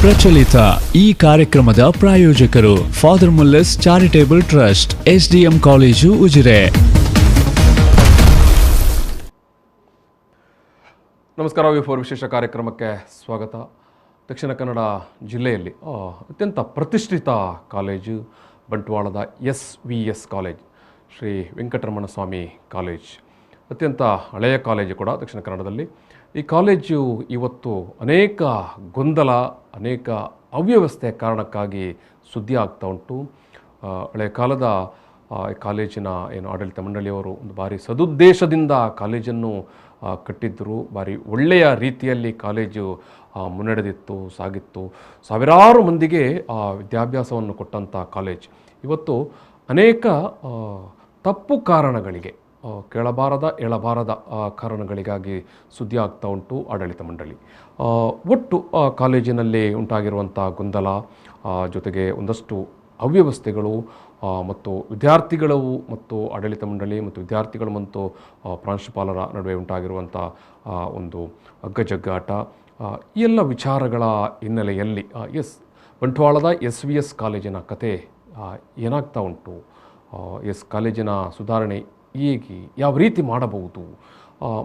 ಪ್ರಚಲಿತ ಈ ಕಾರ್ಯಕ್ರಮದ ಪ್ರಾಯೋಜಕರು father Muller's charitable trust, SDM college, Ujire. ನಮಸ್ಕಾರ. ವಿ4 ವಿಶೇಷ ಕಾರ್ಯಕ್ರಮಕ್ಕೆ ಸ್ವಾಗತ. ದಕ್ಷಿಣ ಕನ್ನಡ ಜಿಲ್ಲೆಯಲ್ಲಿ ಅತ್ಯಂತ ಪ್ರತಿಷ್ಠಿತ ಕಾಲೇಜು ಬಂಟ್ವಾಳದ SVS college, Shri Venkataramana Swami college. ಅತ್ಯಂತ ಹಳೆಯ ಕಾಲೇಜು ಕೂಡ ದಕ್ಷಿಣ ಕನ್ನಡದಲ್ಲಿ. ಈ ಕಾಲೇಜು ಇವತ್ತು ಅನೇಕ ಗೊಂದಲ, ಅನೇಕ ಅವ್ಯವಸ್ಥೆಯ ಕಾರಣಕ್ಕಾಗಿ ಸುದ್ದಿ ಆಗ್ತಾ ಉಂಟು. ಹಳೆಯ ಕಾಲದ ಕಾಲೇಜಿನ ಆಡಳಿತ ಮಂಡಳಿಯವರು ಒಂದು ಬಾರಿ ಸದುದ್ದೇಶದಿಂದ ಕಾಲೇಜನ್ನು ಕಟ್ಟಿದ್ದರು. ಭಾರಿ ಒಳ್ಳೆಯ ರೀತಿಯಲ್ಲಿ ಕಾಲೇಜು ಮುನ್ನಡೆದಿತ್ತು, ಸಾಗಿತ್ತು. ಸಾವಿರಾರು ಮಂದಿಗೆ ವಿದ್ಯಾಭ್ಯಾಸವನ್ನು ಕೊಟ್ಟಂಥ ಕಾಲೇಜ್ ಇವತ್ತು ಅನೇಕ ತಪ್ಪು ಕಾರಣಗಳಿಗೆ, ಕೇಳಬಾರದ ಹೇಳಬಾರದ ಕಾರಣಗಳಿಗಾಗಿ ಸುದ್ದಿ ಆಗ್ತಾ ಉಂಟು ಆಡಳಿತ ಮಂಡಳಿ. ಒಟ್ಟು ಕಾಲೇಜಿನಲ್ಲಿ ಉಂಟಾಗಿರುವಂಥ ಗೊಂದಲ, ಜೊತೆಗೆ ಒಂದಷ್ಟು ಅವ್ಯವಸ್ಥೆಗಳು ಮತ್ತು ವಿದ್ಯಾರ್ಥಿಗಳು ಮತ್ತು ಆಡಳಿತ ಮಂಡಳಿ ಮತ್ತು ವಿದ್ಯಾರ್ಥಿಗಳು ಮತ್ತು ಪ್ರಾಂಶುಪಾಲರ ನಡುವೆ ಉಂಟಾಗಿರುವಂಥ ಒಂದು ಅಗ್ಗಜಗ್ಗಾಟ, ಈ ಎಲ್ಲ ವಿಚಾರಗಳ ಹಿನ್ನೆಲೆಯಲ್ಲಿ ಬಂಟ್ವಾಳದ SVS ಕಾಲೇಜಿನ ಕತೆ ಏನಾಗ್ತಾ ಉಂಟು, ಕಾಲೇಜಿನ ಸುಧಾರಣೆ ಹೇಗೆ, ಯಾವ ರೀತಿ ಮಾಡಬಹುದು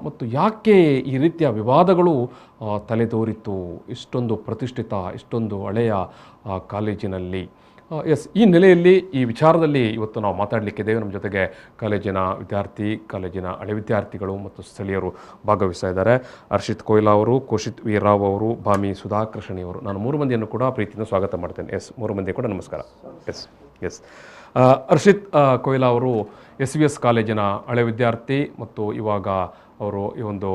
ಮತ್ತು ಯಾಕೆ ಈ ರೀತಿಯ ವಿವಾದಗಳು ತಲೆದೋರಿತು ಇಷ್ಟೊಂದು ಪ್ರತಿಷ್ಠಿತ, ಇಷ್ಟೊಂದು ಹಳೆಯ ಕಾಲೇಜಿನಲ್ಲಿ. ಈ ನೆಲೆಯಲ್ಲಿ, ಈ ವಿಚಾರದಲ್ಲಿ ಇವತ್ತು ನಾವು ಮಾತಾಡಲಿಕ್ಕಿದ್ದೇವೆ. ನಮ್ಮ ಜೊತೆಗೆ ಕಾಲೇಜಿನ ವಿದ್ಯಾರ್ಥಿ, ಕಾಲೇಜಿನ ಹಳೆ ವಿದ್ಯಾರ್ಥಿಗಳು ಮತ್ತು ಸ್ಥಳೀಯರು ಭಾಗವಹಿಸ್ತಾ ಇದ್ದಾರೆ. ಹರ್ಷಿತ್ ಕೊಯ್ಲಾ ಅವರು, ಕೌಶಿಕ್ ವಿ ರಾವ್ ಅವರು, ಭಾಮಿ ಸುಧಾಕೃಷ್ಣಿ ಅವರು. ನಾನು 3 ಮಂದಿಯನ್ನು ಕೂಡ ಪ್ರೀತಿಯಿಂದ ಸ್ವಾಗತ ಮಾಡ್ತೇನೆ. 3 ಮಂದಿ ಕೂಡ ನಮಸ್ಕಾರ. ಹರ್ಷಿತ್ ಕೊಯ್ಲಾ ಅವರು SVS ಕಾಲೇಜಿನ ಹಳೆ ವಿದ್ಯಾರ್ಥಿ ಮತ್ತು ಇವಾಗ ಅವರು ಈ ಒಂದು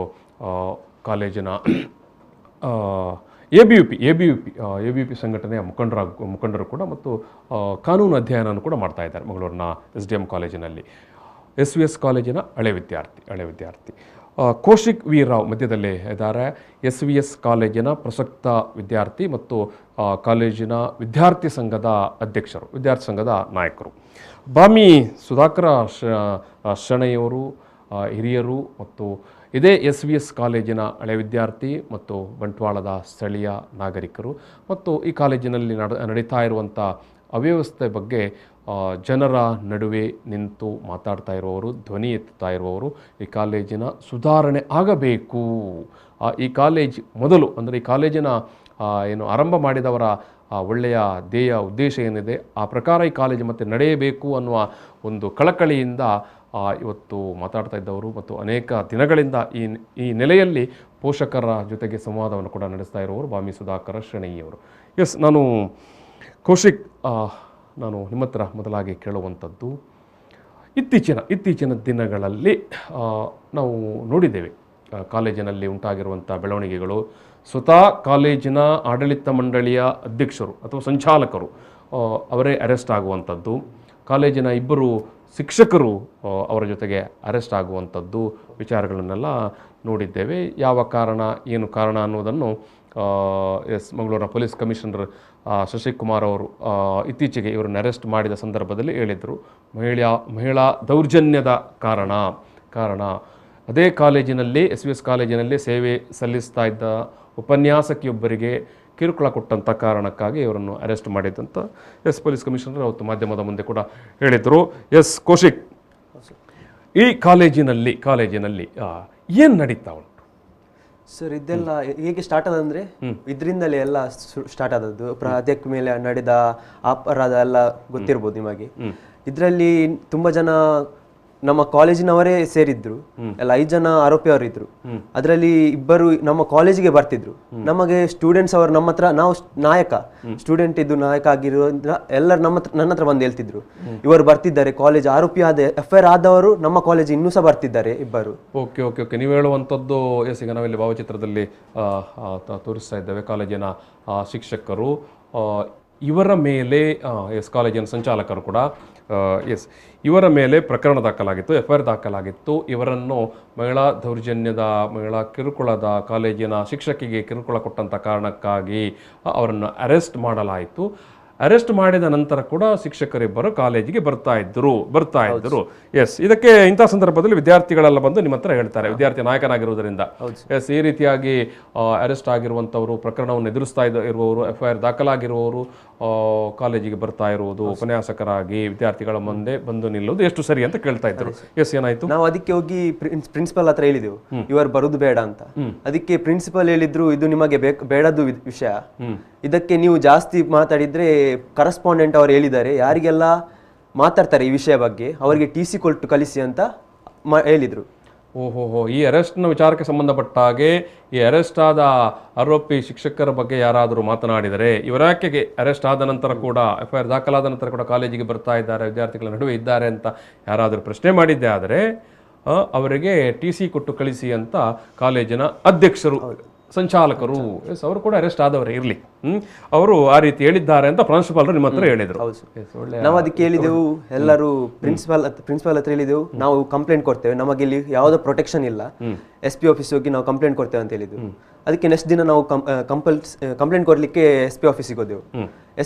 ಕಾಲೇಜಿನ ABVP ಸಂಘಟನೆಯ ಮುಖಂಡರು ಕೂಡ ಮತ್ತು ಕಾನೂನು ಅಧ್ಯಯನ ಕೂಡ ಮಾಡ್ತಾ ಇದ್ದಾರೆ ಮಂಗಳೂರಿನ SDM ಕಾಲೇಜಿನಲ್ಲಿ. SVS ಕಾಲೇಜಿನ ಹಳೆ ವಿದ್ಯಾರ್ಥಿ ಕೌಶಿಕ್ ವಿ ರಾವ್ ಮಧ್ಯದಲ್ಲೇ ಇದ್ದಾರೆ. SVS ಕಾಲೇಜಿನ ಪ್ರಸಕ್ತ ವಿದ್ಯಾರ್ಥಿ ಮತ್ತು ಕಾಲೇಜಿನ ವಿದ್ಯಾರ್ಥಿ ಸಂಘದ ಅಧ್ಯಕ್ಷರು, ವಿದ್ಯಾರ್ಥಿ ಸಂಘದ ನಾಯಕರು. ಭಾಮಿ ಸುಧಾಕರ ಶೆಣೈಯವರು ಹಿರಿಯರು ಮತ್ತು ಇದೇ SVS ಕಾಲೇಜಿನ ಹಳೆ ವಿದ್ಯಾರ್ಥಿ ಮತ್ತು ಬಂಟ್ವಾಳದ ಸ್ಥಳೀಯ ನಾಗರಿಕರು ಮತ್ತು ಈ ಕಾಲೇಜಿನಲ್ಲಿ ನಡೀತಾ ಇರುವಂಥ ಅವ್ಯವಸ್ಥೆ ಬಗ್ಗೆ ಜನರ ನಡುವೆ ನಿಂತು ಮಾತಾಡ್ತಾ ಇರುವವರು, ಧ್ವನಿ ಎತ್ತುತ್ತಾ ಇರುವವರು. ಈ ಕಾಲೇಜಿನ ಸುಧಾರಣೆ ಆಗಬೇಕು, ಈ ಕಾಲೇಜ್ ಮೊದಲು ಅಂದರೆ ಈ ಕಾಲೇಜಿನ ಆರಂಭ ಮಾಡಿದವರ ಒಳ್ಳೆಯ ಧ್ಯೇಯ ಉದ್ದೇಶ ಏನಿದೆ ಆ ಪ್ರಕಾರ ಈ ಕಾಲೇಜು ಮತ್ತೆ ನಡೆಯಬೇಕು ಅನ್ನುವ ಒಂದು ಕಳಕಳಿಯಿಂದ ಇವತ್ತು ಮಾತಾಡ್ತಾ ಇದ್ದವರು ಮತ್ತು ಅನೇಕ ದಿನಗಳಿಂದ ಈ ನೆಲೆಯಲ್ಲಿ ಪೋಷಕರ ಜೊತೆಗೆ ಸಂವಾದವನ್ನು ಕೂಡ ನಡೆಸ್ತಾ ಇರುವವರು ಭಾಮಿ ಸುಧಾಕರ ಶೆಣೈಯವರು. ನಾನು ಕೌಶಿಕ್, ನಾನು ನಿಮ್ಮ ಹತ್ರ ಮೊದಲಾಗಿ ಕೇಳುವಂಥದ್ದು, ಇತ್ತೀಚಿನ ದಿನಗಳಲ್ಲಿ ನಾವು ನೋಡಿದ್ದೇವೆ ಕಾಲೇಜಿನಲ್ಲಿ ಉಂಟಾಗಿರುವಂಥ ಬೆಳವಣಿಗೆಗಳು. ಸ್ವತಃ ಕಾಲೇಜಿನ ಆಡಳಿತ ಮಂಡಳಿಯ ಅಧ್ಯಕ್ಷರು ಅಥವಾ ಸಂಚಾಲಕರು ಅವರೇ ಅರೆಸ್ಟ್ ಆಗುವಂಥದ್ದು, ಕಾಲೇಜಿನ 2 ಶಿಕ್ಷಕರು ಅವರ ಜೊತೆಗೆ ಅರೆಸ್ಟ್ ಆಗುವಂಥದ್ದು ವಿಚಾರಗಳನ್ನೆಲ್ಲ ನೋಡಿದ್ದೇವೆ. ಯಾವ ಕಾರಣ, ಏನು ಕಾರಣ ಅನ್ನೋದನ್ನು ಮಂಗಳೂರಿನ ಪೊಲೀಸ್ ಕಮಿಷನರ್ ಶಶಿಕುಮಾರ್ ಅವರು ಇತ್ತೀಚೆಗೆ ಇವರನ್ನು ಅರೆಸ್ಟ್ ಮಾಡಿದ ಸಂದರ್ಭದಲ್ಲಿ ಹೇಳಿದರು. ಮಹಿಳಾ ದೌರ್ಜನ್ಯದ ಕಾರಣ ಅದೇ ಕಾಲೇಜಿನಲ್ಲಿ, SVS ಕಾಲೇಜಿನಲ್ಲಿ ಸೇವೆ ಸಲ್ಲಿಸ್ತಾ ಇದ್ದ ಉಪನ್ಯಾಸಕಿಯೊಬ್ಬರಿಗೆ ಕಿರುಕುಳ ಕೊಟ್ಟಂಥ ಕಾರಣಕ್ಕಾಗಿ ಇವರನ್ನು ಅರೆಸ್ಟ್ ಮಾಡಿದ್ದಂಥ ಪೊಲೀಸ್ ಕಮಿಷನರ್ ಅವತ್ತು ಮಾಧ್ಯಮದ ಮುಂದೆ ಕೂಡ ಹೇಳಿದರು. ಕೌಶಿಕ್, ಈ ಕಾಲೇಜಿನಲ್ಲಿ ಏನು ನಡೀತಾ ಉಂಟು ಸರ್? ಇದೆಲ್ಲ ಹೇಗೆ ಸ್ಟಾರ್ಟ್ ಆದಂದ್ರೆ ಇದರಿಂದಲೇ ಎಲ್ಲ ಸ್ಟಾರ್ಟ್ ಆದದ್ದು. ಅದಕ್ಕೆ ಮೇಲೆ ನಡೆದ ಅಪರಾಧ ಎಲ್ಲ ಗೊತ್ತಿರ್ಬೋದು ನಿಮಗೆ. ಇದರಲ್ಲಿ ತುಂಬಾ ಜನ ನಮ್ಮ ಕಾಲೇಜಿನವರೇ ಸೇರಿದ್ರು, ಎಲ್ಲ 5 ಜನ ಆರೋಪಿಯವರಿದ್ರು. ಅದರಲ್ಲಿ 2 ನಮ್ಮ ಕಾಲೇಜಿಗೆ ಬರ್ತಿದ್ರು. ನಮಗೆ ಸ್ಟೂಡೆಂಟ್ಸ್ ಅವರು ನಮ್ಮ ಹತ್ರ, ನಾವು ಸ್ಟೂಡೆಂಟ್ ಇದ್ದು ನಾಯಕ ಆಗಿರೋದ್ರಿಂದ ಎಲ್ಲರೂ ನನ್ನ ಹತ್ರ ಬಂದು ಹೇಳ್ತಿದ್ರು, ಇವರು ಬರ್ತಿದ್ದಾರೆ ಕಾಲೇಜ್ ಆರೋಪಿ ಆದ FIR ಆದವರು ನಮ್ಮ ಕಾಲೇಜ್ ಇನ್ನೂ ಸಹ ಬರ್ತಿದ್ದಾರೆ 2. ಓಕೆ ನೀವು ಹೇಳುವಂಥದ್ದು ಈಗ ನಾವಿಲ್ಲಿ ಭಾವಚಿತ್ರದಲ್ಲಿ ತೋರಿಸ್ತಾ ಇದ್ದೇವೆ. ಕಾಲೇಜಿನ ಶಿಕ್ಷಕರು, ಇವರ ಮೇಲೆ ಕಾಲೇಜಿನ ಸಂಚಾಲಕರು ಕೂಡ ಇವರ ಮೇಲೆ ಪ್ರಕರಣ ದಾಖಲಾಗಿತ್ತು, FIR ದಾಖಲಾಗಿತ್ತು. ಇವರನ್ನು ಮಹಿಳಾ ಕಿರುಕುಳದ, ಕಾಲೇಜಿನ ಶಿಕ್ಷಕಿಗೆ ಕಿರುಕುಳ ಕೊಟ್ಟಂಥ ಕಾರಣಕ್ಕಾಗಿ ಅವರನ್ನು ಅರೆಸ್ಟ್ ಮಾಡಲಾಯಿತು. ಅರೆಸ್ಟ್ ಮಾಡಿದ ನಂತರ ಕೂಡ ಶಿಕ್ಷಕರಿಬ್ಬರು ಕಾಲೇಜಿಗೆ ಬರ್ತಾ ಇದ್ರು. ಎಸ್, ಇದಕ್ಕೆ ಇಂಥ ಸಂದರ್ಭದಲ್ಲಿ ವಿದ್ಯಾರ್ಥಿಗಳೆಲ್ಲ ಬಂದು ನಿಮ್ಮ ಹತ್ರ ಹೇಳ್ತಾರೆ, ವಿದ್ಯಾರ್ಥಿ ನಾಯಕನಾಗಿರುವುದರಿಂದ. ಎಸ್, ಈ ರೀತಿಯಾಗಿ ಅರೆಸ್ಟ್ ಆಗಿರುವಂಥವರು, ಪ್ರಕರಣವನ್ನು ಎದುರಿಸ್ತಾ ಇರುವವರು, FIR ದಾಖಲಾಗಿರುವವರು ಕಾಲೇಜಿಗೆ ಬರ್ತಾ ಇರುವುದು, ಉಪನ್ಯಾಸಕರಾಗಿ ವಿದ್ಯಾರ್ಥಿಗಳ ಮುಂದೆ ಬಂದು ನಿಲ್ಲುವುದು ಎಷ್ಟು ಸರಿ ಅಂತ ಕೇಳ್ತಾ ಇದ್ರು. ಎಸ್, ಏನಾಯ್ತು? ನಾವು ಅದಕ್ಕೆ ಹೋಗಿ ಪ್ರಿನ್ಸಿಪಲ್ ಹತ್ರ ಹೇಳಿದೆವು, ಇವರು ಬರುದು ಬೇಡ ಅಂತ. ಅದಕ್ಕೆ ಪ್ರಿನ್ಸಿಪಲ್ ಹೇಳಿದ್ರು, ಇದು ನಿಮಗೆ ಬೇಡದ್ದು ವಿಷಯ, ಇದಕ್ಕೆ ನೀವು ಜಾಸ್ತಿ ಮಾತಾಡಿದ್ರೆ ಕರೆಸ್ಪಾಂಡೆಂಟ್ ಅವರು ಹೇಳಿದ್ದಾರೆ, ಯಾರಿಗೆಲ್ಲ ಮಾತಾಡ್ತಾರೆ ಈ ವಿಷಯ ಬಗ್ಗೆ ಅವರಿಗೆ TC ಕೊಟ್ಟು ಕಳಿಸಿ ಅಂತ ಹೇಳಿದ್ರು. ಓಹೋ, ಈ ಅರೆಸ್ಟ್ನ ವಿಚಾರಕ್ಕೆ ಸಂಬಂಧಪಟ್ಟ ಹಾಗೆ ಈ ಅರೆಸ್ಟ್ ಆದ ಆರೋಪಿ ಶಿಕ್ಷಕರ ಬಗ್ಗೆ ಯಾರಾದರೂ ಮಾತನಾಡಿದರೆ, ಇವರ್ಯಾಕೆ ಅರೆಸ್ಟ್ ಆದ ನಂತರ ಕೂಡ FIR ದಾಖಲಾದ ನಂತರ ಕೂಡ ಕಾಲೇಜಿಗೆ ಬರ್ತಾ ಇದ್ದಾರೆ, ವಿದ್ಯಾರ್ಥಿಗಳ ನಡುವೆ ಇದ್ದಾರೆ ಅಂತ ಯಾರಾದರೂ ಪ್ರಶ್ನೆ ಮಾಡಿದ್ದೆ ಆದರೆ ಅವರಿಗೆ TC ಕೊಟ್ಟು ಕಳಿಸಿ ಅಂತ ಕಾಲೇಜಿನ ಅಧ್ಯಕ್ಷರು, ಸಂಚಾಲಕರು, ಅವರು ಕೂಡ ಅರೆಸ್ಟ್ ಆದವರು ಇರಲಿ, ಅವರು ಆ ರೀತಿ ಹೇಳಿದ್ದಾರೆ ಅಂತ ಪ್ರಾಂಶುಪಾಲರು ನಿಮ್ಮ ಹತ್ರ ಹೇಳಿದ್ರು. ನಾವು ಅದಕ್ಕೆ ಹೇಳಿದೆವು, ಎಲ್ಲರೂ ಪ್ರಿನ್ಸಿಪಾಲ್ ಹತ್ರ ಹೇಳಿದೆವು, ನಾವು ಕಂಪ್ಲೇಂಟ್ ಕೊಡ್ತೇವೆ, ನಮಗೆ ಇಲ್ಲಿ ಯಾವುದೋ ಪ್ರೊಟೆಕ್ಷನ್ ಇಲ್ಲ, SP ಆಫೀಸ್ ಹೋಗಿ ನಾವು ಕಂಪ್ಲೇಂಟ್ ಕೊಡ್ತೇವೆ ಅಂತ ಹೇಳಿದ್ವಿ. ಅದಕ್ಕೆ ನೆಕ್ಸ್ಟ್ ದಿನ ನಾವು ಕಂಪ್ಲೇಂಟ್ ಕೊಡ್ಲಿಕ್ಕೆ SP ಆಫೀಸಿಗೆ ಹೋದೆವು.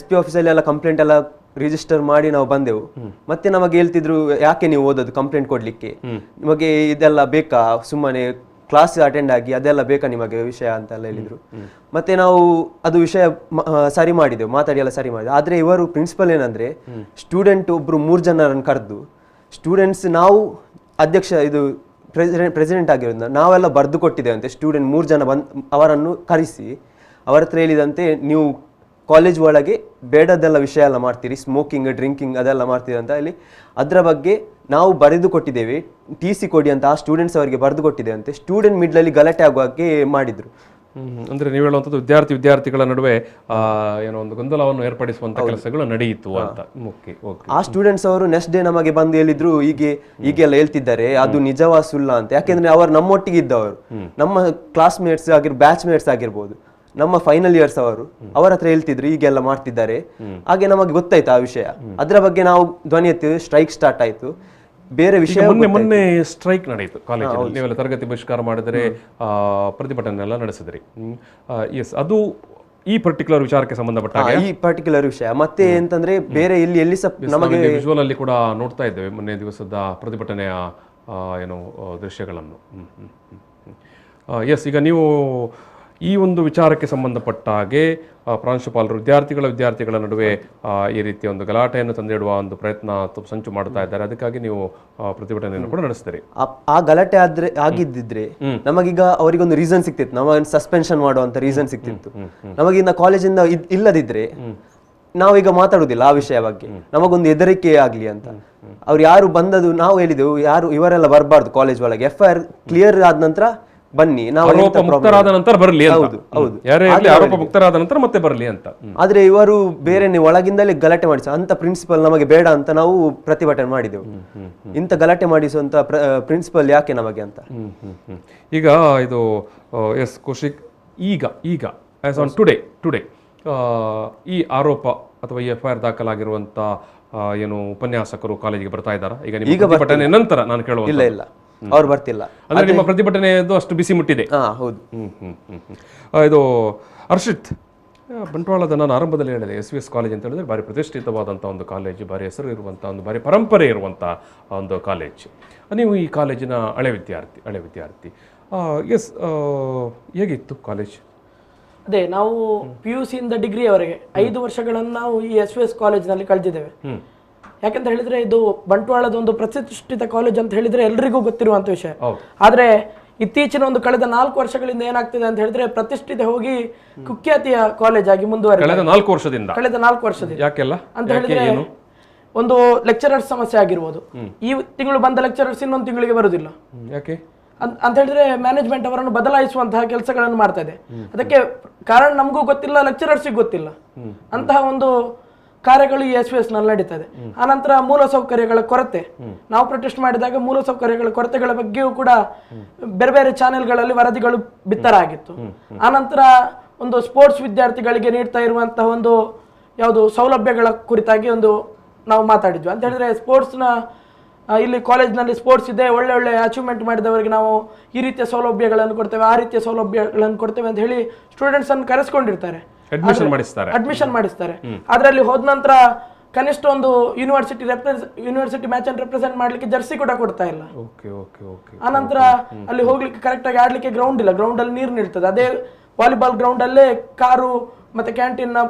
SP ಆಫೀಸಲ್ಲಿ ಎಲ್ಲ ಕಂಪ್ಲೇಂಟ್ ಎಲ್ಲ ರಿಜಿಸ್ಟರ್ ಮಾಡಿ ನಾವು ಬಂದೆವು. ಮತ್ತೆ ನಮಗೆ ಹೇಳ್ತಿದ್ರು, ಯಾಕೆ ನೀವು ಓದೋದು ಕಂಪ್ಲೇಂಟ್ ಕೊಡ್ಲಿಕ್ಕೆ, ನಿಮಗೆ ಇದೆಲ್ಲ ಬೇಕಾ, ಸುಮ್ಮನೆ ಕ್ಲಾಸ್ ಅಟೆಂಡ್ ಆಗಿ ಅದೆಲ್ಲ ಬೇಕಾ ನಿಮಗೆ ವಿಷಯ ಅಂತೆಲ್ಲ ಹೇಳಿದ್ರು. ಮತ್ತೆ ನಾವು ಅದು ವಿಷಯ ಸರಿ ಮಾಡಿದೆವು, ಮಾತಾಡಿ ಎಲ್ಲ ಸರಿ ಮಾಡಿದೆವು. ಆದರೆ ಇವರು ಪ್ರಿನ್ಸಿಪಲ್ ಏನಂದ್ರೆ, ಸ್ಟೂಡೆಂಟ್ ಒಬ್ರು 3 ಜನರನ್ನು ಕರೆದು ಸ್ಟೂಡೆಂಟ್ಸ್, ನಾವು ಅಧ್ಯಕ್ಷ ಇದು ಪ್ರೆಸಿಡೆಂಟ್ ಆಗಿರೋದ್ರಿಂದ ನಾವೆಲ್ಲ ಬರೆದು ಕೊಟ್ಟಿದ್ದೇವಂತೆ, ಸ್ಟೂಡೆಂಟ್ 3 ಜನ ಅವರನ್ನು ಕರೆಸಿ ಅವರ ಹತ್ರ ಹೇಳಿದಂತೆ, ನೀವು ಕಾಲೇಜ್ ಒಳಗೆ ಬೇಡದೆಲ್ಲ ವಿಷಯ ಎಲ್ಲ ಮಾಡ್ತೀರಿ, ಸ್ಮೋಕಿಂಗ್, ಡ್ರಿಂಕಿಂಗ್ ಅದೆಲ್ಲ ಮಾಡ್ತೀರಿ ಅಂತ ಹೇಳಿ ಅದರ ಬಗ್ಗೆ ನಾವು ಬರೆದು ಕೊಟ್ಟಿದ್ದೇವೆ, TC ಕೊಡಿ ಅಂತ ಆ ಸ್ಟೂಡೆಂಟ್ಸ್ ಅವರಿಗೆ ಬರೆದು ಕೊಟ್ಟಿದ್ದೇವೆ ಅಂತೆ. ಸ್ಟೂಡೆಂಟ್ ಮಿಡ್ಲಲ್ಲಿ ಗಲಾಟೆ ಆಗುವಾಗೆ ಮಾಡಿದ್ರು. ಅಂದ್ರೆ ನೀವು ಹೇಳುವಂಥದ್ದು ವಿದ್ಯಾರ್ಥಿಗಳ ನಡುವೆ ಏನೋ ಒಂದು ಗೊಂದಲವನ್ನು ಏರ್ಪಡಿಸುವಂತ ಕೆಲಸಗಳು ನಡೆಯಿತು ಅಂತ. ಆ ಸ್ಟೂಡೆಂಟ್ಸ್ ಅವರು ನೆಕ್ಸ್ಟ್ ಡೇ ನಮಗೆ ಬಂದು ಹೇಳಿದ್ರು, ಈಗೆಲ್ಲ ಹೇಳ್ತಿದ್ದಾರೆ, ಅದು ನಿಜವಾ ಸುಳ್ಳ ಅಂತ. ಯಾಕೆಂದ್ರೆ ಅವರು ನಮ್ಮೊಟ್ಟಿಗೆ ಇದ್ದವರು, ನಮ್ಮ ಕ್ಲಾಸ್ಮೇಟ್ಸ್ ಬ್ಯಾಚ್ ಮೇಟ್ಸ್ ಆಗಿರ್ಬೋದು, ನಮ್ಮ ಫೈನಲ್ ಇಯರ್ಸ್ ಅವರ ಹತ್ರ ಹೇಳ್ತಿದ್ರು ಈಗೆಲ್ಲ ಮಾಡ್ತಿದ್ದಾರೆ. ಹಾಗೆ ನಮಗೆ ಗೊತ್ತಾಯ್ತು ಆ ವಿಷಯ, ಅದರ ಬಗ್ಗೆ ನಾವು ಧ್ವನಿ ಎತ್ತಿದ್ವಿ, ಸ್ಟ್ರೈಕ್ ಸ್ಟಾರ್ಟ್ ಆಯ್ತು. ಬೇರೆ ವಿಷಯ ಮೊನ್ನೆ ಸ್ಟ್ರೈಕ್ ನಡೆಯಿತು ಕಾಲೇಜಲ್ಲಿ, ನೀವೆಲ್ಲ ತರಗತಿ ಬಹಿಷ್ಕಾರ ಮಾಡಿದರೆ, ಪ್ರತಿಭಟನೆ ಎಲ್ಲ ನಡೆಸಿದ್ರಿ. ಎಸ್, ಅದು ಈ ಪರ್ಟಿಕ್ಯುಲರ್ ವಿಚಾರಕ್ಕೆ ಸಂಬಂಧಪಟ್ಟ ಈ ಪರ್ಟಿಕ್ಯುಲರ್ ವಿಷಯ. ಮತ್ತೆ ಎಂತಂದ್ರೆ ಬೇರೆ ಎಲ್ಲಿ ಸಹ ನಮಗೆ ವಿಜುವಲ್ ಅಲ್ಲಿ ಕೂಡ ನೋಡ್ತಾ ಇದ್ದೇವೆ ಮೊನ್ನೆ ದಿವಸದ ಪ್ರತಿಭಟನೆಯ ಏನು ದೃಶ್ಯಗಳನ್ನು. ಎಸ್, ಈಗ ನೀವು ಈ ಒಂದು ವಿಚಾರಕ್ಕೆ ಸಂಬಂಧಪಟ್ಟ ಹಾಗೆ ಪ್ರಾಂಶುಪಾಲರು ವಿದ್ಯಾರ್ಥಿಗಳ ನಡುವೆ ಈ ರೀತಿಯ ಒಂದು ಗಲಾಟೆಯನ್ನು ತಂದಿಡುವ ಒಂದು ಪ್ರಯತ್ನ ಸಂಚು ಮಾಡ್ತಾ ಇದ್ದಾರೆ, ಅದಕ್ಕಾಗಿ ನೀವು ಪ್ರತಿಭಟನೆಯನ್ನು ಕೂಡ ನಡೆಸ್ತೀರಿ. ಆ ಗಲಾಟೆ ಆಗಿದ್ದಿದ್ರೆ ನಮಗೀಗ ಅವರಿಗೊಂದು ರೀಸನ್ ಸಿಕ್ತಿತ್ತು, ನಮಗೆ ಸಸ್ಪೆನ್ಷನ್ ಮಾಡುವಂತ ರೀಸನ್ ಸಿಕ್ತಿತ್ತು. ನಮಗಿನ್ನ ಕಾಲೇಜಿಂದ ಇಲ್ಲದಿದ್ರೆ ನಾವೀಗ ಮಾತಾಡುದಿಲ್ಲ ಆ ವಿಷಯ ಬಗ್ಗೆ, ನಮಗೊಂದು ಹೆದರಿಕೆ ಆಗ್ಲಿ ಅಂತ. ಅವ್ರು ಯಾರು ಬಂದದು ನಾವು ಹೇಳಿದೆವು, ಇವರೆಲ್ಲ ಬರಬಾರ್ದು ಕಾಲೇಜ್ ಒಳಗೆ, FIR ಕ್ಲಿಯರ್ ಆದ ನಂತರ ಬನ್ನಿ, ನಾವು ಮುಕ್ತರಾದ ನಂತರ ಬರಲಿ. ಆರೋಪ ಮುಕ್ತರಾದ ನಂತರ ಮತ್ತೆ ಬರಲಿ ಅಂತ. ಆದ್ರೆ ಇವರು ಬೇರೆ ಒಳಗಿಂದಲೇ ಗಲಾಟೆ ಮಾಡಿಸ ಅಂತ ಪ್ರಿನ್ಸಿಪಲ್ ನಮಗೆ ಬೇಡ ಅಂತ ನಾವು ಪ್ರತಿಭಟನೆ ಮಾಡಿದೆವು. ಇಂಥ ಗಲಾಟೆ ಮಾಡಿಸುವಂತ ಪ್ರಿನ್ಸಿಪಲ್ ಯಾಕೆ ನಮಗೆ ಅಂತ. ಈಗ ಇದು ಎಸ್ ಕೌಶಿಕ್, ಈಗ ಆಸ್ ಆನ್ ಟುಡೇ ಈ ಆರೋಪ ಅಥವಾ ಈ FIR ದಾಖಲಾಗಿರುವಂತ ಏನು ಉಪನ್ಯಾಸಕರು ಕಾಲೇಜಿಗೆ ಬರ್ತಾ ಇದ್ದಾರಾ? ಈಗ ಪ್ರತಿಭಟನೆ ನಂತರ ನಾನು ಕೇಳುವ ಇಲ್ಲ ಅವ್ರು ಬರ್ತಿಲ್ಲ. ಅಂದ್ರೆ ನಿಮ್ಮ ಪ್ರತಿಭಟನೆಯದು ಅಷ್ಟು ಬಿಸಿ ಮುಟ್ಟಿದೆ. ಹೌದು. ಇದು ಹರ್ಷಿತ್, ಬಂಟ್ವಾಳದ ನಾನು ಆರಂಭದಲ್ಲಿ ಹೇಳಿದೆ, SVS ಕಾಲೇಜ್ ಅಂತ ಹೇಳಿದ್ರೆ ಭಾರಿ ಪ್ರತಿಷ್ಠಿತವಾದಂಥ ಒಂದು ಕಾಲೇಜು, ಭಾರಿ ಹೆಸರು ಇರುವಂಥ ಒಂದು ಭಾರಿ ಪರಂಪರೆ ಇರುವಂಥ ಒಂದು ಕಾಲೇಜ್. ನೀವು ಈ ಕಾಲೇಜಿನ ಹಳೆ ವಿದ್ಯಾರ್ಥಿ. ಎಸ್, ಹೇಗಿತ್ತು ಕಾಲೇಜ್? ಅದೇ, ನಾವು PUC ಇಂದ ಡಿಗ್ರಿಯವರೆಗೆ 5 ವರ್ಷಗಳನ್ನು ನಾವು ಈ SVS ಕಾಲೇಜ್ನಲ್ಲಿ ಕಳೆದಿದ್ದೇವೆ. ಯಾಕಂತ ಹೇಳಿದ್ರೆ ಇದು ಬಂಟ್ವಾಳದ ಒಂದು ಪ್ರತಿಷ್ಠಿತ ಕಾಲೇಜ್ ಅಂತ ಹೇಳಿದ್ರೆ ಎಲ್ರಿಗೂ ಗೊತ್ತಿರುವಂತ ವಿಷಯ. ಆದ್ರೆ ಇತ್ತೀಚಿನ ಒಂದು ಕಳೆದ 4 ವರ್ಷಗಳಿಂದ ಏನಾಗ್ತಿದೆ ಅಂತ ಹೇಳಿದ್ರೆ ಪ್ರತಿಷ್ಠಿತ ಹೋಗಿ ಕುಖ್ಯಾತಿಯ ಕಾಲೇಜ್ ಆಗಿ ಮುಂದುವರೆದಿದೆ. ಕಳೆದ 4 ವರ್ಷದಿಂದ ಯಾಕೆಲ್ಲ ಅಂತ ಹೇಳಿದ್ರೆ ಒಂದು ಲೆಕ್ಚರರ್ಸ್ ಸಮಸ್ಯೆ ಆಗಿರ್ಬೋದು. ಈ ತಿಂಗಳು ಬಂದ ಲೆಕ್ಚರರ್ಸ್ ಇನ್ನೊಂದು ತಿಂಗಳಿಗೆ ಬರುವುದಿಲ್ಲ. ಯಾಕೆ ಅಂತ ಹೇಳಿದ್ರೆ ಮ್ಯಾನೇಜ್ಮೆಂಟ್ ಅವರನ್ನು ಬದಲಾಯಿಸುವಂತಹ ಕೆಲಸಗಳನ್ನು ಮಾಡ್ತಾ ಇದೆ. ಅದಕ್ಕೆ ಕಾರಣ ನಮಗೂ ಗೊತ್ತಿಲ್ಲ, ಲೆಕ್ಚರರ್ಸಿಗೆ ಗೊತ್ತಿಲ್ಲ. ಅಂತಹ ಒಂದು ಕಾರ್ಯಗಳು ಈ SVS ನಲ್ಲಿ ನಡೀತದೆ. ಆನಂತರ ಮೂಲಸೌಕರ್ಯಗಳ ಕೊರತೆ, ನಾವು ಪ್ರೊಟೆಸ್ಟ್ ಮಾಡಿದಾಗ ಮೂಲಸೌಕರ್ಯಗಳ ಕೊರತೆಗಳ ಬಗ್ಗೆಯೂ ಕೂಡ ಬೇರೆ ಬೇರೆ ಚಾನೆಲ್ಗಳಲ್ಲಿ ವರದಿಗಳು ಬಿತ್ತರ ಆಗಿತ್ತು. ಆನಂತರ ಒಂದು ಸ್ಪೋರ್ಟ್ಸ್ ವಿದ್ಯಾರ್ಥಿಗಳಿಗೆ ನೀಡ್ತಾ ಇರುವಂತಹ ಒಂದು ಯಾವುದು ಸೌಲಭ್ಯಗಳ ಕುರಿತಾಗಿ ಒಂದು ನಾವು ಮಾತಾಡಿದ್ವಿ. ಅಂತ ಹೇಳಿದ್ರೆ ಸ್ಪೋರ್ಟ್ಸ್ನ ಇಲ್ಲಿ ಕಾಲೇಜ್ನಲ್ಲಿ ಸ್ಪೋರ್ಟ್ಸ್ ಇದೆ, ಒಳ್ಳೆ ಅಚೀವ್ಮೆಂಟ್ ಮಾಡಿದವರಿಗೆ ನಾವು ಈ ರೀತಿಯ ಸೌಲಭ್ಯಗಳನ್ನು ಕೊಡ್ತೇವೆ, ಆ ರೀತಿಯ ಸೌಲಭ್ಯಗಳನ್ನು ಕೊಡ್ತೇವೆ ಅಂತ ಹೇಳಿ ಸ್ಟೂಡೆಂಟ್ಸ್ ಅನ್ನು ಕರೆಸ್ಕೊಂಡಿರ್ತಾರೆ. ಅಡ್ಮಿಷನ್ ಮಾಡಿಸ್ತಾರೆ. ಅಡ್ಮಿಷನ್ ಮಾಡಿಸ್ತಾರೆ. ಆದ್ರೆ ಅಲ್ಲಿ ಹೋದ ನಂತರ ಕನಿಷ್ಠ ಒಂದು ಯೂನಿವರ್ಸಿಟಿ ಮ್ಯಾಚ್ ಅನ್ನು ರೆಪ್ರೆಸೆಂಟ್ ಮಾಡ್ಲಿಕ್ಕೆ ಜರ್ಸಿ ಕೂಡ ಕೊಡ್ತಾ ಇಲ್ಲ. ಆನಂತರ ಅಲ್ಲಿ ಹೋಗ್ಲಿಕ್ಕೆ ಕರೆಕ್ಟ್ ಆಗಿ ಆಡ್ಲಿಕ್ಕೆ ಗ್ರೌಂಡ್ ಇಲ್ಲ, ಗ್ರೌಂಡ್ ಅಲ್ಲಿ ನೀರು ನಿಲ್ತದೆ. ಅದೇ ವಾಲಿಬಾಲ್ ಗ್ರೌಂಡ್ ಅಲ್ಲೇ ಕಾರು ಮತ್ತೆ ಕ್ಯಾಂಟೀನ್ ನ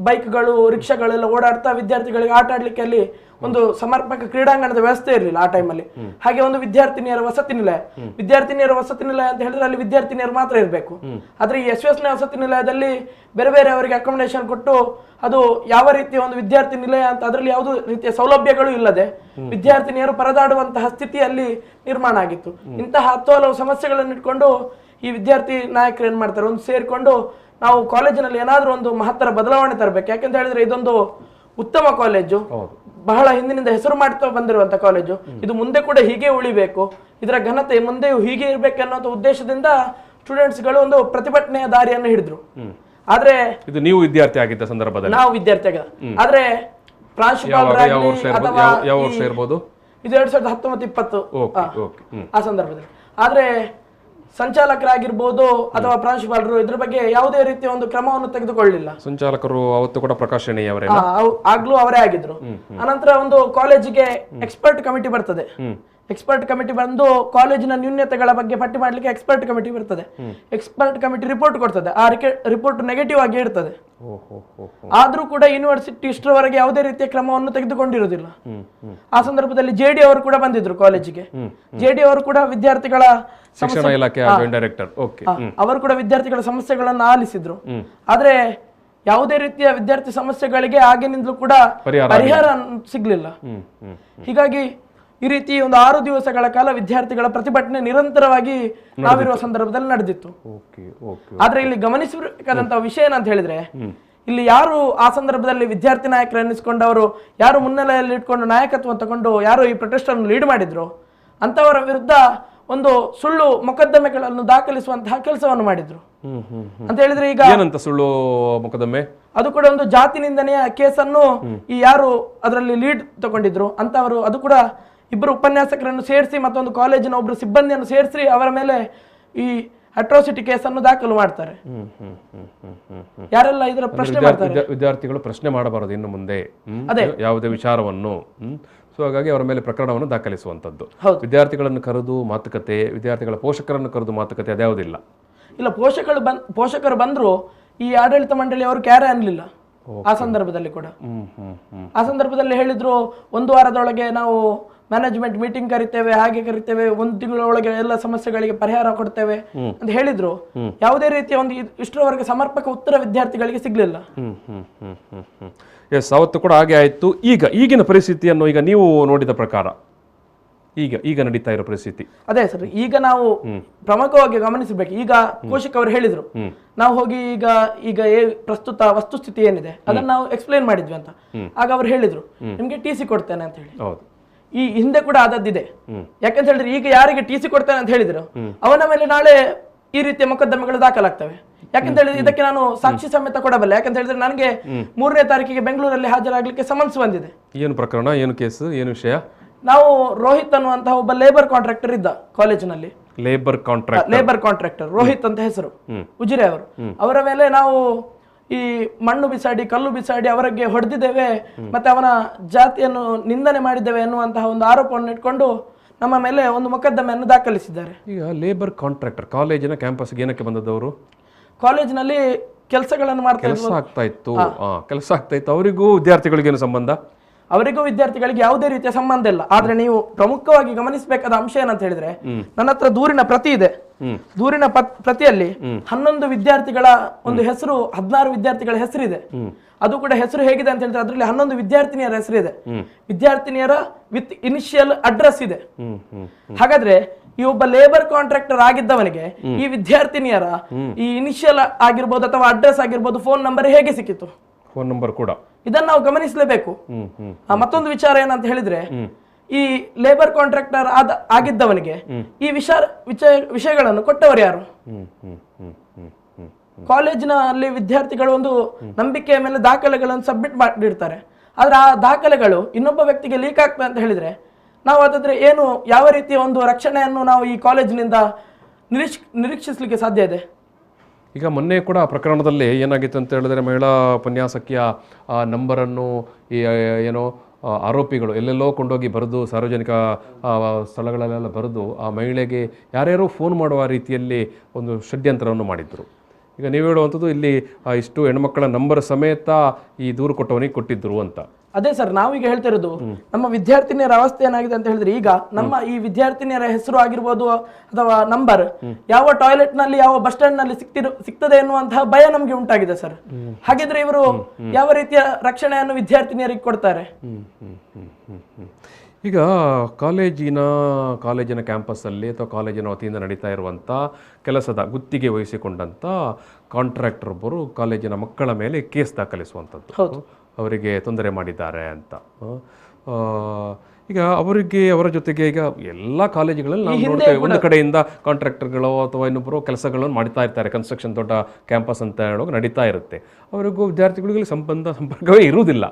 ಬೈಕ್ಗಳು ರಿಕ್ಷಾಗಳೆಲ್ಲ ಓಡಾಡ್ತಾ ವಿದ್ಯಾರ್ಥಿಗಳಿಗೆ ಆಟ ಆಡ್ಲಿಕ್ಕೆ ಅಲ್ಲಿ ಒಂದು ಸಮರ್ಪಕ ಕ್ರೀಡಾಂಗಣದ ವ್ಯವಸ್ಥೆ ಇರಲಿಲ್ಲ ಆ ಟೈಮಲ್ಲಿ. ಹಾಗೆ ಒಂದು ವಿದ್ಯಾರ್ಥಿನಿಯರ ವಸತಿ ನಿಲಯ ಅಂತ ಹೇಳಿದ್ರೆ ಅಲ್ಲಿ ವಿದ್ಯಾರ್ಥಿನಿಯರು ಮಾತ್ರ ಇರಬೇಕು. ಆದ್ರೆ ಈ SVS ನ ವಸತಿ ನಿಲಯದಲ್ಲಿ ಬೇರೆ ಬೇರೆ ಅವರಿಗೆ ಅಕಾಮಿಡೇಷನ್ ಕೊಟ್ಟು ಅದು ಯಾವ ರೀತಿಯ ಒಂದು ವಿದ್ಯಾರ್ಥಿ ನಿಲಯ ಅಂತ ಅದರಲ್ಲಿ ಯಾವುದೇ ರೀತಿಯ ಸೌಲಭ್ಯಗಳು ಇಲ್ಲದೆ ವಿದ್ಯಾರ್ಥಿನಿಯರು ಪರದಾಡುವಂತಹ ಸ್ಥಿತಿಯಲ್ಲಿ ನಿರ್ಮಾಣ ಆಗಿತ್ತು. ಇಂತಹ ಹಲವು ಸಮಸ್ಯೆಗಳನ್ನು ಇಟ್ಕೊಂಡು ಈ ವಿದ್ಯಾರ್ಥಿ ನಾಯಕರು ಏನ್ ಮಾಡ್ತಾರೆ, ಒಂದು ಸೇರ್ಕೊಂಡು ನಾವು ಕಾಲೇಜಿನಲ್ಲಿ ಏನಾದ್ರೂ ಒಂದು ಮಹತ್ತರ ಬದಲಾವಣೆ ತರಬೇಕು. ಯಾಕಂತ ಹೇಳಿದ್ರೆ ಇದೊಂದು ಉತ್ತಮ ಕಾಲೇಜು, ಬಹಳ ಹಿಂದಿನಿಂದ ಹೆಸರು ಮಾಡ್ತಾ ಬಂದಿರುವಂತ ಕಾಲೇಜು, ಇದು ಮುಂದೆ ಕೂಡ ಹೀಗೆ ಉಳಿಬೇಕು, ಇದರ ಘನತೆ ಮುಂದೆಯೂ ಹೀಗೆ ಇರ್ಬೇಕು ಅನ್ನೋ ಉದ್ದೇಶದಿಂದ ಸ್ಟೂಡೆಂಟ್ಸ್ ಗಳು ಒಂದು ಪ್ರತಿಭಟನೆಯ ದಾರಿಯನ್ನು ಹಿಡಿದ್ರು. ಆದ್ರೆ ಇದು ನೀವು ವಿದ್ಯಾರ್ಥಿ ಆಗಿದ್ದ ಸಂದರ್ಭದಲ್ಲಿ? ನಾವು ವಿದ್ಯಾರ್ಥಿ ಆಗ. ಆದ್ರೆ ಪ್ರಾಂಶುಪಾಲರಾಗಲಿ ಅಥವಾ ಇದು 2019-20 ಆ ಸಂದರ್ಭದಲ್ಲಿ. ಆದ್ರೆ ಸಂಚಾಲಕರಾಗಿರ್ಬೋದು ಅಥವಾ ಪ್ರಾಂಶುಪಾಲರು ಇದ್ರ ಬಗ್ಗೆ ಯಾವುದೇ ರೀತಿಯ ಒಂದು ಕ್ರಮವನ್ನು ತೆಗೆದುಕೊಳ್ಳಿಲ್ಲ. ಸಂಚಾಲಕರು ಅವತ್ತು ಕೂಡ ಪ್ರಕಾಶಣೆ ಆಗ್ಲೂ ಅವರೇ ಆಗಿದ್ರು. ಅನಂತರ ಒಂದು ಕಾಲೇಜಿಗೆ ಎಕ್ಸ್ಪರ್ಟ್ ಕಮಿಟಿ ಬರ್ತದೆ. ಎಕ್ಸ್ಪರ್ಟ್ ಕಮಿಟಿ ಬಂದು ಕಾಲೇಜಿನ ನ್ಯೂನ್ಯತೆಗಳ ಬಗ್ಗೆ ಪಟ್ಟಿ ಮಾಡ್ಲಿಕ್ಕೆ ಎಕ್ಸ್ಪರ್ಟ್ ಕಮಿಟಿ ಬರ್ತದೆ. ಎಕ್ಸ್ಪರ್ಟ್ ಕಮಿಟಿ ರಿಪೋರ್ಟ್ ಕೊಡ್ತದೆ. ಆ ರಿಪೋರ್ಟ್ ನೆಗೆಟಿವ್ ಆಗಿ ಇರ್ತದೆ. ಆದ್ರೂ ಕೂಡ ಯೂನಿವರ್ಸಿಟಿ ಇಷ್ಟರವರೆಗೆ ಯಾವುದೇ ರೀತಿಯ ಕ್ರಮವನ್ನು ತೆಗೆದುಕೊಂಡಿರುವುದಿಲ್ಲ. ಆ ಸಂದರ್ಭದಲ್ಲಿ JD ಅವರು ಕೂಡ ಬಂದಿದ್ರು ಕಾಲೇಜಿಗೆ. JD ಅವರು ಕೂಡ ವಿದ್ಯಾರ್ಥಿಗಳ ಶಿಕ್ಷಣ ಇಲಾಖೆ ಡೈರೆಕ್ಟರ್, ಅವರು ಕೂಡ ವಿದ್ಯಾರ್ಥಿಗಳ ಸಮಸ್ಯೆಗಳನ್ನು ಆಲಿಸಿದ್ರು. ಆದ್ರೆ ಯಾವುದೇ ರೀತಿಯ ವಿದ್ಯಾರ್ಥಿ ಸಮಸ್ಯೆಗಳಿಗೆ ಆಗಿನಿಂದಲೂ ಕೂಡ ಪರಿಹಾರ ಸಿಗ್ಲಿಲ್ಲ. ಹೀಗಾಗಿ ಈ ರೀತಿ ಒಂದು 6 ದಿವಸಗಳ ಕಾಲ ವಿದ್ಯಾರ್ಥಿಗಳ ಪ್ರತಿಭಟನೆ ನಿರಂತರವಾಗಿ ನಾವಿರುವ ಸಂದರ್ಭದಲ್ಲಿ ನಡೆದಿತ್ತು. ಆದ್ರೆ ಇಲ್ಲಿ ಗಮನಿಸಬೇಕಾದಂತಹ ವಿಷಯ ಏನಂತ ಹೇಳಿದ್ರೆ, ಇಲ್ಲಿ ಯಾರು ಆ ಸಂದರ್ಭದಲ್ಲಿ ವಿದ್ಯಾರ್ಥಿ ನಾಯಕರು ಎನ್ನಿಸಿಕೊಂಡವರು, ಯಾರು ಮುನ್ನೆಲೆಯಲ್ಲಿ ಇಟ್ಕೊಂಡು ನಾಯಕತ್ವ ತಗೊಂಡು ಯಾರು ಈ ಪ್ರೊಟೆಸ್ಟ್ ಅನ್ನು ಲೀಡ್ ಮಾಡಿದ್ರು ಅಂತವರ ವಿರುದ್ಧ ಒಂದು ಸುಳ್ಳು ಮೊಕದ್ದಮೆಗಳನ್ನು ದಾಖಲಿಸುವಂತಹ ಕೆಲಸವನ್ನು ಮಾಡಿದ್ರು. ಅಂತ ಹೇಳಿದ್ರೆ ಈಗ ಏನಂತ ಸುಳ್ಳು ಮೊಕದ್ದಮೆ? ಅದು ಕೂಡ ಒಂದು ಜಾತಿ ನಿಂದನೆಯ ಕೇಸನ್ನು ಈ ಯಾರು ಅದರಲ್ಲಿ ಲೀಡ್ ತಗೊಂಡಿದ್ರು ಅಂತವರು, ಅದು ಕೂಡ ಇಬ್ಬರು ಉಪನ್ಯಾಸಕರನ್ನು ಸೇರಿಸಿ ಮತ್ತೊಂದು ಕಾಲೇಜಿನ ಒಬ್ರು ಸಿಬ್ಬಂದಿಯನ್ನು ಸೇರಿಸಿ ಅವರ ಮೇಲೆ ಈ ಅಟ್ರಾಸಿಟಿ ಕೇಸನ್ನು ದಾಖಲು ಮಾಡ್ತಾರೆ. ಯಾರೆಲ್ಲ ಇದರ ಪ್ರಶ್ನೆ ಮಾಡ್ತಾರೆ, ವಿದ್ಯಾರ್ಥಿಗಳು ಪ್ರಶ್ನೆ ಮಾಡಬಾರದು ಇನ್ನು ಮುಂದೆ ಯಾವುದೇ ವಿಚಾರವನ್ನು. ಸೊ ಹಾಗಾಗಿ ಅವರ ಮೇಲೆ ಪ್ರಕರಣವನ್ನು ದಾಖಲಿಸುವಂತದ್ದು. ವಿದ್ಯಾರ್ಥಿಗಳನ್ನು ಕರೆದು ಮಾತುಕತೆ, ವಿದ್ಯಾರ್ಥಿಗಳ ಪೋಷಕರನ್ನು ಕರೆದು ಮಾತುಕತೆ ಅದ್ಯಾವುದಿಲ್ಲ. ಇಲ್ಲ, ಪೋಷಕರು ಬಂದ್ರು ಈ ಆಡಳಿತ ಮಂಡಳಿ ಅವರು ಕ್ಯಾರೆ ಅನ್ನಲಿಲ್ಲ. ಆ ಸಂದರ್ಭದಲ್ಲಿ ಕೂಡ ಆ ಸಂದರ್ಭದಲ್ಲಿ ಹೇಳಿದ್ರು 1 ವಾರದೊಳಗೆ ನಾವು ಮ್ಯಾನೇಜ್ಮೆಂಟ್ ಮೀಟಿಂಗ್ ಕರಿತೇವೆ, ಹಾಗೆ ಕರಿತೇವೆ, 1 ತಿಂಗಳೊಳಗೆ ಎಲ್ಲ ಸಮಸ್ಯೆಗಳಿಗೆ ಪರಿಹಾರ ಕೊಡ್ತೇವೆ ಅಂತ ಹೇಳಿದ್ರು. ಯಾವುದೇ ರೀತಿಯ ಒಂದು ಇಷ್ಟರವರೆಗೆ ಸಮರ್ಪಕ ಉತ್ತರ ವಿದ್ಯಾರ್ಥಿಗಳಿಗೆ ಸಿಗ್ಲಿಲ್ಲ. ಎಸ್, ಅವತ್ತು ಕೂಡ ಹಾಗೆ ಆಯ್ತು. ಈಗಿನ ಪರಿಸ್ಥಿತಿಯನ್ನು ಈಗ ನೀವು ನೋಡಿದ ಪ್ರಕಾರ ಈಗ ನಡೀತಾ ಇರೋ ಪರಿಸ್ಥಿತಿ ಅದೇ ಸರ್. ಈಗ ನಾವು ಪ್ರಮುಖವಾಗಿ ಗಮನಿಸಬೇಕು. ಈಗ ಪೋಷಕ ಅವರು ಹೇಳಿದ್ರು, ನಾವು ಹೋಗಿ ಈಗ ಪ್ರಸ್ತುತ ವಸ್ತುಸ್ಥಿತಿ ಏನಿದೆ ಅದನ್ನ ನಾವು ಎಕ್ಸ್ಪ್ಲೈನ್ ಮಾಡಿದ್ವಿ ಅಂತ. ಆಗ ಅವ್ರು ಹೇಳಿದ್ರು, ನಿಮ್ಗೆ TC ಕೊಡ್ತೇನೆ ಅಂತ ಹೇಳಿ. ಈ ಹಿಂದೆ ಕೂಡ ಆದದ್ದಿದೆ. ಯಾಕಂತ ಹೇಳಿದ್ರೆ ಈಗ ಯಾರಿಗೆ TC ಕೊಡ್ತೇನೆ ಅಂತ ಹೇಳಿದ್ರು ಅವನ ಮೇಲೆ ನಾಳೆ ಈ ರೀತಿಯ ಮೊಕದ್ದಮೆಗಳು ದಾಖಲಾಗ್ತವೆ. ಯಾಕಂತ ಹೇಳಿದ್ರೆ ಇದಕ್ಕೆ ನಾನು ಸಾಕ್ಷಿ ಸಮೇತ ಕೊಡಬಲ್ಲೆ. ಯಾಕಂತ ಹೇಳಿದ್ರೆ ನನಗೆ 3ನೇ ತಾರೀಕಿಗೆ ಬೆಂಗಳೂರಲ್ಲಿ ಹಾಜರಾಗ್ಲಿಕ್ಕೆ ಸಮನ್ಸ್ ಬಂದಿದೆ. ಏನು ಪ್ರಕರಣ, ಏನು ಕೇಸ್, ಏನು ವಿಷಯ? ನಾವು ರೋಹಿತ್ ಅನ್ನುವಂತಹ ಒಬ್ಬ ಲೇಬರ್ ಕಾಂಟ್ರಾಕ್ಟರ್ ಇದ್ದ ಕಾಲೇಜಿನಲ್ಲಿ. ಲೇಬರ್ ಕಾಂಟ್ರಾಕ್ಟರ್ ರೋಹಿತ್ ಅಂತ ಹೆಸರು, ಉಜಿರೆ ಅವರು. ಅವರ ಮೇಲೆ ನಾವು ಈ ಮಣ್ಣು ಬಿಸಾಡಿ, ಕಲ್ಲು ಬಿಸಾಡಿ ಅವರಿಗೆ ಹೊಡೆದಿದ್ದೇವೆ, ಮತ್ತೆ ಅವನ ಜಾತಿಯನ್ನು ನಿಂದನೆ ಮಾಡಿದ್ದೇವೆ ಎನ್ನುವಂತಹ ಒಂದು ಆರೋಪವನ್ನು ಇಟ್ಕೊಂಡು ನಮ್ಮ ಮೇಲೆ ಒಂದು ಮೊಕದ್ದಮೆಯನ್ನು ದಾಖಲಿಸಿದ್ದಾರೆ. ಈಗ ಲೇಬರ್ ಕಾಂಟ್ರಾಕ್ಟರ್ ಕಾಲೇಜಿನ ಕ್ಯಾಂಪಸ್ಗೆ ಏನಕ್ಕೆ ಬಂದದವರು? ಕಾಲೇಜಿನಲ್ಲಿ ಕೆಲಸಗಳನ್ನು ಕೆಲಸ ಆಗ್ತಾ ಇತ್ತು. ಅವರಿಗೂ ವಿದ್ಯಾರ್ಥಿಗಳಿಗೆ ಏನು ಸಂಬಂಧ? ಅವರಿಗೂ ವಿದ್ಯಾರ್ಥಿಗಳಿಗೆ ಯಾವುದೇ ರೀತಿಯ ಸಂಬಂಧ ಇಲ್ಲ. ಆದ್ರೆ ನೀವು ಪ್ರಮುಖವಾಗಿ ಗಮನಿಸಬೇಕಾದ ಅಂಶ ಏನಂತ ಹೇಳಿದ್ರೆ, ನನ್ನ ಹತ್ರ ದೂರಿನ ಪ್ರತಿ ಇದೆ. ದೂರಿನ ಪ್ರತಿಯಲ್ಲಿ 11 ವಿದ್ಯಾರ್ಥಿಗಳ ಒಂದು ಹೆಸರು, 16 ವಿದ್ಯಾರ್ಥಿಗಳ ಹೆಸರಿದೆ. ಅದು ಕೂಡ ಹೆಸರು ಹೇಗಿದೆ ಅಂತ ಹೇಳಿದ್ರೆ ಅದರಲ್ಲಿ 11 ವಿದ್ಯಾರ್ಥಿನಿಯರ ಹೆಸರಿದೆ. ವಿದ್ಯಾರ್ಥಿನಿಯರ ವಿತ್ ಇನಿಷಿಯಲ್ ಅಡ್ರೆಸ್ ಇದೆ. ಹಾಗಾದ್ರೆ ಈ ಒಬ್ಬ ಲೇಬರ್ ಕಾಂಟ್ರಾಕ್ಟರ್ ಆಗಿದ್ದವನಿಗೆ ಈ ವಿದ್ಯಾರ್ಥಿನಿಯರ ಈ ಇನಿಷಿಯಲ್ ಆಗಿರ್ಬೋದು ಅಥವಾ ಅಡ್ರೆಸ್ ಆಗಿರ್ಬೋದು, ಫೋನ್ ನಂಬರ್ ಹೇಗೆ ಸಿಕ್ಕಿತು? ಫೋನ್ ನಂಬರ್ ಕೂಡ ಇದನ್ನ ನಾವು ಗಮನಿಸಲೇಬೇಕು. ಮತ್ತೊಂದು ವಿಚಾರ ಏನಂತ ಹೇಳಿದ್ರೆ, ಈ ಲೇಬರ್ ಕಾಂಟ್ರಾಕ್ಟರ್ ಆಗಿದ್ದವನಿಗೆ ಈ ವಿಷಯಗಳನ್ನು ಕೊಟ್ಟವರು ಯಾರು? ಕಾಲೇಜಿನಲ್ಲಿ ವಿದ್ಯಾರ್ಥಿಗಳು ಒಂದು ನಂಬಿಕೆಯ ಮೇಲೆ ದಾಖಲೆಗಳನ್ನು ಸಬ್ಮಿಟ್ ಮಾಡಿರ್ತಾರೆ. ಆದ್ರೆ ಆ ದಾಖಲೆಗಳು ಇನ್ನೊಬ್ಬ ವ್ಯಕ್ತಿಗೆ ಲೀಕ್ ಆಗ್ತದೆ ಅಂತ ಹೇಳಿದ್ರೆ ನಾವು ಅದಾದ್ರೆ ಏನು, ಯಾವ ರೀತಿಯ ಒಂದು ರಕ್ಷಣೆಯನ್ನು ನಾವು ಈ ಕಾಲೇಜಿನಿಂದ ನಿರೀಕ್ಷಿಸಲಿಕ್ಕೆ ಸಾಧ್ಯ ಇದೆ? ಈಗ ಮೊನ್ನೆ ಕೂಡ ಆ ಪ್ರಕರಣದಲ್ಲಿ ಏನಾಗಿತ್ತು ಅಂತ ಹೇಳಿದ್ರೆ ಮಹಿಳಾ ಉಪನ್ಯಾಸಕಿಯ ಆ ನಂಬರನ್ನು ಈ ಏನೋ ಆರೋಪಿಗಳು ಎಲ್ಲೆಲ್ಲೋ ಕೊಂಡೋಗಿ ಬರೆದು ಸಾರ್ವಜನಿಕ ಸ್ಥಳಗಳಲ್ಲೆಲ್ಲ ಬರೆದು ಆ ಮಹಿಳೆಗೆ ಯಾರ್ಯಾರೋ ಫೋನ್ ಮಾಡುವ ರೀತಿಯಲ್ಲಿ ಒಂದು ಷಡ್ಯಂತ್ರವನ್ನು ಮಾಡಿದ್ರು. ಈಗ ನೀವು ಹೇಳುವಂಥದ್ದು ಇಲ್ಲಿ ಇಷ್ಟು ಹೆಣ್ಮಕ್ಕಳ ನಂಬರ್ ಸಮೇತ ಈ ದೂರು ಕೊಟ್ಟವನಿಗೆ ಕೊಟ್ಟಿದ್ರು ಅಂತ. ಅದೇ ಸರ್, ನಾವೀಗ ಹೇಳ್ತಿರೋದು ನಮ್ಮ ವಿದ್ಯಾರ್ಥಿನಿಯರ ಅವಸ್ಥೆ ಏನಾಗಿದೆ ಅಂತ ಹೇಳಿದ್ರೆ, ಈಗ ನಮ್ಮ ಈ ವಿದ್ಯಾರ್ಥಿನಿಯರ ಹೆಸರು ಆಗಿರ್ಬೋದು ಅಥವಾ ನಂಬರ್ ಯಾವ ಟಾಯ್ಲೆಟ್ ನಲ್ಲಿ ಯಾವ ಬಸ್ ಸ್ಟ್ಯಾಂಡ್ ನಲ್ಲಿ ಸಿಗ್ತದೆ ಎನ್ನುವಂತಹ ಭಯ ನಮ್ಗೆ ಉಂಟಾಗಿದೆ ಸರ್. ಹಾಗಿದ್ರೆ ಇವರು ಯಾವ ರೀತಿಯ ರಕ್ಷಣೆಯನ್ನು ವಿದ್ಯಾರ್ಥಿನಿಯರಿಗೆ ಕೊಡ್ತಾರೆ? ಈಗ ಕಾಲೇಜಿನ ಕ್ಯಾಂಪಸ್ಸಲ್ಲಿ ಅಥವಾ ಕಾಲೇಜಿನ ವತಿಯಿಂದ ನಡೀತಾ ಇರುವಂಥ ಕೆಲಸದ ಗುತ್ತಿಗೆ ವಹಿಸಿಕೊಂಡಂಥ ಕಾಂಟ್ರಾಕ್ಟರ್ ಒಬ್ಬರು ಕಾಲೇಜಿನ ಮಕ್ಕಳ ಮೇಲೆ ಕೇಸ್ ದಾಖಲಿಸುವಂಥದ್ದು, ಅವರಿಗೆ ತೊಂದರೆ ಮಾಡಿದ್ದಾರೆ ಅಂತ. ಈಗ ಅವರ ಜೊತೆಗೆ ಈಗ ಎಲ್ಲ ಕಾಲೇಜುಗಳಲ್ಲಿ ನಾವು ನೋಡ್ತೇವೆ, ಒಂದು ಕಡೆಯಿಂದ ಕಾಂಟ್ರಾಕ್ಟರ್ಗಳು ಅಥವಾ ಇನ್ನೊಬ್ಬರು ಕೆಲಸಗಳನ್ನು ಮಾಡ್ತಾ ಇರ್ತಾರೆ. ಕನ್ಸ್ಟ್ರಕ್ಷನ್ ದೊಡ್ಡ ಕ್ಯಾಂಪಸ್ ಅಂತ ಹೇಳುವಾಗ ನಡೀತಾ ಇರುತ್ತೆ. ಅವರಿಗೂ ವಿದ್ಯಾರ್ಥಿಗಳಿಗೆ ಸಂಪರ್ಕವೇ ಇರುವುದಿಲ್ಲ.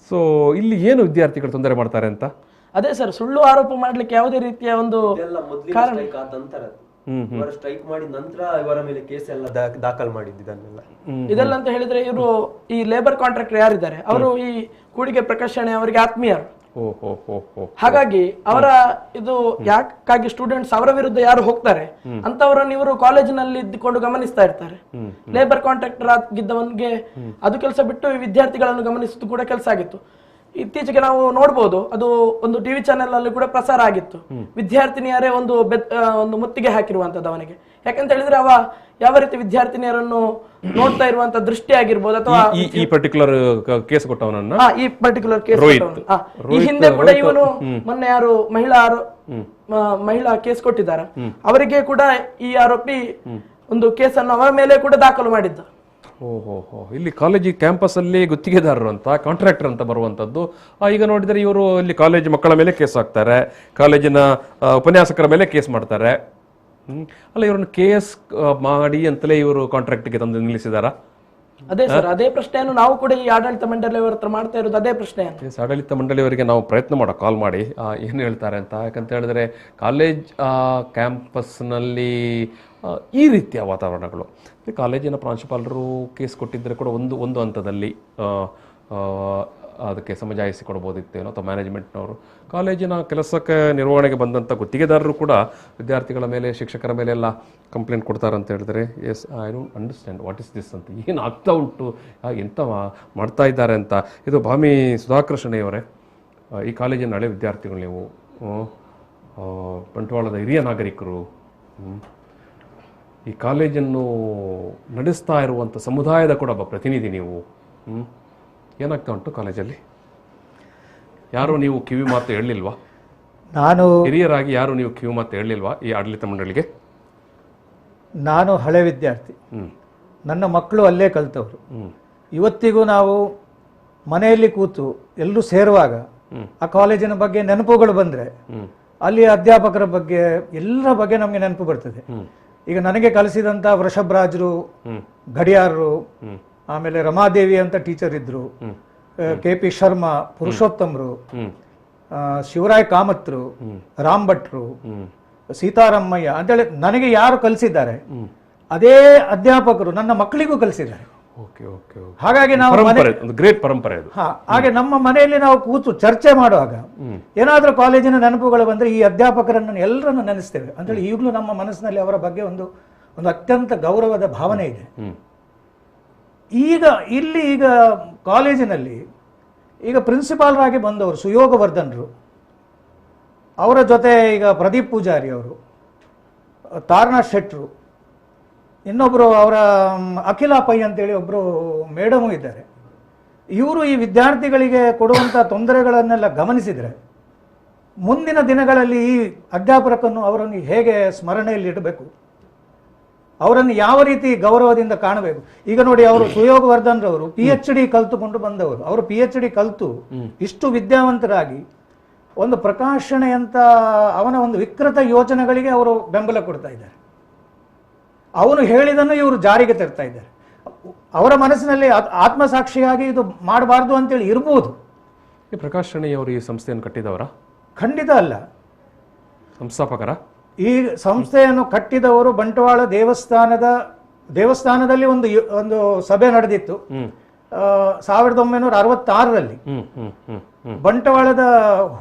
ಸೊ ಇಲ್ಲಿ ಏನು ವಿದ್ಯಾರ್ಥಿಗಳು ತೊಂದರೆ ಮಾಡ್ತಾರೆ ಅಂತ? ಅದೇ ಸರ್, ಸುಳ್ಳು ಆರೋಪ ಮಾಡ್ಲಿಕ್ಕೆ ಯಾವುದೇ ರೀತಿಯ ಒಂದು ಕಾರಣ. ಸ್ಟ್ರೈಕ್ ಮಾಡಿದ ನಂತರ ಇವರ ಮೇಲೆ ಕೇಸ್ ಎಲ್ಲ ದಾಖಲು ಮಾಡಿದ್ದನ್ನೆಲ್ಲ ಇದೆಲ್ಲ ಅಂತ ಹೇಳಿದ್ರೆ, ಇವರು ಈ ಲೇಬರ್ ಕಾಂಟ್ರಾಕ್ಟರ್ ಯಾರಿದ್ದಾರೆ ಅವರು ಈ ಕೂಡಿಗೆ ಪ್ರಕಾಶನೆ ಅವರಿಗೆ ಆತ್ಮೀಯರು. ಹಾಗಾಗಿ ಅವರ ಇದು ಯಾಕಾಗಿ ಸ್ಟೂಡೆಂಟ್ಸ್ ಅವರ ವಿರುದ್ಧ ಯಾರು ಹೋಗ್ತಾರೆ ಅಂತವರನ್ನು ಇವರು ಕಾಲೇಜಿನಲ್ಲಿ ಇದ್ದುಕೊಂಡು ಗಮನಿಸ್ತಾ ಇರ್ತಾರೆ. ಲೇಬರ್ ಕಾಂಟ್ರಾಕ್ಟರ್ ಆಗಿದ್ದವನಿಗೆ ಅದು ಕೆಲಸ ಬಿಟ್ಟು ಈ ವಿದ್ಯಾರ್ಥಿಗಳನ್ನು ಗಮನಿಸುವುದು ಕೂಡ ಕೆಲಸ ಆಗಿತ್ತು. ಇತ್ತೀಚೆಗೆ ನಾವು ನೋಡ್ಬೋದು, ಅದು ಒಂದು ಟಿವಿ ಚಾನೆಲ್ ಅಲ್ಲಿ ಕೂಡ ಪ್ರಸಾರ ಆಗಿತ್ತು. ವಿದ್ಯಾರ್ಥಿನಿಯರೇ ಒಂದು ಮುತ್ತಿಗೆ ಹಾಕಿರುವಂತದ್ದು ಅವನಿಗೆ. ಯಾಕಂತ ಹೇಳಿದ್ರೆ ಅವ ಯಾವ ರೀತಿ ವಿದ್ಯಾರ್ಥಿನಿಯರನ್ನು ನೋಡ್ತಾ ಇರುವಂತ ದೃಷ್ಟಿ ಆಗಿರ್ಬೋದು ಅಥವಾ ಈ ಪರ್ಟಿಕ್ಯುಲರ್ ಕೇಸ್ ಕೊಟ್ಟವನನ್ನ ಈ ಪರ್ಟಿಕ್ಯುಲರ್ ಕೇಸ್ ಈ ಹಿಂದೆ ಕೂಡ ಇವನು ಮೊನ್ನೆ ಯಾರು ಮಹಿಳಾ ಕೇಸ್ ಕೊಟ್ಟಿದ್ದಾರೆ, ಅವರಿಗೆ ಕೂಡ ಈ ಆರೋಪಿ ಒಂದು ಕೇಸನ್ನು ಅವರ ಮೇಲೆ ಕೂಡ ದಾಖಲು ಮಾಡಿದ್ದ. ಇಲ್ಲಿ ಕಾಲೇಜ್ ಕ್ಯಾಂಪಸ್ ಅಲ್ಲಿ ಗುತ್ತಿಗೆದಾರರು ಅಂತ ಕಾಂಟ್ರಾಕ್ಟರ್ ಅಂತ ಬರುವಂತದ್ದು. ಈಗ ನೋಡಿದ್ರೆ ಇವರು ಇಲ್ಲಿ ಕಾಲೇಜ್ ಮಕ್ಕಳ ಮೇಲೆ ಕೇಸ್ ಹಾಕ್ತಾರೆ, ಕಾಲೇಜಿನ ಉಪನ್ಯಾಸಕರ ಮೇಲೆ ಕೇಸ್ ಮಾಡ್ತಾರೆ. ಅಲ್ಲ, ಇವರನ್ನು ಕೇಸ್ ಮಾಡಿ ಅಂತಲೇ ಇವರು ಕಾಂಟ್ರಾಕ್ಟ್ಗೆ ತಂದು ನಿಲ್ಲಿಸಿದಾರ? ಅದೇ ಸರ್, ಅದೇ ಪ್ರಶ್ನೆಯನ್ನು ನಾವು ಕೂಡ ಈ ಆಡಳಿತ ಮಂಡಳಿಯವರ ಹತ್ರ ಮಾಡ್ತಾ ಇರೋದು ಅದೇ ಪ್ರಶ್ನೆ. ಆಡಳಿತ ಮಂಡಳಿಯವರಿಗೆ ನಾವು ಪ್ರಯತ್ನ ಮಾಡೋ ಕಾಲ್ ಮಾಡಿ ಏನು ಹೇಳ್ತಾರೆ ಅಂತ. ಯಾಕಂತ ಹೇಳಿದ್ರೆ ಕಾಲೇಜ್ ಕ್ಯಾಂಪಸ್ನಲ್ಲಿ ಈ ರೀತಿಯ ವಾತಾವರಣಗಳು, ಕಾಲೇಜಿನ ಪ್ರಾಂಶುಪಾಲರು ಕೇಸ್ ಕೊಟ್ಟಿದ್ದರೆ ಕೂಡ ಒಂದು ಹಂತದಲ್ಲಿ ಅದಕ್ಕೆ ಸಮಜಾಯಿಸಿ ಕೊಡ್ಬೋದಿತ್ತೇನೋ, ಅಥವಾ ಮ್ಯಾನೇಜ್ಮೆಂಟ್ನವರು. ಕಾಲೇಜಿನ ಕೆಲಸಕ್ಕೆ ನಿರ್ವಹಣೆಗೆ ಬಂದಂಥ ಗುತ್ತಿಗೆದಾರರು ಕೂಡ ವಿದ್ಯಾರ್ಥಿಗಳ ಮೇಲೆ ಶಿಕ್ಷಕರ ಮೇಲೆ ಎಲ್ಲ ಕಂಪ್ಲೇಂಟ್ ಕೊಡ್ತಾರೆ ಅಂತ ಹೇಳಿದ್ರೆ, yes I don't understand what is this ಅಂತ, ಏನು ಆಗ್ತಾ ಉಂಟು, ಎಂತ ಮಾಡ್ತಾ ಇದ್ದಾರೆ ಅಂತ. ಇದು ಭಾಮಿ ಸುಧಾಕರ್ ಶೆಣೆಯವರೇ, ಈ ಕಾಲೇಜಿನ ಹಳೆ ವಿದ್ಯಾರ್ಥಿಗಳು ನೀವು, ಬಂಟ್ವಾಳದ ಹಿರಿಯ ನಾಗರಿಕರು, ಈ ಕಾಲೇಜನ್ನು ನಡೆಸ್ತಾ ಇರುವಂಥ ಸಮುದಾಯದ ಕೂಡ ಒಬ್ಬ ಪ್ರತಿನಿಧಿ ನೀವು. ಏನಾಗ್ತಾ ಉಂಟು ಕಾಲೇಜಲ್ಲಿ? ಯಾರು ನೀವು ಕಿವಿ ಮಾತು ಹೇಳಲಿಲ್ವಾ? ಹಿರಿಯರಾಗಿ ಯಾರು ನೀವು ಕಿವಿ ಮಾತು ಹೇಳಲಿಲ್ವಾ ಈ ಆಡಳಿತ ಮಂಡಳಿಗೆ? ನಾನು ಹಳೆ ವಿದ್ಯಾರ್ಥಿ, ನನ್ನ ಮಕ್ಕಳು ಅಲ್ಲೇ ಕಲಿತವರು. ಇವತ್ತಿಗೂ ನಾವು ಮನೆಯಲ್ಲಿ ಕೂತು ಎಲ್ಲರೂ ಸೇರುವಾಗ ಆ ಕಾಲೇಜಿನ ಬಗ್ಗೆ ನೆನಪುಗಳು ಬಂದರೆ, ಅಲ್ಲಿ ಅಧ್ಯಾಪಕರ ಬಗ್ಗೆ ಎಲ್ಲರ ಬಗ್ಗೆ ನಮಗೆ ನೆನಪು ಬರ್ತದೆ. ಈಗ ನನಗೆ ಕಲಿಸಿದಂಥ ವೃಷಭರಾಜರು, ಗಡಿಯಾರರು, ಆಮೇಲೆ ರಮಾದೇವಿ ಅಂತ ಟೀಚರ್ ಇದ್ರು, KP ಶರ್ಮಾ, ಪುರುಷೋತ್ತಮರು, ಶಿವರಾಯ್ ಕಾಮತ್ರು, ರಾಮ್ ಭಟ್ರು, ಸೀತಾರಾಮಯ್ಯ ಅಂತೇಳಿ ನನಗೆ ಯಾರು ಕಲಿಸಿದ್ದಾರೆ ಅದೇ ಅಧ್ಯಾಪಕರು ನನ್ನ ಮಕ್ಕಳಿಗೂ ಕಲಿಸಿದ್ದಾರೆ. ಹಾಗಾಗಿ ನಾವು ಗ್ರೇಟ್ ಪರಂಪರೆ. ಹಾಗೆ ನಮ್ಮ ಮನೆಯಲ್ಲಿ ನಾವು ಕೂತು ಚರ್ಚೆ ಮಾಡುವಾಗ ಏನಾದ್ರೂ ಕಾಲೇಜಿನ ನೆನಪುಗಳು ಬಂದ್ರೆ ಈ ಅಧ್ಯಾಪಕರನ್ನು ಎಲ್ಲರನ್ನು ನೆನೆಸ್ತೇವೆ ಅಂತೇಳಿ ಈಗಲೂ ನಮ್ಮ ಮನಸ್ಸಿನಲ್ಲಿ ಅವರ ಬಗ್ಗೆ ಒಂದು ಅತ್ಯಂತ ಗೌರವದ ಭಾವನೆ ಇದೆ. ಈಗ ಕಾಲೇಜಿನಲ್ಲಿ ಈಗ ಪ್ರಿನ್ಸಿಪಾಲರಾಗಿ ಬಂದವರು ಸುಯೋಗವರ್ಧನ್ರು, ಅವರ ಜೊತೆ ಈಗ ಪ್ರದೀಪ್ ಪೂಜಾರಿ ಅವರು, ತಾರನಾಥ್ ಶೆಟ್ರು, ಇನ್ನೊಬ್ಬರು ಅವರ ಅಖಿಲ ಪೈ ಅಂತೇಳಿ ಒಬ್ಬರು ಮೇಡಮು ಇದ್ದಾರೆ. ಇವರು ಈ ವಿದ್ಯಾರ್ಥಿಗಳಿಗೆ ಕೊಡುವಂಥ ತೊಂದರೆಗಳನ್ನೆಲ್ಲ ಗಮನಿಸಿದರೆ ಮುಂದಿನ ದಿನಗಳಲ್ಲಿ ಈ ಅಧ್ಯಾಪಕರನ್ನು ಅವರನ್ನು ಹೇಗೆ ಸ್ಮರಣೆಯಲ್ಲಿ ಇಡಬೇಕು, ಅವರನ್ನು ಯಾವ ರೀತಿ ಗೌರವದಿಂದ ಕಾಣಬೇಕು. ಈಗ ನೋಡಿ, ಅವರು ಸುಯೋಗವರ್ಧನ್ ರವರು PhD ಕಲ್ತುಕೊಂಡು ಬಂದವರು. ಅವರು PhD ಕಲ್ತು ಇಷ್ಟು ವಿದ್ಯಾವಂತರಾಗಿ ಒಂದು ಪ್ರಕಾಶಣೆಯಂತ ಅವನ ಒಂದು ವಿಕೃತ ಯೋಚನೆಗಳಿಗೆ ಅವರು ಬೆಂಬಲ ಕೊಡ್ತಾ ಇದ್ದಾರೆ. ಅವನು ಹೇಳಿದನ್ನು ಇವರು ಜಾರಿಗೆ ತರ್ತಾ ಇದ್ದಾರೆ. ಅವರ ಮನಸ್ಸಿನಲ್ಲಿ ಆತ್ಮಸಾಕ್ಷಿಯಾಗಿ ಇದು ಮಾಡಬಾರ್ದು ಅಂತೇಳಿ ಇರ್ಬೋದು. ಈ ಪ್ರಕಾಶ್ ಶೆಣೆಯವರು ಈ ಸಂಸ್ಥೆಯನ್ನು ಕಟ್ಟಿದವರ? ಖಂಡಿತ ಅಲ್ಲ. ಸಂಸ್ಥಾಪಕರ? ಈ ಸಂಸ್ಥೆಯನ್ನು ಕಟ್ಟಿದವರು ಬಂಟ್ವಾಳ ದೇವಸ್ಥಾನದಲ್ಲಿ ಒಂದು ಸಭೆ ನಡೆದಿತ್ತು 1966ರಲ್ಲಿ. ಬಂಟ್ವಾಳದ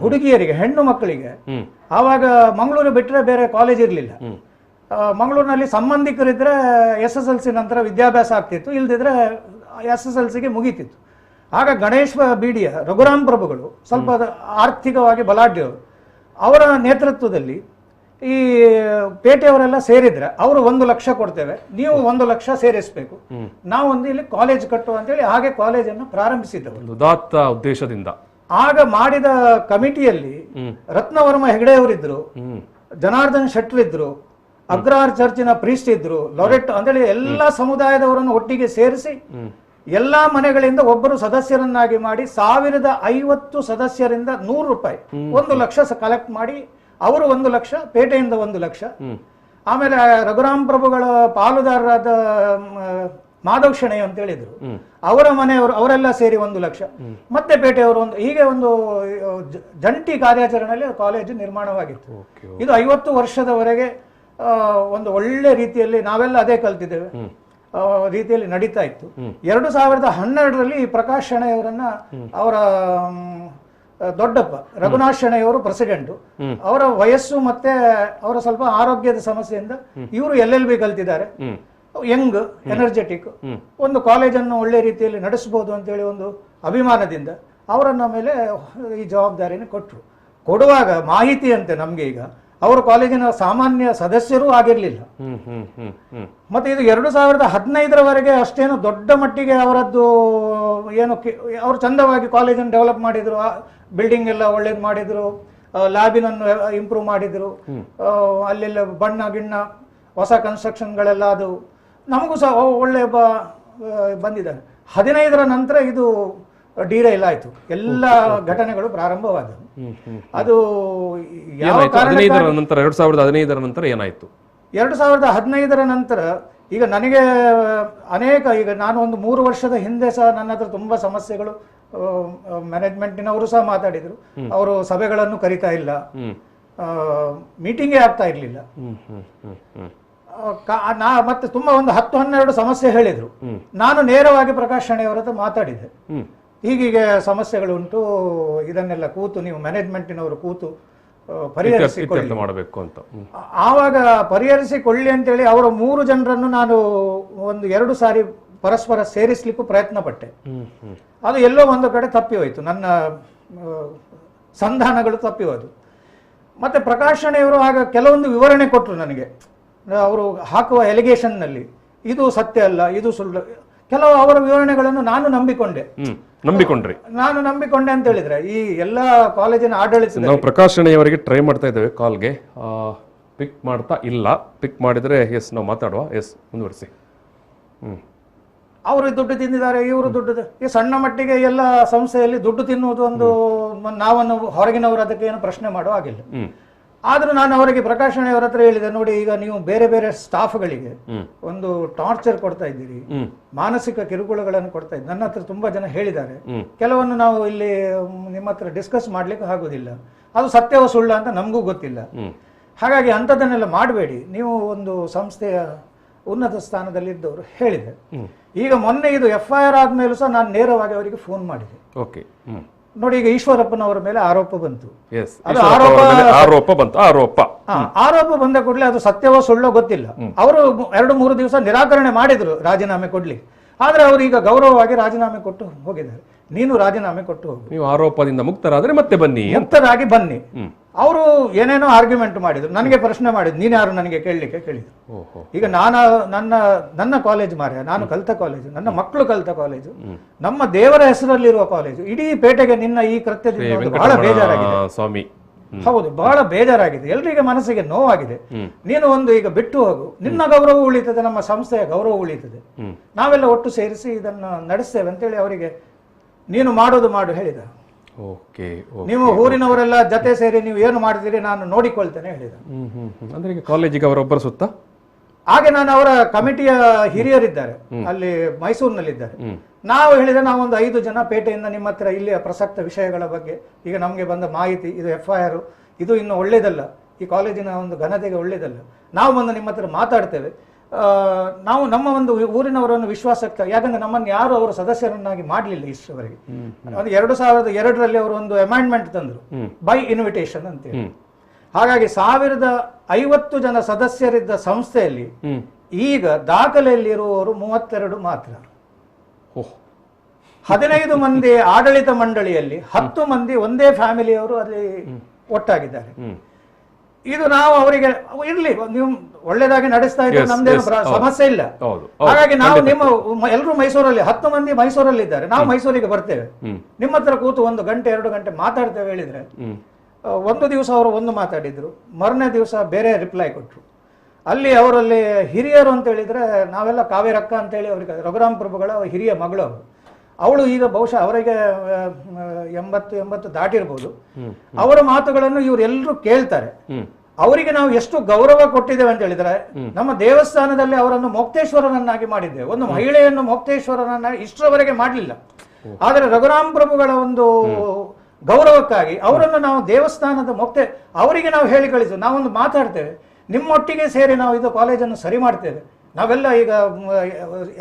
ಹುಡುಗಿಯರಿಗೆ, ಹೆಣ್ಣು ಮಕ್ಕಳಿಗೆ, ಆವಾಗ ಮಂಗಳೂರು ಬಿಟ್ಟರೆ ಬೇರೆ ಕಾಲೇಜ್ ಇರಲಿಲ್ಲ. ಮಂಗಳೂರಿನಲ್ಲಿ ಸಂಬಂಧಿಕರಿದ್ರೆ SSLC ನಂತರ ವಿದ್ಯಾಭ್ಯಾಸ ಆಗ್ತಿತ್ತು, ಇಲ್ದಿದ್ರೆ SSLCಗೆ ಮುಗೀತಿತ್ತು. ಆಗ ಗಣೇಶ್ ಬೀಡಿಯ ರಘುರಾಮ್ ಪ್ರಭುಗಳು ಸ್ವಲ್ಪ ಆರ್ಥಿಕವಾಗಿ ಬಲಾಢ್ಯವರು, ಅವರ ನೇತೃತ್ವದಲ್ಲಿ ಈ ಪೇಟೆಯವರೆಲ್ಲ ಸೇರಿದ್ರೆ ಅವರು 1 ಲಕ್ಷ ಕೊಡ್ತೇವೆ, ನೀವು 1 ಲಕ್ಷ ಸೇರಿಸಬೇಕು, ನಾವು ಒಂದು ಇಲ್ಲಿ ಕಾಲೇಜ್ ಕಟ್ಟುವ ಅಂತೇಳಿ ಹಾಗೆ ಕಾಲೇಜನ್ನು ಪ್ರಾರಂಭಿಸಿದ್ದವರು ಉದಾತ್ತ ಉದ್ದೇಶದಿಂದ. ಆಗ ಮಾಡಿದ ಕಮಿಟಿಯಲ್ಲಿ ರತ್ನವರ್ಮ ಹೆಗಡೆಯವರಿದ್ರು, ಜನಾರ್ದನ್ ಶೆಟ್ಟರ್ ಇದ್ರು, ಅಗ್ರಹಾರ್ ಚರ್ಚಿನ ಪ್ರೀಸ್ಟ್ ಇದ್ರು, ಲೊರೆಟ್ ಅಂತೇಳಿ ಎಲ್ಲಾ ಸಮುದಾಯದವರನ್ನು ಒಟ್ಟಿಗೆ ಸೇರಿಸಿ ಎಲ್ಲಾ ಮನೆಗಳಿಂದ ಒಬ್ಬರು ಸದಸ್ಯರನ್ನಾಗಿ ಮಾಡಿ 1050 ಸದಸ್ಯರಿಂದ 100 ರೂಪಾಯಿ 1 ಲಕ್ಷ ಕಲೆಕ್ಟ್ ಮಾಡಿ, ಅವರು 1 ಲಕ್ಷ, ಪೇಟೆಯಿಂದ 1 ಲಕ್ಷ, ಆಮೇಲೆ ರಘುರಾಮ್ ಪ್ರಭುಗಳ ಪಾಲುದಾರರಾದ ಮಾಧವ್ ಶೆಣೈ ಅಂತ ಹೇಳಿದ್ರು, ಅವರ ಮನೆಯವರು ಅವರೆಲ್ಲ ಸೇರಿ 1 ಲಕ್ಷ, ಮತ್ತೆ ಪೇಟೆಯವರು ಹೀಗೆ ಒಂದು ಜಂಟಿ ಕಾರ್ಯಾಚರಣೆಯಲ್ಲಿ ಕಾಲೇಜು ನಿರ್ಮಾಣವಾಗಿತ್ತು. ಇದು 50 ವರ್ಷದವರೆಗೆ ಒಂದು ಒಳ್ಳೆ ರೀತಿಯಲ್ಲಿ ನಾವೆಲ್ಲ ಅದೇ ಕಲ್ತಿದ್ದೇವೆ ರೀತಿಯಲ್ಲಿ ನಡೀತಾ ಇತ್ತು. 2012ರಲ್ಲಿ ಪ್ರಕಾಶ್ ಶೆಣೈಯವರನ್ನ ಅವರ ದೊಡ್ಡಪ್ಪ ರಘುನಾಥ್ ಶೆಣೈಯವರು ಪ್ರೆಸಿಡೆಂಟ್, ಅವರ ವಯಸ್ಸು ಮತ್ತೆ ಅವರ ಸ್ವಲ್ಪ ಆರೋಗ್ಯದ ಸಮಸ್ಯೆಯಿಂದ ಇವರು LLB ಕಲ್ತಿದ್ದಾರೆ, ಯಂಗ್ ಎನರ್ಜೆಟಿಕ್, ಒಂದು ಕಾಲೇಜನ್ನು ಒಳ್ಳೆ ರೀತಿಯಲ್ಲಿ ನಡೆಸಬಹುದು ಅಂತೇಳಿ ಒಂದು ಅಭಿಮಾನದಿಂದ ಅವರನ್ನ ಮೇಲೆ ಈ ಜವಾಬ್ದಾರಿಯನ್ನು ಕೊಟ್ಟರು. ಕೊಡುವಾಗ ಮಾಹಿತಿ ಅಂತೆ ನಮ್ಗೆ, ಈಗ ಅವರು ಕಾಲೇಜಿನ ಸಾಮಾನ್ಯ ಸದಸ್ಯರೂ ಆಗಿರ್ಲಿಲ್ಲ. ಮತ್ತೆ ಇದು 2015ರವರೆಗೆ ಅಷ್ಟೇನು ದೊಡ್ಡ ಮಟ್ಟಿಗೆ ಅವರದ್ದು ಏನು ಅವರು ಚಂದವಾಗಿ ಕಾಲೇಜನ್ನು ಡೆವಲಪ್ ಮಾಡಿದ್ರು, ಬಿಲ್ಡಿಂಗ್ ಎಲ್ಲ ಒಳ್ಳೇದು ಮಾಡಿದ್ರು, ಲ್ಯಾಬಿನನ್ನು ಇಂಪ್ರೂವ್ ಮಾಡಿದ್ರು, ಅಲ್ಲೆಲ್ಲ ಬಣ್ಣ ಗಿಣ್ಣ ಹೊಸ ಕನ್ಸ್ಟ್ರಕ್ಷನ್ಗಳೆಲ್ಲ ಅದು ನಮಗೂ ಸಹ ಒಳ್ಳೆ ಬಂದಿದ್ದಾರೆ. 15ರ ನಂತರ ಇದು ಡಿರೈಲ್ ಆಯ್ತು, ಎಲ್ಲ ಘಟನೆಗಳು ಪ್ರಾರಂಭವಾದವು. ಅದು ಯಾವ ಕಾರಣಕ್ಕೆ 2015ರ ನಂತರ ಏನಾಯ್ತು? 2015ರ ನಂತರ ಈಗ ನನಗೆ ಅನೇಕ, ಈಗ ನಾನು ಒಂದು 3 ವರ್ಷದ ಹಿಂದೆ ಸಹ ನನ್ನ ಹತ್ರ ತುಂಬಾ ಸಮಸ್ಯೆಗಳು, ಮ್ಯಾನೇಜ್ಮೆಂಟಿನವರು ಸಹ ಮಾತಾಡಿದ್ರು, ಅವರು ಸಭೆಗಳನ್ನು ಕರಿತಾ ಇಲ್ಲ, ಮೀಟಿಂಗೇ ಆಗ್ತಾ ಇರ್ಲಿಲ್ಲ. ಮತ್ತೆ ತುಂಬಾ ಒಂದು 10-12 ಸಮಸ್ಯೆ ಹೇಳಿದ್ರು. ನಾನು ನೇರವಾಗಿ ಪ್ರಕಾಶ್ ಶೆಣೈಯವರ ಹತ್ರ ಮಾತಾಡಿದೆ, ಹೀಗೀಗೆ ಸಮಸ್ಯೆಗಳು ಉಂಟು, ಇದನ್ನೆಲ್ಲ ಕೂತು ನೀವು ಮ್ಯಾನೇಜ್ಮೆಂಟಿನವರು ಕೂತು ಪರಿಹರಿಸಿಕೊಳ್ಳಿ ಮಾಡಬೇಕು ಅಂತ. ಆವಾಗ ಪರಿಹರಿಸಿಕೊಳ್ಳಿ ಅಂತೇಳಿ ಅವರ 3 ಜನರನ್ನು ನಾನು 1-2 ಸಾರಿ ಪರಸ್ಪರ ಸೇರಿಸ್ಲಿಕ್ಕೂ ಪ್ರಯತ್ನ ಪಟ್ಟೆ. ಅದು ಎಲ್ಲೋ ಒಂದು ಕಡೆ ತಪ್ಪಿ ಹೋಯ್ತು, ನನ್ನ ಸಂಧಾನಗಳು ತಪ್ಪಿ ಹೋದು. ಮತ್ತೆ ಪ್ರಕಾಶ್ ಶೆಣೈಯವರು ಆಗ ಕೆಲವೊಂದು ವಿವರಣೆ ಕೊಟ್ಟರು ನನಗೆ, ಅವರು ಹಾಕುವ ಎಲಿಗೇಷನ್ನಲ್ಲಿ ಇದು ಸತ್ಯ ಅಲ್ಲ, ಇದು ಸುಳ್ಳು, ಕೆಲವು ಅವರ ವಿವರಣೆಗಳನ್ನು ನಾನು ನಂಬಿಕೊಂಡೆ ಅಂತ ಹೇಳಿದ್ರೆ ಈ ಎಲ್ಲ ಕಾಲೇಜಿನ ಆಡಳಿತ. ನಾವು ಪ್ರಕಾಶ್ ಶೆಣೈಯವರಿಗೆ ಟ್ರೈ ಮಾಡ್ತಾ ಇದ್ದೇವೆ, ಕಾಲ್ಗೆ ಪಿಕ್ ಮಾಡ್ತಾ ಇಲ್ಲ, ಪಿಕ್ ಮಾಡಿದ್ರೆ ಎಸ್ ನಾವು ಮಾತಾಡುವ. ಎಸ್, ಮುಂದುವರಿಸಿ. ಅವರು ದುಡ್ಡು ತಿಂದಿದ್ದಾರೆ, ಇವರು ದುಡ್ಡು, ಈ ಸಣ್ಣ ಮಟ್ಟಿಗೆ ಎಲ್ಲ ಸಂಸ್ಥೆಯಲ್ಲಿ ದುಡ್ಡು ತಿನ್ನುವುದು ಒಂದು, ನಾವನ್ನು ಹೊರಗಿನವರು ಅದಕ್ಕೆ ಏನು ಪ್ರಶ್ನೆ ಮಾಡೋ ಹಾಗಿಲ್ಲ. ಆದ್ರೂ ನಾನು ಅವರಿಗೆ ಪ್ರಕಾಶ್ ಶೆಣೈಯವರ ಹತ್ರ ಹೇಳಿದೆ, ನೋಡಿ ಈಗ ನೀವು ಬೇರೆ ಬೇರೆ ಸ್ಟಾಫ್ಗಳಿಗೆ ಒಂದು ಟಾರ್ಚರ್ ಕೊಡ್ತಾ ಇದ್ದೀರಿ, ಮಾನಸಿಕ ಕಿರುಕುಳಗಳನ್ನು ಕೊಡ್ತಾ ಇದ್ದೀರಿ. ನನ್ನ ಹತ್ರ ತುಂಬಾ ಜನ ಹೇಳಿದ್ದಾರೆ, ಕೆಲವನ್ನು ನಾವು ಇಲ್ಲಿ ನಿಮ್ಮ ಹತ್ರ ಡಿಸ್ಕಸ್ ಮಾಡ್ಲಿಕ್ಕೆ ಆಗುದಿಲ್ಲ, ಅದು ಸತ್ಯವೋ ಸುಳ್ಳ ಅಂತ ನಮಗೂ ಗೊತ್ತಿಲ್ಲ. ಹಾಗಾಗಿ ಅಂಥದ್ದನ್ನೆಲ್ಲ ಮಾಡಬೇಡಿ, ನೀವು ಒಂದು ಸಂಸ್ಥೆಯ ಉನ್ನತ ಸ್ಥಾನದಲ್ಲಿದ್ದವರು ಹೇಳಿದೆ. ಈಗ ಮೊನ್ನೆ ಇದು FIR ಆದ್ಮೇಲೂ ಸಹ ನಾನು ನೇರವಾಗಿ ಅವರಿಗೆ ಫೋನ್ ಮಾಡಿದೆ. ನೋಡಿ, ಈಗ ಈಶ್ವರಪ್ಪನವರ ಮೇಲೆ ಆರೋಪ ಬಂತು, ಆರೋಪ ಬಂದ ಕೂಡಲೇ ಅದು ಸತ್ಯವೋ ಸುಳ್ಳೋ ಗೊತ್ತಿಲ್ಲ, ಅವರು 2-3 ದಿವಸ ನಿರಾಕರಣೆ ಮಾಡಿದ್ರು ರಾಜೀನಾಮೆ ಕೊಡ್ಲಿ. ಆದ್ರೆ ಅವರು ಈಗ ಗೌರವವಾಗಿ ರಾಜೀನಾಮೆ ಕೊಟ್ಟು ಹೋಗಿದ್ದಾರೆ. ನೀನು ರಾಜೀನಾಮೆ ಕೊಟ್ಟು ಹೋಗು, ನೀವು ಆರೋಪದಿಂದ ಮುಕ್ತರಾದ್ರೆ ಮತ್ತೆ ಬನ್ನಿ, ಮುಕ್ತರಾಗಿ ಬನ್ನಿ. ಅವರು ಏನೇನೋ ಆರ್ಗ್ಯುಮೆಂಟ್ ಮಾಡಿದ್ರು, ನನಗೆ ಪ್ರಶ್ನೆ ಮಾಡಿದ್ರು, ನೀನು ಯಾರು ನನಗೆ ಕೇಳಲಿಕ್ಕೆ ಕೇಳಿದ್ರು. ಈಗ ನನ್ನ ಕಾಲೇಜ್ ಮಾರ್ಯ, ನಾನು ಕಲಿತ ಕಾಲೇಜು, ನನ್ನ ಮಕ್ಕಳು ಕಲಿತ ಕಾಲೇಜು, ನಮ್ಮ ದೇವರ ಹೆಸರಲ್ಲಿರುವ ಕಾಲೇಜು, ಇಡೀ ಪೇಟೆಗೆ ನಿನ್ನ ಈ ಕೃತ್ಯದಿಂದ ಬಹಳ ಬೇಜಾರಾಗಿದೆ ಸ್ವಾಮಿ. ಹೌದು, ಬಹಳ ಬೇಜಾರಾಗಿದೆ, ಎಲ್ರಿಗೆ ಮನಸ್ಸಿಗೆ ನೋವಾಗಿದೆ. ನೀನು ಒಂದು ಈಗ ಬಿಟ್ಟು ಹೋಗು, ನಿನ್ನ ಗೌರವ ಉಳಿತದೆ, ನಮ್ಮ ಸಂಸ್ಥೆಯ ಗೌರವ ಉಳಿತದೆ, ನಾವೆಲ್ಲ ಒಟ್ಟು ಸೇರಿಸಿ ಇದನ್ನು ನಡೆಸ್ತೇವೆ ಅಂತೇಳಿ ಅವರಿಗೆ ನೀನು ಮಾಡೋದು ಮಾಡು ಹೇಳಿದ. ನೀವು ಊರಿನವರೆಲ್ಲ ಜೊತೆ ಸೇರಿ ನೀವು ಏನು ಮಾಡ್ತೀರಿ ನಾನು ನೋಡಿಕೊಳ್ತೇನೆ ಹೇಳಿದ. ಅಂದ್ರೆ ಕಾಲೇಜಿಗೆ ಅವರೊಬ್ಬರ ಸುತ್ತ ಹಾಗೆ ನಾನು ಅವರ ಕಮಿಟಿಯ ಹಿರಿಯರಿದ್ದಾರೆ ಅಲ್ಲಿ ಮೈಸೂರಿನಲ್ಲಿದ್ದಾರೆ. ನಾವು ಹೇಳಿದ್ರೆ ನಾವೊಂದು 5 ಜನ ಪೇಟೆಯಿಂದ ನಿಮ್ಮ ಹತ್ರ ಇಲ್ಲಿಯ ಪ್ರಸಕ್ತ ವಿಷಯಗಳ ಬಗ್ಗೆ, ಈಗ ನಮಗೆ ಬಂದ ಮಾಹಿತಿ, ಇದು FIR ಇದು ಇನ್ನು ಒಳ್ಳೇದಲ್ಲ, ಈ ಕಾಲೇಜಿನ ಒಂದು ಘನತೆಗೆ ಒಳ್ಳೆಯದಲ್ಲ. ನಾವು ಬಂದು ನಿಮ್ಮ ಹತ್ರ ಮಾತಾಡ್ತೇವೆ, ನಾವು ನಮ್ಮ ಒಂದು ಊರಿನವರನ್ನು ವಿಶ್ವಾಸಕ್ಕೆ, ಯಾಕಂದ್ರೆ ನಮ್ಮನ್ನು ಯಾರು ಅವರು ಸದಸ್ಯರನ್ನಾಗಿ ಮಾಡಲಿಲ್ಲ ಇಷ್ಟವರೆಗೆ. ಅದು 2002ರಲ್ಲಿ ಅವರು ಒಂದು ಅಮೆಂಡ್ಮೆಂಟ್ ತಂದರು, ಬೈ ಇನ್ವಿಟೇಷನ್ ಅಂತೇಳಿ. ಹಾಗಾಗಿ 1050 ಜನ ಸದಸ್ಯರಿದ್ದ ಸಂಸ್ಥೆಯಲ್ಲಿ ಈಗ ದಾಖಲೆಯಲ್ಲಿರುವವರು 32 ಮಾತ್ರ. 15 ಮಂದಿ ಆಡಳಿತ ಮಂಡಳಿಯಲ್ಲಿ 10 ಮಂದಿ ಒಂದೇ ಫ್ಯಾಮಿಲಿಯವರು ಅಲ್ಲಿ ಒಟ್ಟಾಗಿದ್ದಾರೆ. ಇದು ನಾವು ಅವರಿಗೆ ಇರ್ಲಿ, ನೀವು ಒಳ್ಳೇದಾಗಿ ನಡೆಸ್ತಾ ಇದ್ರೆ ನಮ್ದೇನು ಸಮಸ್ಯೆ ಇಲ್ಲ. ಹಾಗಾಗಿ ನಾವು ನಿಮ್ಮ ಎಲ್ಲರೂ ಮೈಸೂರಲ್ಲಿ 10 ಮಂದಿ ಮೈಸೂರಲ್ಲಿ ಇದ್ದಾರೆ, ನಾವು ಮೈಸೂರಿಗೆ ಬರ್ತೇವೆ, ನಿಮ್ಮ ಹತ್ರ ಕೂತು 1 ಗಂಟೆ 2 ಗಂಟೆ ಮಾತಾಡ್ತೇವೆ ಹೇಳಿದ್ರೆ, ಒಂದು ದಿವಸ ಅವರು ಒಂದು ಮಾತಾಡಿದ್ರು, ಮರನೇ ದಿವಸ ಬೇರೆ ರಿಪ್ಲೈ ಕೊಟ್ಟರು. ಅಲ್ಲಿ ಅವರಲ್ಲಿ ಹಿರಿಯರು ಅಂತ ಹೇಳಿದ್ರೆ ನಾವೆಲ್ಲ ಕಾವೇರಕ್ಕ ಅಂತೇಳಿ ಅವ್ರಿಗೆ ರಘುರಾಮ್ ಪ್ರಭುಗಳ ಹಿರಿಯ ಮಗಳು ಅವಳು ಈಗ ಬಹುಶಃ ಅವರಿಗೆ 80 ದಾಟಿರ್ಬೋದು. ಅವರ ಮಾತುಗಳನ್ನು ಇವರೆಲ್ಲರೂ ಕೇಳ್ತಾರೆ. ಅವರಿಗೆ ನಾವು ಎಷ್ಟು ಗೌರವ ಕೊಟ್ಟಿದ್ದೇವೆ ಅಂತ ಹೇಳಿದ್ರೆ, ನಮ್ಮ ದೇವಸ್ಥಾನದಲ್ಲಿ ಅವರನ್ನು ಮೊಕ್ತೇಶ್ವರನನ್ನಾಗಿ ಮಾಡಿದ್ದೇವೆ. ಒಂದು ಮಹಿಳೆಯನ್ನು ಮೊಕ್ತೇಶ್ವರನನ್ನಾಗಿ ಇಷ್ಟರವರೆಗೆ ಮಾಡಲಿಲ್ಲ. ಆದರೆ ರಘುರಾಮ್ ಪ್ರಭುಗಳ ಒಂದು ಗೌರವಕ್ಕಾಗಿ ಅವರನ್ನು ನಾವು ದೇವಸ್ಥಾನದ ಅವರಿಗೆ ನಾವು ಹೇಳಿ ಕಳಿಸು, ನಾವೊಂದು ಮಾತಾಡ್ತೇವೆ, ನಿಮ್ಮೊಟ್ಟಿಗೆ ಸೇರಿ ನಾವು ಇದು ಕಾಲೇಜನ್ನು ಸರಿ ಮಾಡ್ತೇವೆ. ನಾವೆಲ್ಲ ಈಗ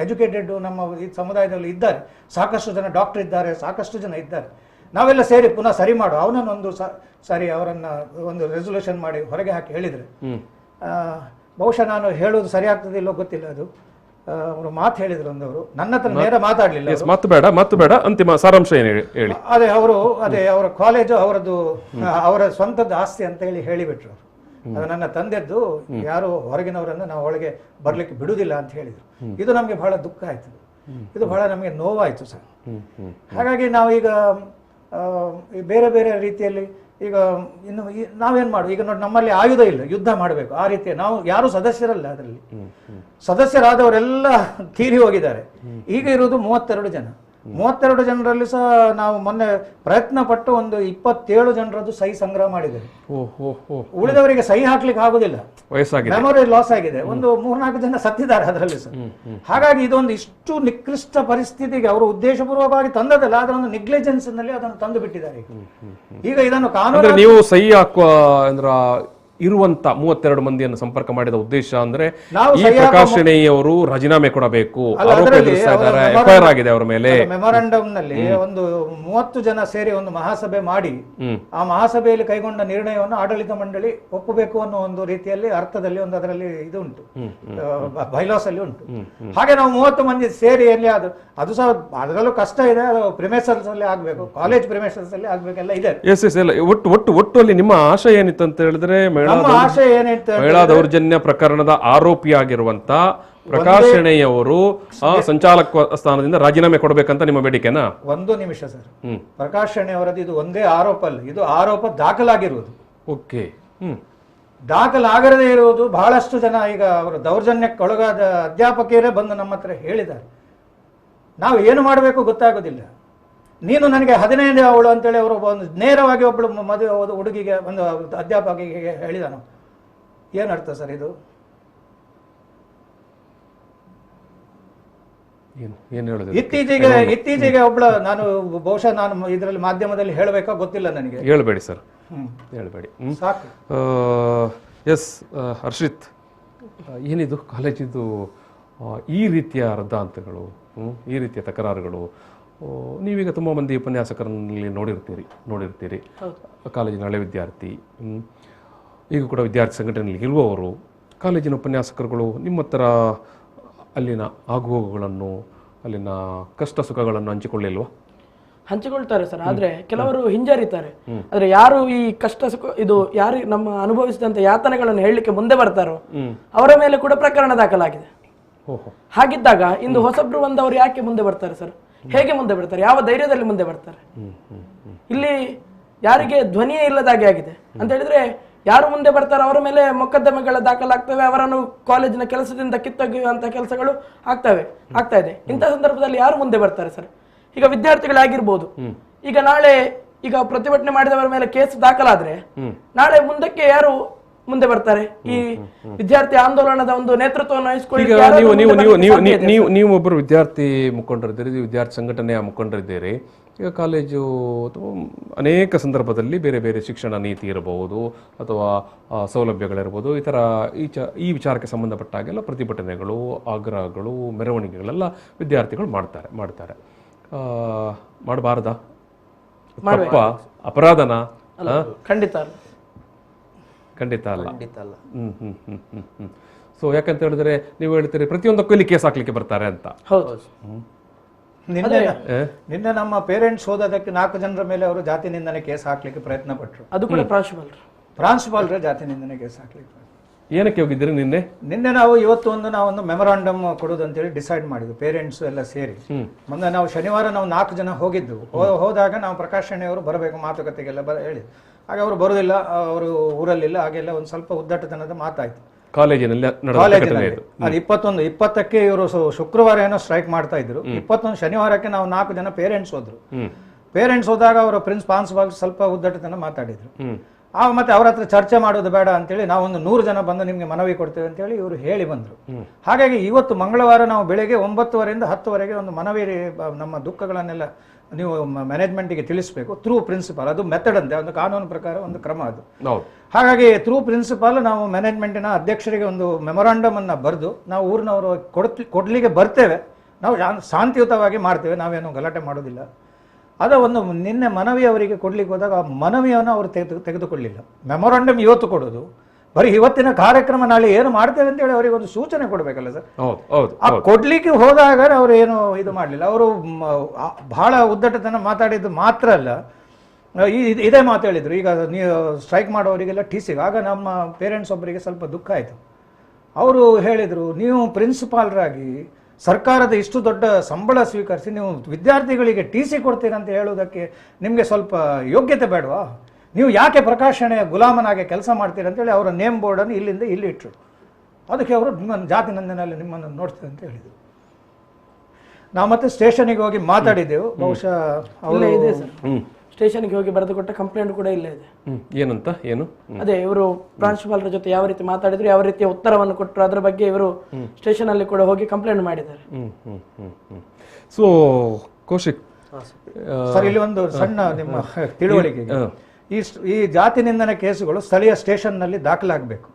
ಎಜುಕೇಟೆಡ್ ನಮ್ಮ ಈ ಸಮುದಾಯದಲ್ಲಿ ಇದ್ದಾರೆ, ಸಾಕಷ್ಟು ಜನ ಡಾಕ್ಟರ್ ಇದ್ದಾರೆ, ಸಾಕಷ್ಟು ಜನ ಇದ್ದಾರೆ, ನಾವೆಲ್ಲ ಸೇರಿ ಪುನಃ ಸರಿ ಮಾಡು, ಅವನನ್ನೊಂದು ಸರಿ ಅವರನ್ನು ಒಂದು ರೆಸೊಲ್ಯೂಷನ್ ಮಾಡಿ ಹೊರಗೆ ಹಾಕಿ ಹೇಳಿದರೆ, ಬಹುಶಃ ನಾನು ಹೇಳೋದು ಸರಿ ಆಗ್ತದೆ ಇಲ್ಲೋ ಗೊತ್ತಿಲ್ಲ. ಅದು ಅವರು ಮಾತು ಹೇಳಿದ್ರು ಒಂದವರು, ನನ್ನ ಹತ್ರ ನೇರ ಮಾತಾಡಲಿಲ್ಲ. ಮಾತು ಬೇಡ, ಅಂತಿಮ ಸಾರಾಂಶ ಏನು ಹೇಳಿ. ಅದೇ ಅವರ ಕಾಲೇಜು ಅವರದ್ದು ಅವರ ಸ್ವಂತದ ಆಸ್ತಿ ಅಂತ ಹೇಳಿಬಿಟ್ರು. ಅದು ನನ್ನ ತಂದೆದ್ದು, ಯಾರು ಹೊರಗಿನವರನ್ನು ನಾವು ಒಳಗೆ ಬರ್ಲಿಕ್ಕೆ ಬಿಡುವುದಿಲ್ಲ ಅಂತ ಹೇಳಿದ್ರು. ಇದು ನಮಗೆ ಬಹಳ ದುಃಖ ಆಯ್ತು, ಇದು ಬಹಳ ನಮಗೆ ನೋವಾಯ್ತು ಸರ್. ಹಾಗಾಗಿ ನಾವೀಗ ಬೇರೆ ಬೇರೆ ರೀತಿಯಲ್ಲಿ ಈಗ ಇನ್ನು ನಾವೇನ್ ಮಾಡು, ಈಗ ನೋಡಿ ನಮ್ಮಲ್ಲಿ ಆಯುಧ ಇಲ್ಲ, ಯುದ್ಧ ಮಾಡಬೇಕು ಆ ರೀತಿಯ ನಾವು ಯಾರು ಸದಸ್ಯರಲ್ಲ, ಅದರಲ್ಲಿ ಸದಸ್ಯರಾದವರೆಲ್ಲ ತೀರಿ ಹೋಗಿದ್ದಾರೆ. ಈಗ ಇರುವುದು 32 ಜನ. 32 ಜನರಲ್ಲಿ ಸಹ ನಾವು ಮೊನ್ನೆ ಪ್ರಯತ್ನ ಪಟ್ಟು ಒಂದು 27 ಜನರದ್ದು ಸಹಿ ಸಂಗ್ರಹ ಮಾಡಿದ್ದೇವೆ. ಉಳಿದವರಿಗೆ ಸಹಿ ಹಾಕ್ಲಿಕ್ಕೆ ಆಗುದಿಲ್ಲ, ಮೆಮೊರಿ ಲಾಸ್ ಆಗಿದೆ. ಒಂದು 3-4 ಜನ ಸತ್ತಿದ್ದಾರೆ ಅದರಲ್ಲಿ ಸಹ. ಹಾಗಾಗಿ ಇದೊಂದು ಇಷ್ಟು ನಿಕೃಷ್ಟ ಪರಿಸ್ಥಿತಿಗೆ ಅವರು ಉದ್ದೇಶಪೂರ್ವಕವಾಗಿ ತಂದದಲ್ಲ, ಅದರ ಒಂದು ನೆಗ್ಲಿಜೆನ್ಸ್ ನಲ್ಲಿ ಅದನ್ನು ತಂದು ಬಿಟ್ಟಿದ್ದಾರೆ. ಈಗ ಇದನ್ನು ಕಾನೂನು ನೀವು ಸಹಿ ಹಾಕುವ ಇರುವಂತ 32 ಮಂದಿಯನ್ನು ಸಂಪರ್ಕ ಮಾಡಿದ ಉದ್ದೇಶ ಅಂದ್ರೆ ಈ ಪ್ರಕಾಶ್ ಶೆಣೈಯವರು ರಾಜೀನಾಮೆ ಕೊಡಬೇಕು, ಎಫ್ಐಆರ್ ಆಗಿದೆ ಅವರ ಮೇಲೆ. ಮೆಮೊರಾಂಡಮ್ ನಲ್ಲಿ ಒಂದು 30 ಜನ ಸೇರಿ ಒಂದು ಮಹಾಸಭೆ ಮಾಡಿ, ಆ ಮಹಾಸಭೆಯಲ್ಲಿ ಕೈಗೊಂಡ ನಿರ್ಣಯವನ್ನು ಆಡಳಿತ ಮಂಡಳಿ ಒಪ್ಪಬೇಕು ಅನ್ನೋ ಒಂದು ರೀತಿಯಲ್ಲಿ ಅರ್ಥದಲ್ಲಿ ಒಂದು ಅದರಲ್ಲಿ ಇದು ಉಂಟು, ಬೈಲಾಸ್ ಅಲ್ಲಿ ಉಂಟು. ಹಾಗೆ ನಾವು 30 ಮಂದಿ ಸೇರಿ ಎಲ್ಲಿ ಅದು ಸಹ ಅದರಲ್ಲೂ ಕಷ್ಟ ಇದೆ, ಅದು ಪ್ರಿಮೇಸರ್ಸ್ ಅಲ್ಲಿ ಆಗ್ಬೇಕು, ಕಾಲೇಜ್ ಪ್ರಿಮೇಸರ್ಸ್ ಅಲ್ಲಿ ಆಗ್ಬೇಕೆಲ್ಲ ಇದೆ. ಒಟ್ಟು ಅಲ್ಲಿ ನಿಮ್ಮ ಆಶಯ ಏನಿತ್ತು ಅಂತ ಹೇಳಿದ್ರೆ, ಮಹಿಳಾ ದೌರ್ಜನ್ಯ ಪ್ರಕರಣದ ಆರೋಪಿಯಾಗಿರುವಂತ ಪ್ರಕಾಶ್ ಶೆಣೈಯವರು ಸಂಚಾಲಕ ಸ್ಥಾನದಿಂದ ರಾಜೀನಾಮೆ ಕೊಡಬೇಕಂತ ನಿಮ್ಮ ಬೇಡಿಕೆನಾ? ಒಂದು ನಿಮಿಷ ಸರ್, ಪ್ರಕಾಶ್ ಶೆಣೈ ಅವರದ್ದು ಇದು ಒಂದೇ ಆರೋಪ ಅಲ್ಲ, ಇದು ಆರೋಪ ದಾಖಲಾಗಿರುವುದು. ಓಕೆ, ದಾಖಲಾಗದೇ ಇರುವುದು ಬಹಳಷ್ಟು ಜನ. ಈಗ ಅವರು ದೌರ್ಜನ್ಯಕ್ಕೊಳಗಾದ ಅಧ್ಯಾಪಕಿಯರೇ ಬಂದು ನಮ್ಮ ಹತ್ರ ಹೇಳಿದ್ದಾರೆ, ನಾವು ಏನು ಮಾಡಬೇಕು ಗೊತ್ತಾಗೋದಿಲ್ಲ, ನೀನು ನನಗೆ 15 ಅವಳು ಅಂತೇಳಿ ಅವರು ಒಂದು ನೇರವಾಗಿ ಒಬ್ಬಳು ಮದುವೆ ಹುಡುಗಿಗೆ ಒಂದು ಅಧ್ಯಾಪಕಿಗೆ ಹೇಳಿದನು. ಏನರ್ಥ ಸರ್ ಇದು? ಇತ್ತೀಚೆಗೆ ಒಬ್ಳು, ನಾನು ಬಹುಶಃ ನಾನು ಇದರಲ್ಲಿ ಮಾಧ್ಯಮದಲ್ಲಿ ಹೇಳಬೇಕಾ ಗೊತ್ತಿಲ್ಲ ನನಗೆ. ಹೇಳ್ಬೇಡಿ ಸರ್, ಹೇಳ್ಬೇಡಿ ಸಾಕು. ಎಸ್ ಹರ್ಷಿತ್, ಏನಿದು ಕಾಲೇಜಿದು ಈ ರೀತಿಯ ರದ್ದಾಂತಗಳು, ಈ ರೀತಿಯ ತಕರಾರುಗಳು? ನೀವೀಗ ತುಂಬ ಮಂದಿ ಉಪನ್ಯಾಸಕರಲ್ಲಿ ನೋಡಿರ್ತೀರಿ ಕಾಲೇಜಿನ ಹಳೆ ವಿದ್ಯಾರ್ಥಿ, ಈಗ ಕೂಡ ವಿದ್ಯಾರ್ಥಿ ಸಂಘಟನೆಯಲ್ಲಿ ಇರುವವರು, ಕಾಲೇಜಿನ ಉಪನ್ಯಾಸಕರುಗಳು ನಿಮ್ಮ ಹತ್ರ ಅಲ್ಲಿನ ಆಗುಹೋಗುಗಳನ್ನು, ಅಲ್ಲಿನ ಕಷ್ಟ ಸುಖಗಳನ್ನು ಹಂಚಿಕೊಳ್ಳಿಲ್ವಾ? ಹಂಚಿಕೊಳ್ತಾರೆ ಸರ್, ಆದ್ರೆ ಕೆಲವರು ಹಿಂಜರಿತಾರೆ. ಆದ್ರೆ ಯಾರು ಈ ಕಷ್ಟ ಸುಖ ಇದು ಯಾರು ನಮ್ಮ ಅನುಭವಿಸಿದಂತ ಯಾತನೆಗಳನ್ನು ಹೇಳಲಿಕ್ಕೆ ಮುಂದೆ ಬರ್ತಾರೋ ಅವರ ಮೇಲೆ ಕೂಡ ಪ್ರಕರಣ ದಾಖಲಾಗಿದೆ. ಹಾಗಿದ್ದಾಗ ಇಂದು ಹೊಸಬ್ರು ಬಂದವರು ಯಾಕೆ ಮುಂದೆ ಬರ್ತಾರೆ ಸರ್? ಹೇಗೆ ಮುಂದೆ ಬರ್ತಾರೆ? ಯಾವ ಧೈರ್ಯದಲ್ಲಿ ಮುಂದೆ ಬರ್ತಾರೆ? ಇಲ್ಲಿ ಯಾರಿಗೆ ಧ್ವನಿಯೇ ಇಲ್ಲದಾಗೆ ಆಗಿದೆ ಅಂತ ಹೇಳಿದ್ರೆ, ಯಾರು ಮುಂದೆ ಬರ್ತಾರೆ ಅವರ ಮೇಲೆ ಮೊಕದ್ದಮೆಗಳ ದಾಖಲಾಗ್ತವೆ, ಅವರನ್ನು ಕಾಲೇಜಿನ ಕೆಲಸದಿಂದ ಕಿತ್ತೊಗೆಯುವಂತಹ ಕೆಲಸಗಳು ಆಗ್ತಾ ಇದೆ. ಇಂಥ ಸಂದರ್ಭದಲ್ಲಿ ಯಾರು ಮುಂದೆ ಬರ್ತಾರೆ ಸರ್? ಈಗ ವಿದ್ಯಾರ್ಥಿಗಳಾಗಿರ್ಬೋದು, ಈಗ ಪ್ರತಿಭಟನೆ ಮಾಡಿದವರ ಮೇಲೆ ಕೇಸ್ ದಾಖಲಾದ್ರೆ ನಾಳೆ ಮುಂದಕ್ಕೆ ಯಾರು ಮುಂದೆ ಬರ್ತಾರೆ? ಈ ವಿದ್ಯಾರ್ಥಿ ಆಂದೋಲನದ ಒಂದು ನೇತೃತ್ವವನ್ನು ವಹಿಸಿಕೊಳ್ಳಿ. ನೀವು ಒಬ್ಬರು ವಿದ್ಯಾರ್ಥಿ ಮುಖಂಡರಿದ್ದೀರಿ, ವಿದ್ಯಾರ್ಥಿ ಸಂಘಟನೆಯ ಮುಖಂಡರಿದ್ದೀರಿ. ಈಗ ಕಾಲೇಜು ಅಥವಾ ಅನೇಕ ಸಂದರ್ಭದಲ್ಲಿ ಬೇರೆ ಬೇರೆ ಶಿಕ್ಷಣ ನೀತಿ ಇರಬಹುದು ಅಥವಾ ಸೌಲಭ್ಯಗಳಿರ್ಬೋದು, ಈ ವಿಚಾರಕ್ಕೆ ಸಂಬಂಧಪಟ್ಟ ಹಾಗೆಲ್ಲ ಪ್ರತಿಭಟನೆಗಳು, ಆಗ್ರಹಗಳು, ಮೆರವಣಿಗೆಗಳೆಲ್ಲ ವಿದ್ಯಾರ್ಥಿಗಳು ಮಾಡ್ತಾರೆ. ಮಾಡಬಾರ್ದಾ? ತಪ್ಪ? ಅಪರಾಧನ? ಖಂಡಿತ ಅಲ್ಲ. ಖಂಡಿತ ಅಲ್ಲ. ಖಂಡಿತ ಅಲ್ಲ. ಸೊ ಯಾಕಂತ ಹೇಳಿದ್ರೆ ನೀವು ಹೇಳ್ತೀರಿ ಪ್ರತಿಯೊಂದಕ್ಕೂ ಇಲ್ಲಿ ಕೇಸ್ ಹಾಕ್ಲಿಕ್ಕೆ ಬರ್ತಾರೆ ಅಂತ. ಹೌದು. ನಿನ್ನೆ ನಮ್ಮ ಪೇರೆಂಟ್ಸ್ ಹೋದದಕ್ಕೆ 4 ಜನರ ಮೇಲೆ ಅವರು ಜಾತಿ ನಿಂದನೆ ಕೇಸ್ ಹಾಕ್ಲಿಕ್ಕೆ ಪ್ರಯತ್ನ ಪಟ್ಟರು. ಅದು ಕೂಡ ಪ್ರಾಂಶುಪಾಲರ ಜಾತಿ ನಿಂದನೆ ಕೇಸ್ ಹಾಕ್ಲಿಕ್ಕೆ. ಏನಕ್ಕೆ ಹೋಗಿದ್ದೀರಿ ನಿನ್ನೆ? ನಾವು ನಾವೊಂದು ಮೆಮೊರಾಂಡಮ್ ಕೊಡುದು ಅಂತೇಳಿ ಡಿಸೈಡ್ ಮಾಡಿದ್ವಿ, ಪೇರೆಂಟ್ಸ್ ಎಲ್ಲ ಸೇರಿ. ಮೊನ್ನೆ ನಾವು ಶನಿವಾರ 4 ಜನ ಹೋಗಿದ್ದು. ಹೋದಾಗ ನಾವು ಪ್ರಕಾಶಣೆ ಅವರು ಬರಬೇಕು ಮಾತುಕತೆಗೆಲ್ಲ ಹೇಳಿ, ಹಾಗೆ ಅವರು ಬರುದಿಲ್ಲ, ಅವರು ಊರಲ್ಲಿಲ್ಲ, ಹಾಗೆಲ್ಲ ಒಂದು ಸ್ವಲ್ಪ ಉದ್ದಟತನದ ಮಾತಾಯ್ತು ಕಾಲೇಜಿನಲ್ಲಿ. ಅದು 20ಕ್ಕೆ ಇವರು ಶುಕ್ರವಾರ ಏನೋ ಸ್ಟ್ರೈಕ್ ಮಾಡ್ತಾ ಇದ್ರು. 21 ಶನಿವಾರಕ್ಕೆ ನಾವು 4 ಜನ ಪೇರೆಂಟ್ಸ್ ಹೋದ್ರು. ಪೇರೆಂಟ್ಸ್ ಹೋದಾಗ ಅವರು ಪ್ರಿನ್ಸಿಪಾಲ್ ಸ್ವಲ್ಪ ಉದ್ದಟತನ ಮಾತಾಡಿದ್ರು. ಮತ್ತೆ ಅವ್ರ ಹತ್ರ ಚರ್ಚೆ ಮಾಡೋದು ಬೇಡ ಅಂತೇಳಿ ನಾವೊಂದು 100 ಜನ ಬಂದು ನಿಮ್ಗೆ ಮನವಿ ಕೊಡ್ತೇವೆ ಅಂತೇಳಿ ಇವರು ಹೇಳಿ ಬಂದ್ರು. ಹಾಗಾಗಿ ಇವತ್ತು ಮಂಗಳವಾರ ನಾವು ಬೆಳಿಗ್ಗೆ 9:30ರಿಂದ 10:00ವರೆಗೆ ಒಂದು ಮನವಿ, ನಮ್ಮ ದುಃಖಗಳನ್ನೆಲ್ಲ ನೀವು ಮ್ಯಾನೇಜ್ಮೆಂಟ್ಗೆ ತಿಳಿಸಬೇಕು ಥ್ರೂ ಪ್ರಿನ್ಸಿಪಾಲ್. ಅದು ಮೆಥಡ್ ಅಂತೆ, ಒಂದು ಕಾನೂನು ಪ್ರಕಾರ ಒಂದು ಕ್ರಮ ಅದು. ಹಾಗಾಗಿ ಥ್ರೂ ಪ್ರಿನ್ಸಿಪಾಲ್ ನಾವು ಮ್ಯಾನೇಜ್ಮೆಂಟಿನ ಅಧ್ಯಕ್ಷರಿಗೆ ಒಂದು ಮೆಮೊರಾಂಡಮ್ ಅನ್ನ ಬರೆದು ನಾವು ಊರಿನವರು ಕೊಡ್ಲಿಕ್ಕೆ ಬರ್ತೇವೆ, ನಾವು ಶಾಂತಿಯುತವಾಗಿ ಮಾಡ್ತೇವೆ, ನಾವೇನು ಗಲಾಟೆ ಮಾಡೋದಿಲ್ಲ. ಅದ ಒಂದು ನಿನ್ನೆ ಮನವಿ ಅವರಿಗೆ ಕೊಡ್ಲಿಕ್ಕೆ ಹೋದಾಗ ಆ ಮನವಿಯನ್ನು ಅವರು ತೆಗೆದುಕೊಳ್ಳಿಲ್ಲ. ಮೆಮೊರಾಂಡಮ್ ಇವತ್ತು ಕೊಡೋದು, ಬರೀ ಇವತ್ತಿನ ಕಾರ್ಯಕ್ರಮ ನಾಳೆ ಏನು ಮಾಡ್ತೇವೆ ಅಂತ ಹೇಳಿ ಅವರಿಗೆ ಒಂದು ಸೂಚನೆ ಕೊಡಬೇಕಲ್ಲ ಸರ್. ಆ ಕೊಡ್ಲಿಕ್ಕೆ ಹೋದಾಗ ಅವರು ಏನು ಇದು ಮಾಡಲಿಲ್ಲ. ಅವರು ಬಹಳ ಉದ್ದಟತನ ಮಾತಾಡಿದ್ದು ಮಾತ್ರ ಅಲ್ಲ, ಇದೇ ಮಾತು ಹೇಳಿದ್ರು, ಈಗ ನೀವು ಸ್ಟ್ರೈಕ್ ಮಾಡೋರಿಗೆಲ್ಲ TC. ಆಗ ನಮ್ಮ ಪೇರೆಂಟ್ಸ್ ಒಬ್ಬರಿಗೆ ಸ್ವಲ್ಪ ದುಃಖ ಆಯಿತು. ಅವರು ಹೇಳಿದರು, ನೀವು ಪ್ರಿನ್ಸಿಪಾಲ್ರಾಗಿ ಸರ್ಕಾರದ ಇಷ್ಟು ದೊಡ್ಡ ಸಂಬಳ ಸ್ವೀಕರಿಸಿ ನೀವು ವಿದ್ಯಾರ್ಥಿಗಳಿಗೆ TC ಕೊಡ್ತೀರಂತ ಹೇಳುವುದಕ್ಕೆ ನಿಮಗೆ ಸ್ವಲ್ಪ ಯೋಗ್ಯತೆ ಬೇಡವಾ? ನೀವು ಯಾಕೆ ಪ್ರಕಾಶಣೆಯ ಗುಲಾಮನಾಗೆ ಕೆಲಸ ಮಾಡ್ತೀರಿ ಅಂತೇಳಿ ಅವರ ನೇಮ್ ಬೋರ್ಡನ್ನು ಇಲ್ಲಿಂದ ಇಲ್ಲಿ ಇಟ್ಟರು. ಅದಕ್ಕೆ ಅವರು ನಿಮ್ಮನ್ನು ಜಾತಿ ನಂದನಲ್ಲಿ ನಿಮ್ಮನ್ನು ನೋಡ್ತೇವೆ ಅಂತ ಹೇಳಿದರು. ನಾವು ಮತ್ತೆ ಸ್ಟೇಷನಿಗೆ ಹೋಗಿ ಮಾತಾಡಿದ್ದೆವು. ಬಹುಶಃ ಅವರು ಇದೆ ಸರ್, ಸ್ಟೇಷನ್ಗೆ ಹೋಗಿ ಬರೆದು ಕೊಟ್ಟ ಕಂಪ್ಲೇಂಟ್ ಕೂಡ ಇಲ್ಲೇ ಇದೆ. ಏನಂತ? ಏನು? ಅದೇ ಇವರು ಪ್ರಾಂಶುಪಾಲರ ಜೊತೆ ಯಾವ ರೀತಿ ಮಾತಾಡಿದ್ರು, ಯಾವ ರೀತಿಯ ಉತ್ತರವನ್ನು ಕೊಟ್ಟರು, ಅದರ ಬಗ್ಗೆ ಇವರು ಸ್ಟೇಷನ್ ಅಲ್ಲಿ ಕೂಡ ಹೋಗಿ ಕಂಪ್ಲೇಂಟ್ ಮಾಡಿದ್ದಾರೆ. ಸೊ ಕೌಶಿಕ್ ಸರ್, ಇಲ್ಲಿ ಒಂದು ಸಣ್ಣ ನಿಮ್ಮ ತಿಳುವಳಿಕೆ, ಈ ಜಾತಿ ನಿಂದನೆ ಕೇಸುಗಳು ಸ್ಥಳೀಯ ಸ್ಟೇಷನ್ ನಲ್ಲಿ ದಾಖಲಾಗಬೇಕು.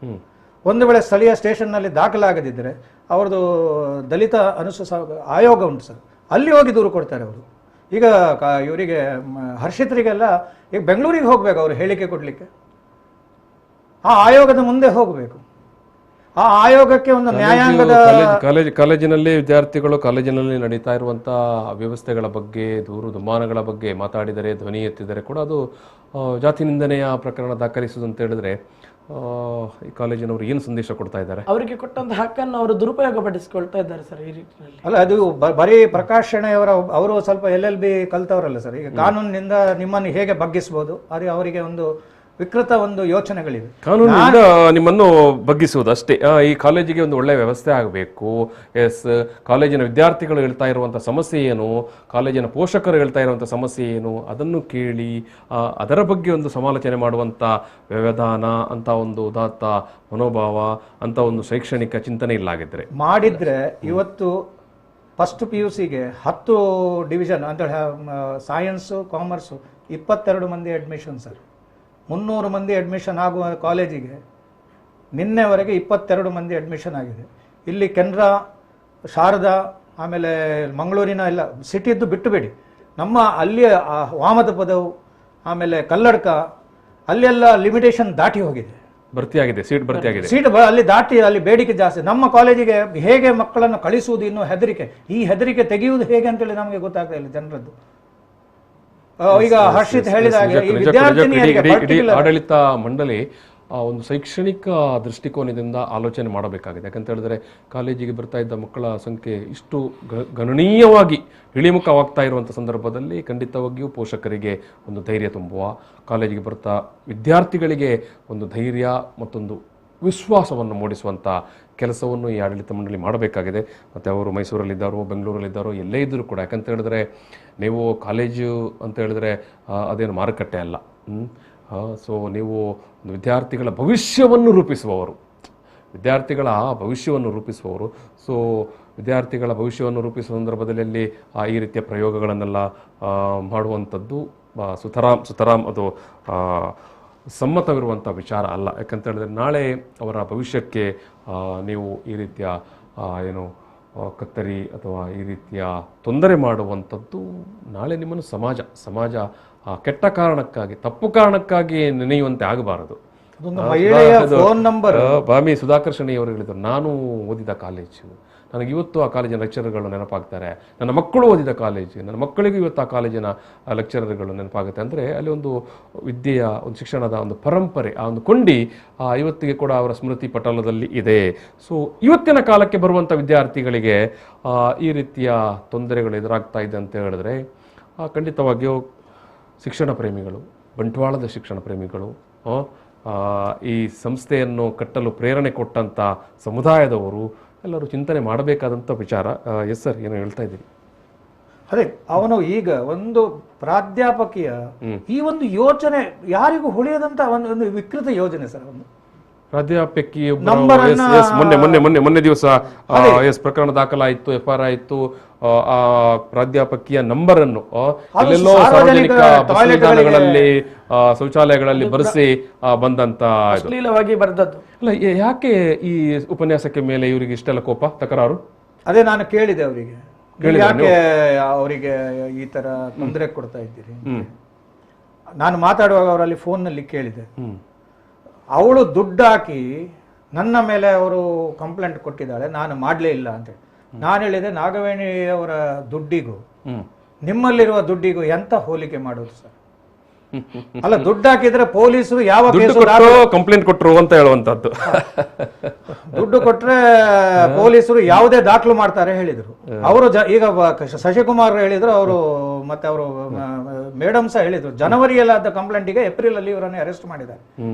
ಒಂದು ವೇಳೆ ಸ್ಥಳೀಯ ಸ್ಟೇಷನ್ ನಲ್ಲಿ ದಾಖಲಾಗದಿದ್ದರೆ ಅವ್ರದ್ದು ದಲಿತ ಆಯೋಗ ಉಂಟು ಸರ್, ಅಲ್ಲಿ ಹೋಗಿ ದೂರು ಕೊಡ್ತಾರೆ ಅವರು. ಈಗ ಇವರಿಗೆ ಹರ್ಷಿತರಿಗೆಲ್ಲ ಈಗ ಬೆಂಗಳೂರಿಗೆ ಹೋಗ್ಬೇಕು ಅವರು ಹೇಳಿಕೆ ಕೊಡ್ಲಿಕ್ಕೆ, ಆ ಆಯೋಗದ ಮುಂದೆ ಹೋಗಬೇಕು. ಆ ಆಯೋಗಕ್ಕೆ ಒಂದು ನ್ಯಾಯಾಂಗದ ಕಾಲೇಜಿನಲ್ಲಿ ವಿದ್ಯಾರ್ಥಿಗಳು ಕಾಲೇಜಿನಲ್ಲಿ ನಡೀತಾ ಇರುವಂತಹ ವ್ಯವಸ್ಥೆಗಳ ಬಗ್ಗೆ, ದೂರು ದುಮ್ಮಾನಗಳ ಬಗ್ಗೆ ಮಾತಾಡಿದರೆ, ಧ್ವನಿ ಎತ್ತಿದರೆ ಕೂಡ ಅದು ಜಾತಿ ನಿಂದನೆಯ ಪ್ರಕರಣ ದಾಖಲಿಸುವುದು ಅಂತ ಹೇಳಿದ್ರೆ ಈ ಕಾಲೇಜಿನವರು ಏನು ಸಂದೇಶ ಕೊಡ್ತಾ ಇದ್ದಾರೆ? ಅವರಿಗೆ ಕೊಟ್ಟಂತ ಹಕ್ಕನ್ನು ಅವರು ದುರುಪಯೋಗ ಪಡಿಸಿಕೊಳ್ತಾ ಇದ್ದಾರೆ ಸರ್ ಈ ರೀತಿಯಲ್ಲಿ. ಅಲ್ಲ, ಅದು ಬರೀ ಪ್ರಕಾಶಣೆಯವರ ಅವರು ಸ್ವಲ್ಪ LLB ಕಲ್ತವರಲ್ಲ ಸರ್. ಈಗ ಕಾನೂನಿನಿಂದ ನಿಮ್ಮನ್ನು ಹೇಗೆ ಬಗ್ಗಿಸಬಹುದು, ಅದು ಅವರಿಗೆ ಒಂದು ವಿಕೃತ ಒಂದು ಯೋಚನೆಗಳಿವೆ. ಕಾನೂನಿನಿಂದ ನಿಮ್ಮನ್ನು ಬಗ್ಗಿಸುವುದು ಅಷ್ಟೇ. ಈ ಕಾಲೇಜಿಗೆ ಒಂದು ಒಳ್ಳೆಯ ವ್ಯವಸ್ಥೆ ಆಗಬೇಕು. ಕಾಲೇಜಿನ ವಿದ್ಯಾರ್ಥಿಗಳು ಹೇಳ್ತಾ ಇರುವಂಥ ಸಮಸ್ಯೆ ಏನು, ಕಾಲೇಜಿನ ಪೋಷಕರು ಹೇಳ್ತಾ ಇರುವಂಥ ಸಮಸ್ಯೆ ಏನು, ಅದನ್ನು ಕೇಳಿ ಅದರ ಬಗ್ಗೆ ಒಂದು ಸಮಾಲೋಚನೆ ಮಾಡುವಂಥ ವ್ಯವಧಾನ ಅಂತ ಒಂದು ಉದಾತ್ತ ಮನೋಭಾವ ಅಂತ ಒಂದು ಶೈಕ್ಷಣಿಕ ಚಿಂತನೆ ಇಲ್ಲಾಗಿದ್ರೆ ಮಾಡಿದ್ರೆ ಇವತ್ತು ಫಸ್ಟ್ PUCಗೆ 10 ಡಿವಿಷನ್ ಅಂತ ಸೈನ್ಸು ಕಾಮರ್ಸು 22 ಮಂದಿ ಅಡ್ಮಿಷನ್ ಸರ್. 300 ಮಂದಿ ಅಡ್ಮಿಷನ್ ಆಗುವ ಕಾಲೇಜಿಗೆ ನಿನ್ನೆವರೆಗೆ 22 ಮಂದಿ ಅಡ್ಮಿಷನ್ ಆಗಿದೆ. ಇಲ್ಲಿ ಕೆನರಾ, ಶಾರದಾ, ಆಮೇಲೆ ಮಂಗಳೂರಿನ ಎಲ್ಲ ಸಿಟಿದ್ದು ಬಿಟ್ಟುಬೇಡಿ, ನಮ್ಮ ಅಲ್ಲಿಯ ವಾಮದಪದವು, ಆಮೇಲೆ ಕಲ್ಲಡ್ಕ, ಅಲ್ಲೆಲ್ಲ ಲಿಮಿಟೇಷನ್ ದಾಟಿ ಹೋಗಿದೆ, ಭರ್ತಿಯಾಗಿದೆ, ಸೀಟ್ ಅಲ್ಲಿ ದಾಟಿ, ಅಲ್ಲಿ ಬೇಡಿಕೆ ಜಾಸ್ತಿ. ನಮ್ಮ ಕಾಲೇಜಿಗೆ ಹೇಗೆ ಮಕ್ಕಳನ್ನು ಕಳಿಸುವುದು ಇನ್ನೂ ಹೆದರಿಕೆ. ಈ ಹೆದರಿಕೆ ತೆಗೆಯುವುದು ಹೇಗೆ ಅಂತೇಳಿ ನಮಗೆ ಗೊತ್ತಾಗ್ತಾ ಇಲ್ಲ ಜನರದ್ದು. ಈಗ ಹರ್ಷಿತ್ ಹೇಳಿದ ಆಡಳಿತ ಮಂಡಳಿ ಒಂದು ಶೈಕ್ಷಣಿಕ ದೃಷ್ಟಿಕೋನದಿಂದ ಆಲೋಚನೆ ಮಾಡಬೇಕಾಗಿದೆ. ಯಾಕಂತ ಹೇಳಿದ್ರೆ ಕಾಲೇಜಿಗೆ ಬರ್ತಾ ಇದ್ದ ಮಕ್ಕಳ ಸಂಖ್ಯೆ ಇಷ್ಟು ಗಣನೀಯವಾಗಿ ಇಳಿಮುಖವಾಗ್ತಾ ಇರುವಂಥ ಸಂದರ್ಭದಲ್ಲಿ ಖಂಡಿತವಾಗಿಯೂ ಪೋಷಕರಿಗೆ ಒಂದು ಧೈರ್ಯ ತುಂಬುವ, ಕಾಲೇಜಿಗೆ ಬರ್ತಾ ವಿದ್ಯಾರ್ಥಿಗಳಿಗೆ ಒಂದು ಧೈರ್ಯ ಮತ್ತೊಂದು ವಿಶ್ವಾಸವನ್ನು ಮೂಡಿಸುವಂಥ ಕೆಲಸವನ್ನು ಈ ಆಡಳಿತ ಮಂಡಳಿ ಮಾಡಬೇಕಾಗಿದೆ. ಮತ್ತು ಅವರು ಮೈಸೂರಲ್ಲಿದ್ದಾರೋ ಬೆಂಗಳೂರಲ್ಲಿದ್ದಾರೋ ಎಲ್ಲೇ ಇದ್ದರೂ ಕೂಡ, ಯಾಕಂತ ಹೇಳಿದ್ರೆ ನೀವು ಕಾಲೇಜು ಅಂತ ಹೇಳಿದ್ರೆ ಅದೇನು ಮಾರುಕಟ್ಟೆ ಅಲ್ಲ. ಸೊ ನೀವು ವಿದ್ಯಾರ್ಥಿಗಳ ಭವಿಷ್ಯವನ್ನು ರೂಪಿಸುವವರು, ಸೊ ವಿದ್ಯಾರ್ಥಿಗಳ ಭವಿಷ್ಯವನ್ನು ರೂಪಿಸುವ ಸಂದರ್ಭದಲ್ಲಿ ಈ ರೀತಿಯ ಪ್ರಯೋಗಗಳನ್ನೆಲ್ಲ ಮಾಡುವಂಥದ್ದು ಸುತರಾಮ್ ಅದು ಸಮ್ಮತವಿರುವಂಥ ವಿಚಾರ ಅಲ್ಲ. ಯಾಕಂತ ಹೇಳಿದ್ರೆ ನಾಳೆ ಅವರ ಭವಿಷ್ಯಕ್ಕೆ ನೀವು ಈ ರೀತಿಯ ಏನು ಕತ್ತರಿ ಅಥವಾ ಈ ರೀತಿಯ ತೊಂದರೆ ಮಾಡುವಂಥದ್ದು ನಾಳೆ ನಿಮ್ಮನ್ನು ಸಮಾಜ ಕೆಟ್ಟ ಕಾರಣಕ್ಕಾಗಿ ತಪ್ಪು ಕಾರಣಕ್ಕಾಗಿ ನೆನೆಯುವಂತೆ ಆಗಬಾರದು. ಬಾಮಿ ಸುಧಾಕರ್ ಶೆಣೈ ಅವರು ಹೇಳಿದರು, ನಾನು ಓದಿದ ಕಾಲೇಜು, ನನಗೆ ಇವತ್ತು ಆ ಕಾಲೇಜಿನ ಲೆಕ್ಚರರ್ಗಳು ನೆನಪಾಗ್ತಾರೆ, ನನ್ನ ಮಕ್ಕಳು ಓದಿದ ಕಾಲೇಜು, ನನ್ನ ಮಕ್ಕಳಿಗೂ ಇವತ್ತು ಆ ಕಾಲೇಜಿನ ಲೆಕ್ಚರರ್ಗಳು ನೆನಪಾಗುತ್ತೆ. ಅಂದರೆ ಅಲ್ಲಿ ಒಂದು ವಿದ್ಯೆಯ ಒಂದು ಶಿಕ್ಷಣದ ಒಂದು ಪರಂಪರೆ, ಆ ಒಂದು ಕೊಂಡಿ ಇವತ್ತಿಗೆ ಕೂಡ ಅವರ ಸ್ಮೃತಿ ಪಟಲದಲ್ಲಿ ಇದೆ. ಸೊ ಇವತ್ತಿನ ಕಾಲಕ್ಕೆ ಬರುವಂಥ ವಿದ್ಯಾರ್ಥಿಗಳಿಗೆ ಈ ರೀತಿಯ ತೊಂದರೆಗಳು ಎದುರಾಗ್ತಾ ಇದೆ ಅಂತ ಹೇಳಿದ್ರೆ ಖಂಡಿತವಾಗಿಯೂ ಶಿಕ್ಷಣ ಪ್ರೇಮಿಗಳು, ಬಂಟ್ವಾಳದ ಶಿಕ್ಷಣ ಪ್ರೇಮಿಗಳು, ಈ ಸಂಸ್ಥೆಯನ್ನು ಕಟ್ಟಲು ಪ್ರೇರಣೆ ಕೊಟ್ಟಂಥ ಸಮುದಾಯದವರು ಎಲ್ಲರೂ ಚಿಂತನೆ ಮಾಡಬೇಕಾದಂಥ ವಿಚಾರ. ಎಸ್ ಸರ್, ಏನು ಹೇಳ್ತಾ ಇದ್ದೀರಿ? ಅದೇ ಅವನು ಈಗ ಒಂದು ಪ್ರಾಧ್ಯಾಪಕಿಯ ಈ ಒಂದು ಯೋಚನೆ ಯಾರಿಗೂ ಹೊಳೆಯದಂತ ಒಂದು ವಿಕೃತ ಯೋಜನೆ ಸರ್. ಒಂದು ಪ್ರಾಧ್ಯಾಪಕಿ ಮೊನ್ನೆ ದಿವಸ ಪ್ರಕರಣ ದಾಖಲಾಯಿತು, FR ಆಯಿತು. ಆ ಪ್ರಾಧ್ಯಾಪಕಿಯ ನಂಬರ್ ಅನ್ನು ಎಲ್ಲೆಲ್ಲೋ ಸಾರ್ವಜನಿಕ ಬಸ್ ನಿಲ್ದಾಣಗಳಲ್ಲಿ ಶೌಚಾಲಯಗಳಲ್ಲಿ ಬರೆಸಿ ಬಂದಂತ ಅಶ್ಲೀಲವಾಗಿ ಬರೆದದ್ದು. ಅಲ್ಲ, ಯಾಕೆ ಈ ಉಪನ್ಯಾಸಕ್ಕೆ ಮೇಲೆ ಇವರಿಗೆ ಇಷ್ಟೆಲ್ಲ ಕೋಪ, ತಕರಾರು? ಅದೇ ನಾನು ಕೇಳಿದೆ ಅವರಿಗೆ, ಯಾಕೆ ಅವರಿಗೆ ಈ ತರ ತೊಂದರೆ ಕೊಡ್ತಾ ಇದ್ದೀರಿ. ನಾನು ಮಾತಾಡುವಾಗ ಅವರಲ್ಲಿ ಫೋನ್ನಲ್ಲಿ ಕೇಳಿದೆ. ಅವಳು ದುಡ್ಡು ಹಾಕಿ ನನ್ನ ಮೇಲೆ ಅವರು ಕಂಪ್ಲೇಂಟ್ ಕೊಟ್ಟಿದ್ದಾಳೆ, ನಾನು ಮಾಡಲೇ ಇಲ್ಲ ಅಂತೇಳಿ. ನಾನು ಹೇಳಿದೆ, ನಾಗವೇಣಿಯವರ ದುಡ್ಡಿಗೂ ನಿಮ್ಮಲ್ಲಿರುವ ದುಡ್ಡಿಗೂ ಎಂತ ಹೋಲಿಕೆ ಮಾಡೋದು ಸರ್? ಅಲ್ಲ, ದುಡ್ಡು ಹಾಕಿದ್ರೆ ಪೊಲೀಸರು ಯಾವ ಕಂಪ್ಲೇಂಟ್ ಕೊಟ್ಟರು ಅಂತ ಹೇಳುವಂತದ್ದು. ದುಡ್ಡು ಕೊಟ್ರೆ ಪೊಲೀಸರು ಯಾವುದೇ ದಾಖಲು ಮಾಡ್ತಾರೆ ಹೇಳಿದ್ರು ಅವರು. ಈಗ ಶಶಿಕುಮಾರ್ ಹೇಳಿದ್ರು ಅವರು, ಮತ್ತೆ ಅವರು ಮೇಡಮ್ ಸಹ ಹೇಳಿದ್ರು, ಜನವರಿಯಲ್ಲಾದ ಕಂಪ್ಲೇಂಟಿಗೆ ಏಪ್ರಿಲ್ ಅಲ್ಲಿ ಇವರನ್ನು ಅರೆಸ್ಟ್ ಮಾಡಿದ್ದಾರೆ.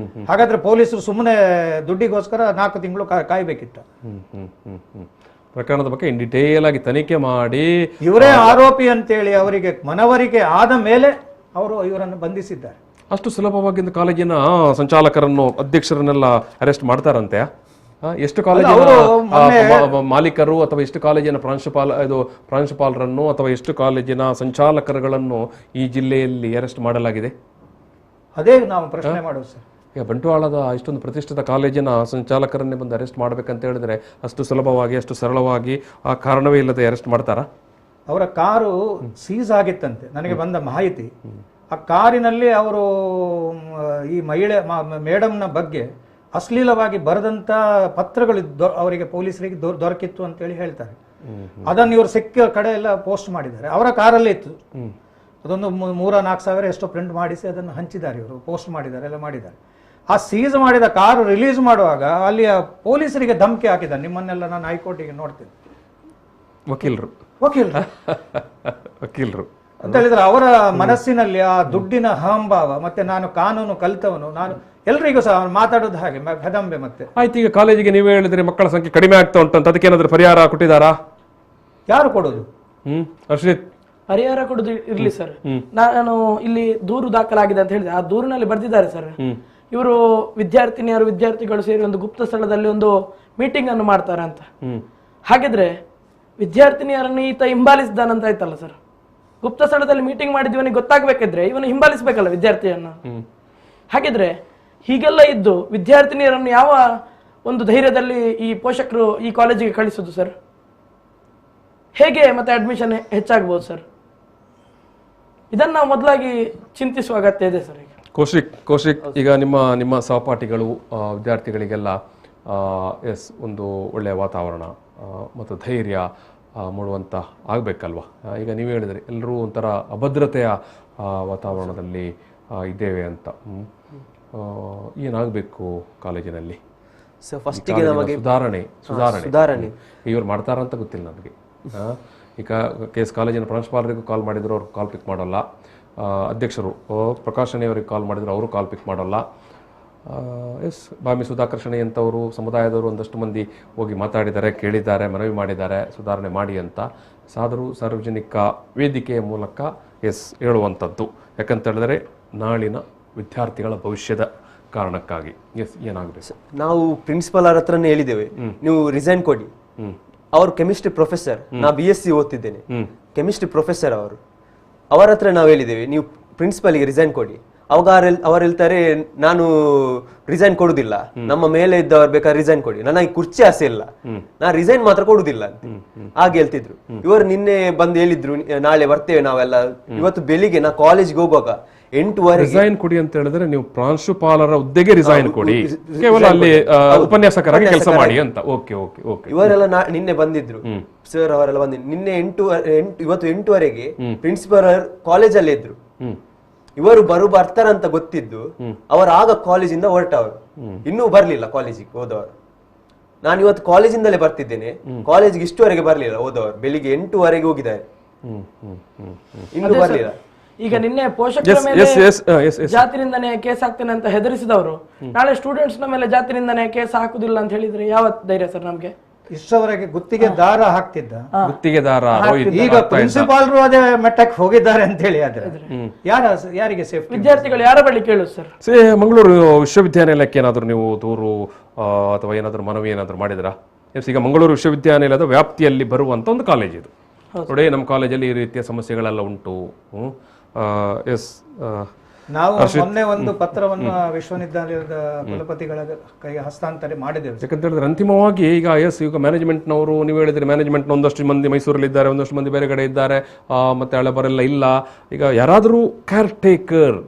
ಹಾಗಾದ್ರೆ ಪೊಲೀಸರು ಸುಮ್ಮನೆ ದುಡ್ಡಿಗೋಸ್ಕರ 4 ತಿಂಗಳು ಕಾಯ್ಬೇಕಿತ್ತು. ಪ್ರಕರಣದ ಬಗ್ಗೆ ಇನ್ ಡಿಟೇಲ್ ಆಗಿ ತನಿಖೆ ಮಾಡಿ ಇವರೇ ಆರೋಪಿ ಅಂತೇಳಿ ಅವರಿಗೆ ಮನವರಿಕೆ ಆದ ಮೇಲೆ ಅವರು ಇವರನ್ನು ಬಂಧಿಸಿದ್ದಾರೆ. ಅಷ್ಟು ಸುಲಭವಾಗಿ ಕಾಲೇಜಿನ ಸಂಚಾಲಕರನ್ನು, ಅಧ್ಯಕ್ಷರನ್ನೆಲ್ಲ ಅರೆಸ್ಟ್ ಮಾಡ್ತಾರಂತೆ? ಎಷ್ಟು ಕಾಲೇಜಿನ ಮಾಲೀಕರು ಅಥವಾ ಎಷ್ಟು ಕಾಲೇಜಿನ ಪ್ರಾಂಶುಪಾಲರನ್ನು ಅಥವಾ ಎಷ್ಟು ಕಾಲೇಜಿನ ಸಂಚಾಲಕರುಗಳನ್ನು ಈ ಜಿಲ್ಲೆಯಲ್ಲಿ ಅರೆಸ್ಟ್ ಮಾಡಲಾಗಿದೆ? ಅದೇ ನಾವು ಪ್ರಶ್ನೆ ಮಾಡೋದು ಸರ್. ಈಗ ಬಂಟ್ವಾಳದ ಇಷ್ಟೊಂದು ಪ್ರತಿಷ್ಠಿತ ಕಾಲೇಜಿನ ಸಂಚಾಲಕರನ್ನೇ ಬಂದು ಅರೆಸ್ಟ್ ಮಾಡಬೇಕಂತ ಹೇಳಿದ್ರೆ ಅಷ್ಟು ಸುಲಭವಾಗಿ, ಅಷ್ಟು ಸರಳವಾಗಿ ಆ ಕಾರಣವೇ ಇಲ್ಲದೆ ಅರೆಸ್ಟ್ ಮಾಡ್ತಾರಾ? ಅವರ ಕಾರು ಸೀಸ್ ಆಗಿತ್ತಂತೆ ನನಗೆ ಬಂದ ಮಾಹಿತಿ. ಆ ಕಾರಿನಲ್ಲಿ ಅವರು ಈ ಮಹಿಳೆ ಮೇಡಮ್ನ ಬಗ್ಗೆ ಅಶ್ಲೀಲವಾಗಿ ಬರೆದಂತ ಪತ್ರಗಳು ಅವರಿಗೆ ಪೊಲೀಸರಿಗೆ ದೊರಕಿತ್ತು ಅಂತೇಳಿ ಹೇಳ್ತಾರೆ. ಅದನ್ನು ಇವರು ಸಿಕ್ಕ ಕಡೆ ಎಲ್ಲ ಪೋಸ್ಟ್ ಮಾಡಿದ್ದಾರೆ. ಅವರ ಕಾರಲ್ಲೇ ಇತ್ತು. ಅದೊಂದು 3-4 ಸಾವಿರ ಎಷ್ಟೋ ಪ್ರಿಂಟ್ ಮಾಡಿಸಿ ಅದನ್ನು ಹಂಚಿದ್ದಾರೆ, ಇವರು ಪೋಸ್ಟ್ ಮಾಡಿದ್ದಾರೆ, ಎಲ್ಲ ಮಾಡಿದ್ದಾರೆ. ಆ ಸೀಸ್ ಮಾಡಿದ ಕಾರು ರಿಲೀಸ್ ಮಾಡುವಾಗ ಅಲ್ಲಿಯ ಪೊಲೀಸರಿಗೆ ಧಮಕಿ ಹಾಕಿದ್ದಾರೆ, ನಿಮ್ಮನ್ನೆಲ್ಲ ನಾನು ಹೈಕೋರ್ಟಿಗೆ ನೋಡ್ತೀನಿ. ವಕೀಲರು ಅಂತ ಹೇಳಿದ್ರೆ ಅವರ ಮನಸ್ಸಿನಲ್ಲಿ ಆ ದುಡ್ಡಿನ ಅಹಂಭಾವ, ಮತ್ತೆ ನಾನು ಕಾನೂನು ಕಲಿತವನು, ನಾನು ಎಲ್ರಿಗೂ ಸಹ ಮಾತಾಡೋದು ಹಾಗೆ ಹೆದಂಬೆ. ಮತ್ತೆ ಆಯ್ತು, ಈಗ ಕಾಲೇಜಿಗೆ ನೀವೇ ಹೇಳಿದ್ರೆ ಮಕ್ಕಳ ಸಂಖ್ಯೆ ಕಡಿಮೆ ಆಗ್ತಾ ಉಂಟಂತ, ಅದಕ್ಕೆ ಏನಾದ್ರು ಪರಿಹಾರ ಕೊಟ್ಟಿದ್ದಾರಾ? ಯಾರು ಕೊಡೋದು? ಹರ್ಷಿತ್, ಪರಿಹಾರ ಕೊಡೋದು ಇರ್ಲಿ ಸರ್. ನಾನು ಇಲ್ಲಿ ದೂರು ದಾಖಲಾಗಿದೆ ಅಂತ ಹೇಳಿದೆ, ಆ ದೂರಿನಲ್ಲಿ ಬರ್ದಿದ್ದಾರೆ ಸರ್, ಇವರು ವಿದ್ಯಾರ್ಥಿಗಳು ಸೇರಿ ಒಂದು ಗುಪ್ತ ಸ್ಥಳದಲ್ಲಿ ಒಂದು ಮೀಟಿಂಗ್ ಅನ್ನು ಮಾಡ್ತಾರೆ ಅಂತ. ಹಾಗಿದ್ರೆ ವಿದ್ಯಾರ್ಥಿನಿಯರನ್ನು ಈತ ಹಿಂಬಾಲಿಸಿದಾನಂತ ಆಯ್ತಲ್ಲ ಸರ್. ಗುಪ್ತ ಸ್ಥಳದಲ್ಲಿ ಮೀಟಿಂಗ್ ಮಾಡಿದ್ದು ಇವನಿಗೆ ಗೊತ್ತಾಗಬೇಕಿದ್ರೆ ಇವನು ಹಿಂಬಾಲಿಸಬೇಕಲ್ಲ ವಿದ್ಯಾರ್ಥಿಯನ್ನು. ಹಾಗಿದ್ರೆ ಹೀಗೆಲ್ಲ ಇದ್ದು ವಿದ್ಯಾರ್ಥಿನಿಯರನ್ನು ಯಾವ ಒಂದು ಧೈರ್ಯದಲ್ಲಿ ಈ ಪೋಷಕರು ಈ ಕಾಲೇಜಿಗೆ ಕಳಿಸೋದು ಸರ್? ಹೇಗೆ ಮತ್ತೆ ಅಡ್ಮಿಷನ್ ಹೆಚ್ಚಾಗಬಹುದು ಸರ್? ಇದನ್ನ ನಾವು ಮೊದಲಾಗಿ ಚಿಂತಿಸುವ ಅಗತ್ಯ ಇದೆ ಸರ್. ಈಗ ಕೌಶಿಕ್, ಈಗ ನಿಮ್ಮ ಸಹಪಾಠಿಗಳು ವಿದ್ಯಾರ್ಥಿಗಳಿಗೆಲ್ಲ ಒಂದು ಒಳ್ಳೆಯ ವಾತಾವರಣ ಮತ್ತು ಧೈರ್ಯ ಮೂಡುವಂತ ಆಗಬೇಕಲ್ವಾ? ಈಗ ನೀವು ಹೇಳಿದ್ರಿ ಎಲ್ಲರೂ ಒಂಥರ ಅಭದ್ರತೆಯ ವಾತಾವರಣದಲ್ಲಿ ಇದ್ದೇವೆ ಅಂತ. ಏನಾಗಬೇಕು ಕಾಲೇಜಿನಲ್ಲಿ? ಫಸ್ಟಿಗೆ ನಮಗೆ ಸುಧಾರಣೆ ಇವ್ರು ಮಾಡ್ತಾರಂತ ಗೊತ್ತಿಲ್ಲ ನನಗೆ. ಈಗ KS ಕಾಲೇಜಿನ ಪ್ರಾಂಶುಪಾಲರಿಗೂ ಕಾಲ್ ಮಾಡಿದ್ರು, ಅವ್ರು ಕಾಲ್ ಪಿಕ್ ಮಾಡೋಲ್ಲ. ಅಧ್ಯಕ್ಷರು ಪ್ರಕಾಶ್ ಶೆಣೈ ಅವರಿಗೆ ಕಾಲ್ ಮಾಡಿದ್ರು, ಅವರು ಕಾಲ್ ಪಿಕ್ ಮಾಡೋಲ್ಲ. ಬಾಮಿ ಸುಧಾಕರ್ ಶೆಣೈ ಅಂತವರು ಸಮುದಾಯದವರು ಒಂದಷ್ಟು ಮಂದಿ ಹೋಗಿ ಮಾತಾಡಿದ್ದಾರೆ, ಕೇಳಿದ್ದಾರೆ, ಮನವಿ ಮಾಡಿದ್ದಾರೆ ಸುಧಾರಣೆ ಮಾಡಿ ಅಂತ. ಸಾದರೂ ಸಾರ್ವಜನಿಕ ವೇದಿಕೆಯ ಮೂಲಕ ಹೇಳುವಂಥದ್ದು. ಯಾಕಂತ ಹೇಳಿದ್ರೆ ನಾಳಿನ ವಿದ್ಯಾರ್ಥಿಗಳ ಭವಿಷ್ಯದ ಕಾರಣಕ್ಕಾಗಿ. ಏನಾಗಬೇಕು? ನಾವು ಪ್ರಿನ್ಸಿಪಲ್ ಅವ್ರ ಹತ್ರನೇ ಹೇಳಿದ್ದೇವೆ, ನೀವು ರಿಸೈನ್ ಕೊಡಿ. ಅವರು ಕೆಮಿಸ್ಟ್ರಿ ಪ್ರೊಫೆಸರ್, ನಾ BSc ಓದ್ತಿದ್ದೇನೆ, ಕೆಮಿಸ್ಟ್ರಿ ಪ್ರೊಫೆಸರ್ ಅವರು. ಅವರ ಹತ್ರ ನಾವು ಹೇಳಿದ್ದೇವೆ ನೀವು ಪ್ರಿನ್ಸಿಪಲ್ಗೆ ರಿಸೈನ್ ಕೊಡಿ. ಅವಾಗ ಅವ್ರು ಹೇಳ್ತಾರೆ ನಾನು ರಿಸೈನ್ ಕೊಡುದಿಲ್ಲ, ನಮ್ಮ ಮೇಲೆ ಇದ್ದವ್ರು ಬೇಕಾದ್ರೆ ರಿಸೈನ್ ಕೊಡಿ, ನನಗೆ ಕುರ್ಚಿ ಆಸೆ ಇಲ್ಲ, ನಾ ರಿಸೈನ್ ಮಾತ್ರ ಕೊಡುದಿಲ್ಲ ಅಂತ ಹಾಗೆ ಹೇಳ್ತಿದ್ರು. ಇವರು ನಿನ್ನೆ ಬಂದು ಹೇಳಿದ್ರು ನಾಳೆ ಬರ್ತೇವೆ ನಾವೆಲ್ಲ. ಇವತ್ತು ಬೆಳಿಗ್ಗೆ ನಾ ಕಾಲೇಜ್ಗೆ ಹೋಗುವಾಗ 8:30 ರಿಸೈನ್ ಕೊಡಿ ಅಂತ ಹೇಳಿದ್ರೆ ನೀವು ಪ್ರಾಂಶುಪಾಲರ ಹುದ್ದೆಗೆ ರಿಸೈನ್ ಕೊಡಿ, ಕೇವಲ ಅಲ್ಲಿ ಉಪನ್ಯಾಸಕರಾಗಿ ಕೆಲಸ ಮಾಡಿ ಅಂತ. Okay okay okay. ಇವರೆಲ್ಲ ನಿನ್ನೆ ಬಂದಿದ್ರು ಸರ್, ಅವರೆಲ್ಲ ಬಂದಿದ್ರು ನಿನ್ನೆ 8 ಇವತ್ತು 8:30ಗೆ ಪ್ರಿನ್ಸಿಪಲ್ ಕಾಲೇಜಲ್ಲೇ ಇದ್ರು. ಇವರು ಬರ್ತಾರಂತ ಗೊತ್ತಿದ್ದು ಅವರು ಆಗ ಕಾಲೇಜಿಂದ ಹೊರಟವರು, ಇನ್ನೂ ಬರ್ಲಿಲ್ಲ ಕಾಲೇಜಿಗೆ ಹೋದವರು. ನಾನು ಇವತ್ತು ಕಾಲೇಜಿಂದಲೇ ಬರ್ತಿದ್ದೇನೆ, ಕಾಲೇಜಿಗೆ ಇಷ್ಟುವರೆಗೆ ಬರ್ಲಿಲ್ಲ ಹೋದವರು. ಬೆಳಿಗ್ಗೆ 8:30ಗೆ ಹೋಗಿದ್ದಾರೆ, ಇನ್ನೂ ಬರ್ಲಿಲ್ಲ. ಈಗ ನಿನ್ನೆ ಪೋಷಕರ ಮೇಲೆ ಜಾತಿ ನಿಂದನೆ ಕೇಸ್ ಹಾಕ್ತೇನೆ ಅಂತ ಹೆದರಿಸಿದವರು ನಾಳೆ ಸ್ಟೂಡೆಂಟ್ಸ್ ನ ಮೇಲೆ ಜಾತಿ ನಿಂದನೆ ಕೇಸ್ ಹಾಕುದಿಲ್ಲ ಅಂತ ಹೇಳಿದ್ರೆ ಯಾವ ಧೈರ್ಯ ಸರ್ ನಮ್ಗೆ? ಇಷ್ಟವರೆಗೆ ಗುತ್ತಿಗೆ ದಾರ ಹಾಕ್ತಿದ್ದ, ಗುತ್ತಿಗೆದಾರ ಈಗ ಪ್ರಿನ್ಸಿಪಾಲ್ರು ಅದೇ ಮಟ್ಟಕ್ಕೆ ಹೋಗಿದ್ದಾರೆ ಅಂತ ಹೇಳಿ ಆದ್ರೆ ಯಾರಿಗೆ ಸೇಫ್ಟಿ? ವಿದ್ಯಾರ್ಥಿಗಳು ಯಾರ ಬಳಿ ಕೇಳು ಸರ್? ಮಂಗಳೂರು ವಿಶ್ವವಿದ್ಯಾನಿಲಯಕ್ಕೆ ಏನಾದ್ರು ನೀವು ದೂರು ಅಥವಾ ಏನಾದ್ರು ಮನವಿ ಏನಾದ್ರು ಮಾಡಿದ್ರಾ? ಈಗ ಮಂಗಳೂರು ವಿಶ್ವವಿದ್ಯಾನಿಲಯದ ವ್ಯಾಪ್ತಿಯಲ್ಲಿ ಬರುವಂತ ಒಂದು ಕಾಲೇಜ್ ಇದು. ನೋಡಿ, ನಮ್ಮ ಕಾಲೇಜಲ್ಲಿ ಈ ರೀತಿಯ ಸಮಸ್ಯೆಗಳೆಲ್ಲ ಉಂಟು. ನಾವು ಮೊನ್ನೆ ಒಂದು ಪತ್ರವನ್ನು ವಿಶ್ವವಿದ್ಯಾಲಯದ ಕುಲಪತಿಗಳ ಕೈಗೆ ಹಸ್ತಾಂತರ ಮಾಡಿದ್ದೇವೆ. ಯಾಕಂತ ಹೇಳಿದ್ರೆ ಅಂತಿಮವಾಗಿ ಈಗ ಈಗ ಮ್ಯಾನೇಜ್ಮೆಂಟ್ನವರು, ನೀವು ಹೇಳಿದ್ರೆ ಮ್ಯಾನೇಜ್ಮೆಂಟ್ನ ಒಂದಷ್ಟು ಮಂದಿ ಮೈಸೂರಲ್ಲಿ ಇದ್ದಾರೆ, ಒಂದಷ್ಟು ಮಂದಿ ಬೇರೆ ಕಡೆ ಇದ್ದಾರೆ, ಮತ್ತೆ ಹಳೆಬರೆಲ್ಲ ಇಲ್ಲ. ಈಗ ಯಾರಾದರೂ ಕೇರ್ ಟೇಕರ್,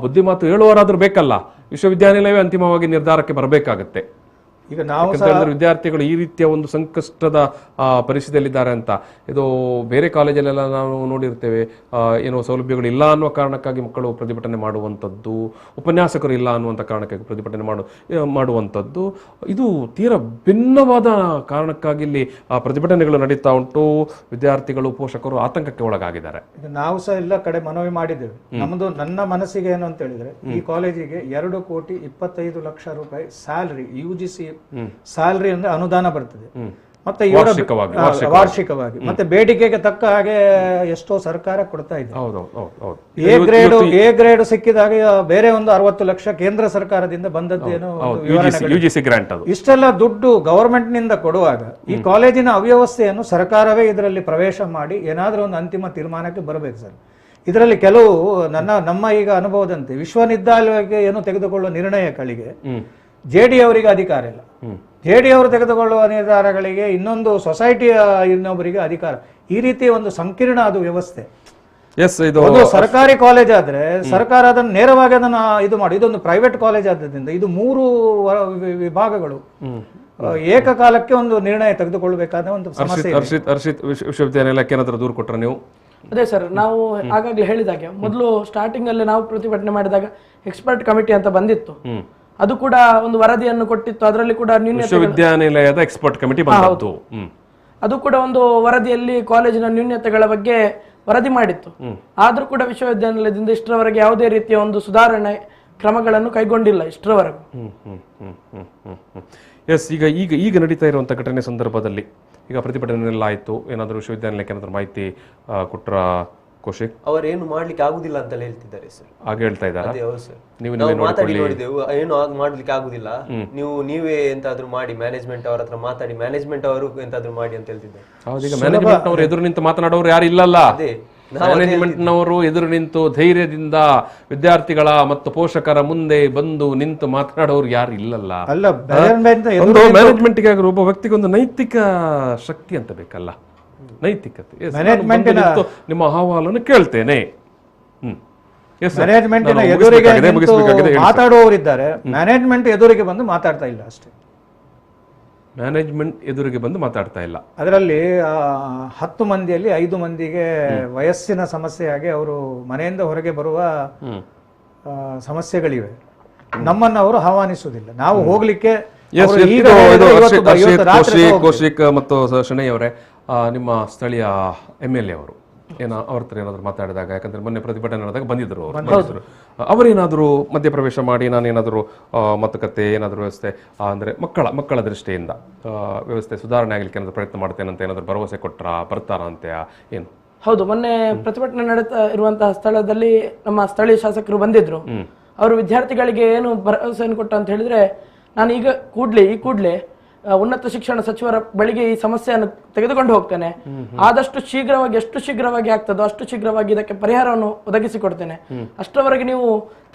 ಬುದ್ಧಿ ಮಾತು ಹೇಳುವವರಾದ್ರೂ ಬೇಕಲ್ಲ. ವಿಶ್ವವಿದ್ಯಾನಿಲಯವೇ ಅಂತಿಮವಾಗಿ ನಿರ್ಧಾರಕ್ಕೆ ಬರಬೇಕಾಗತ್ತೆ. ಈಗ ನಾವು ವಿದ್ಯಾರ್ಥಿಗಳು ಈ ರೀತಿಯ ಒಂದು ಸಂಕಷ್ಟದ ಪರಿಸ್ಥಿತಿಯಲ್ಲಿದ್ದಾರೆ ಅಂತ. ಇದು ಬೇರೆ ಕಾಲೇಜಲ್ಲೆಲ್ಲ ನಾವು ನೋಡಿರ್ತೇವೆ, ಏನೋ ಸೌಲಭ್ಯಗಳು ಇಲ್ಲ ಅನ್ನುವ ಕಾರಣಕ್ಕಾಗಿ ಮಕ್ಕಳು ಪ್ರತಿಭಟನೆ ಮಾಡುವಂಥದ್ದು, ಉಪನ್ಯಾಸಕರು ಇಲ್ಲ ಅನ್ನುವಂಥ ಕಾರಣಕ್ಕಾಗಿ ಪ್ರತಿಭಟನೆ ಮಾಡುವಂಥದ್ದು. ಇದು ತೀರಾ ಭಿನ್ನವಾದ ಕಾರಣಕ್ಕಾಗಿ ಇಲ್ಲಿ ಪ್ರತಿಭಟನೆಗಳು ನಡೀತಾ ಉಂಟು. ವಿದ್ಯಾರ್ಥಿಗಳು, ಪೋಷಕರು ಆತಂಕಕ್ಕೆ ಒಳಗಾಗಿದ್ದಾರೆ. ನಾವು ಸಹ ಎಲ್ಲ ಕಡೆ ಮನವಿ ಮಾಡಿದ್ದೇವೆ. ನನ್ನ ಮನಸ್ಸಿಗೆ ಏನು ಅಂತ ಹೇಳಿದ್ರೆ, ಈ ಕಾಲೇಜಿಗೆ 2,25,00,000 ರೂಪಾಯಿ ಸ್ಯಾಲರಿ, UGC ಸ್ಯಾಲರಿ ಅಂದ್ರೆ ಅನುದಾನ ಬರ್ತದೆ, ಮತ್ತೆ ವಾರ್ಷಿಕವಾಗಿ ಮತ್ತೆ ಬೇಡಿಕೆಗೆ ತಕ್ಕ ಹಾಗೆ ಎಷ್ಟೋ ಸರ್ಕಾರ ಕೊಡ್ತಾ ಇದೆ. ಎ ಗ್ರೇಡ್ ಸಿಕ್ಕಿದಾಗ ಬೇರೆ ಒಂದು 60 ಲಕ್ಷ ಕೇಂದ್ರ ಸರ್ಕಾರದಿಂದ ಬಂದದ್ದೇನು ಇಷ್ಟೆಲ್ಲ ದುಡ್ಡು ಗವರ್ಮೆಂಟ್ ನಿಂದ ಕೊಡುವಾಗ ಈ ಕಾಲೇಜಿನ ಅವ್ಯವಸ್ಥೆಯನ್ನು ಸರ್ಕಾರವೇ ಇದರಲ್ಲಿ ಪ್ರವೇಶ ಮಾಡಿ ಏನಾದ್ರೂ ಒಂದು ಅಂತಿಮ ತೀರ್ಮಾನಕ್ಕೆ ಬರಬೇಕು ಸರ್. ಇದರಲ್ಲಿ ಕೆಲವು ನಮ್ಮ ಈಗ ಅನುಭವದಂತೆ ವಿಶ್ವವಿದ್ಯಾಲಯಕ್ಕೆ ಏನು ತೆಗೆದುಕೊಳ್ಳುವ ನಿರ್ಣಯಗಳಿಗೆ JD ಅವರಿಗೆ ಅಧಿಕಾರ ಇಲ್ಲ. JD ಅವರು ತೆಗೆದುಕೊಳ್ಳುವ ನಿರ್ಧಾರಗಳಿಗೆ ಇನ್ನೊಂದು ಸೊಸೈಟಿಯ ಇನ್ನೊಬ್ಬರಿಗೆ ಅಧಿಕಾರ. ಈ ರೀತಿ ಒಂದು ಸಂಕೀರ್ಣ ಅದು ವ್ಯವಸ್ಥೆ. ಒಂದು ಸರ್ಕಾರಿ ಕಾಲೇಜ್ ಆದ್ರೆ ಸರ್ಕಾರ ಅದನ್ನು ನೇರವಾಗಿ ಅದನ್ನ ಇದು ಮಾಡಿ, ಇದೊಂದು ಪ್ರೈವೇಟ್ ಕಾಲೇಜ್ ಆದ್ರಿಂದ ಇದು 3 ವಿಭಾಗಗಳು ಏಕಕಾಲಕ್ಕೆ ಒಂದು ನಿರ್ಣಯ ತೆಗೆದುಕೊಳ್ಳಬೇಕಾದ ಒಂದು ಸಮಸ್ಯೆ. ವಿಶ್ವವಿದ್ಯಾನಿಲಯಕ್ಕೆ ಏನಾದರೂ ದೂರು ಕೊಟ್ರೆ ನೀವು? ಅದೇ ಸರ್, ನಾವು ಆಗಾಗ್ಲೇ ಹೇಳಿದಾಗೆ ಮೊದಲು ಸ್ಟಾರ್ಟಿಂಗ್ ಅಲ್ಲಿ ನಾವು ಪ್ರತಿಭಟನೆ ಮಾಡಿದಾಗ ಎಕ್ಸ್ಪರ್ಟ್ ಕಮಿಟಿ ಅಂತ ಬಂದಿತ್ತು. ಅದು ಕೂಡ ಒಂದು ವರದಿಯನ್ನು ಕೊಟ್ಟಿತ್ತು. ಅದರಲ್ಲಿ ಕೂಡ ವಿಶ್ವವಿದ್ಯಾನಿಲಯದ ಎಕ್ಸ್ಪರ್ಟ್ ಕಮಿಟಿ ಬಂದಿತ್ತು. ಅದು ಕೂಡ ಒಂದು ವರದಿಯಲ್ಲಿ ಕಾಲೇಜಿನ ನ್ಯೂನ್ಯತೆಗಳ ಬಗ್ಗೆ ವರದಿ ಮಾಡಿತ್ತು. ಆದ್ರೂ ಕೂಡ ವಿಶ್ವವಿದ್ಯಾನಿಲಯದಿಂದ ಇಷ್ಟರವರೆಗೆ ಯಾವುದೇ ರೀತಿಯ ಒಂದು ಸುಧಾರಣೆ ಕ್ರಮಗಳನ್ನು ಕೈಗೊಂಡಿಲ್ಲ ಇಷ್ಟರವರೆಗೂ. ಈಗ ನಡೀತಾ ಇರುವಂತಹ ಘಟನೆ ಸಂದರ್ಭದಲ್ಲಿ ಈಗ ಪ್ರತಿಭಟನೆ ಎಲ್ಲ ಆಯ್ತು, ಏನಾದರೂ ವಿಶ್ವವಿದ್ಯಾನಿಲಯಕ್ಕೆ ಏನಾದರೂ ಮಾಹಿತಿ ಕೊಟ್ರ ಕೌಶಿಕ್? ಅವರೇನು ಮಾಡ್ಲಿಕ್ಕೆ ಆಗುದಿಲ್ಲ ಅಂತ ಹೇಳ್ತಿದ್ದಾರೆ ಸರ್. ಹಾಗೆ ಹೇಳ್ತಾ ಇದ್ದಾರೆ. ನಾವು ಮಾತಾಡಿ ನೋಡಿದೆವು, ಏನು ಮಾಡ್ಲಿಕ್ಕೆ ಆಗುದಿಲ್ಲ, ನೀವೇ ಎಂತಾದ್ರೂ ಮಾಡಿ, ಮ್ಯಾನೇಜ್ಮೆಂಟ್ ಅವರ ಹತ್ರ ಮಾತಾಡಿ, ಮ್ಯಾನೇಜ್ಮೆಂಟ್ ಅವರು ಎಂತಾದ್ರೂ ಮಾಡಿ ಅಂತ ಹೇಳ್ತಿದ್ದಾರೆ. ಹೌದೀಗ ಮ್ಯಾನೇಜ್ಮೆಂಟ್ ಅವರು ಎದುರು ನಿಂತು ಮಾತನಾಡೋರು ಯಾರು ಇಲ್ಲಲ್ಲ. ಮ್ಯಾನೇಜ್ಮೆಂಟ್ನವರು ಎದುರು ನಿಂತು ಧೈರ್ಯದಿಂದ ವಿದ್ಯಾರ್ಥಿಗಳ ಮತ್ತು ಪೋಷಕರ ಮುಂದೆ ಬಂದು ನಿಂತು ಮಾತನಾಡೋರು ಯಾರು ಇಲ್ಲಲ್ಲ. ಒಂದು ಮ್ಯಾನೇಜ್ಮೆಂಟ್ಗೆ ಒಬ್ಬ ವ್ಯಕ್ತಿಗೆ ಒಂದು ನೈತಿಕ ಶಕ್ತಿ ಅಂತ ಬೇಕಲ್ಲ, ನೈತಿಕತೆ. ನಿಮ್ಮ ಅಹವಾಲನ್ನು ಕೇಳ್ತೇನೆ. ಮ್ಯಾನೇಜ್ಮೆಂಟಿನ ಎದುರಿಗೆ ಮಾತಾಡುವವರಿದ್ದಾರೆ, ಮ್ಯಾನೇಜ್ಮೆಂಟ್ ಎದುರಿಗೆ ಬಂದು ಮಾತಾಡ್ತಾ ಇಲ್ಲ ಅಷ್ಟೇ. ಮ್ಯಾನೇಜ್ಮೆಂಟ್ ಎದುರಿಗೆ ಬಂದು ಮಾತಾಡ್ತಾ ಇಲ್ಲ. ಅದರಲ್ಲಿ 10 ಮಂದಿಯಲ್ಲಿ 5 ಮಂದಿಗೆ ವಯಸ್ಸಿನ ಸಮಸ್ಯೆಯಾಗಿ ಅವರು ಮನೆಯಿಂದ ಹೊರಗೆ ಬರುವ ಸಮಸ್ಯೆಗಳಿವೆ. ನಮ್ಮನ್ನು ಅವರು ಆಹ್ವಾನಿಸುವುದಿಲ್ಲ, ನಾವು ಹೋಗ್ಲಿಕ್ಕೆ. ಕೌಶಿಕ್ ಮತ್ತು ಶಣೈ ಅವರೇ, ನಿಮ್ಮ ಸ್ಥಳೀಯ MLA ಅವರು ಅವ್ರ ಹತ್ರ ಏನಾದ್ರು ಮಾತಾಡಿದಾಗ, ಯಾಕಂದ್ರೆ ಮೊನ್ನೆ ಪ್ರತಿಭಟನೆ ನಡೆದಾಗ ಬಂದಿದ್ರು ಅವರೇನಾದ್ರು ಮಧ್ಯಪ್ರವೇಶ ಮಾಡಿ ನಾನೇನಾದ್ರು ಮಾತುಕತೆ ಏನಾದ್ರು ವ್ಯವಸ್ಥೆ ಅಂದ್ರೆ ಮಕ್ಕಳ ದೃಷ್ಟಿಯಿಂದ ವ್ಯವಸ್ಥೆ ಸುಧಾರಣೆ ಆಗ್ಲಿಕ್ಕೆ ಏನಾದ್ರು ಪ್ರಯತ್ನ ಮಾಡ್ತೇನೆ ಅಂತ ಏನಾದ್ರು ಭರವಸೆ ಬರ್ತಾರ ಅಂತ ಏನು? ಹೌದು, ಮೊನ್ನೆ ಪ್ರತಿಭಟನೆ ನಡೀತಾ ಇರುವಂತಹ ಸ್ಥಳದಲ್ಲಿ ನಮ್ಮ ಸ್ಥಳೀಯ ಶಾಸಕರು ಬಂದಿದ್ರು. ಅವರು ವಿದ್ಯಾರ್ಥಿಗಳಿಗೆ ಏನು ಭರವಸೆಯನ್ನು ಕೊಟ್ಟ ಅಂತ ಹೇಳಿದ್ರೆ, ನಾನು ಈ ಕೂಡ್ಲೆ ಉನ್ನತ ಶಿಕ್ಷಣ ಸಚಿವರ ಬಳಿಗೆ ಈ ಸಮಸ್ಯೆಯನ್ನು ತೆಗೆದುಕೊಂಡು ಹೋಗ್ತೇನೆ. ಆದಷ್ಟು ಶೀಘ್ರವಾಗಿ, ಎಷ್ಟು ಶೀಘ್ರವಾಗಿ ಆಗ್ತದೋ ಅಷ್ಟು ಶೀಘ್ರವಾಗಿ ಇದಕ್ಕೆ ಪರಿಹಾರವನ್ನು ಒದಗಿಸಿಕೊಡ್ತೇನೆ. ಅಷ್ಟರವರೆಗೆ ನೀವು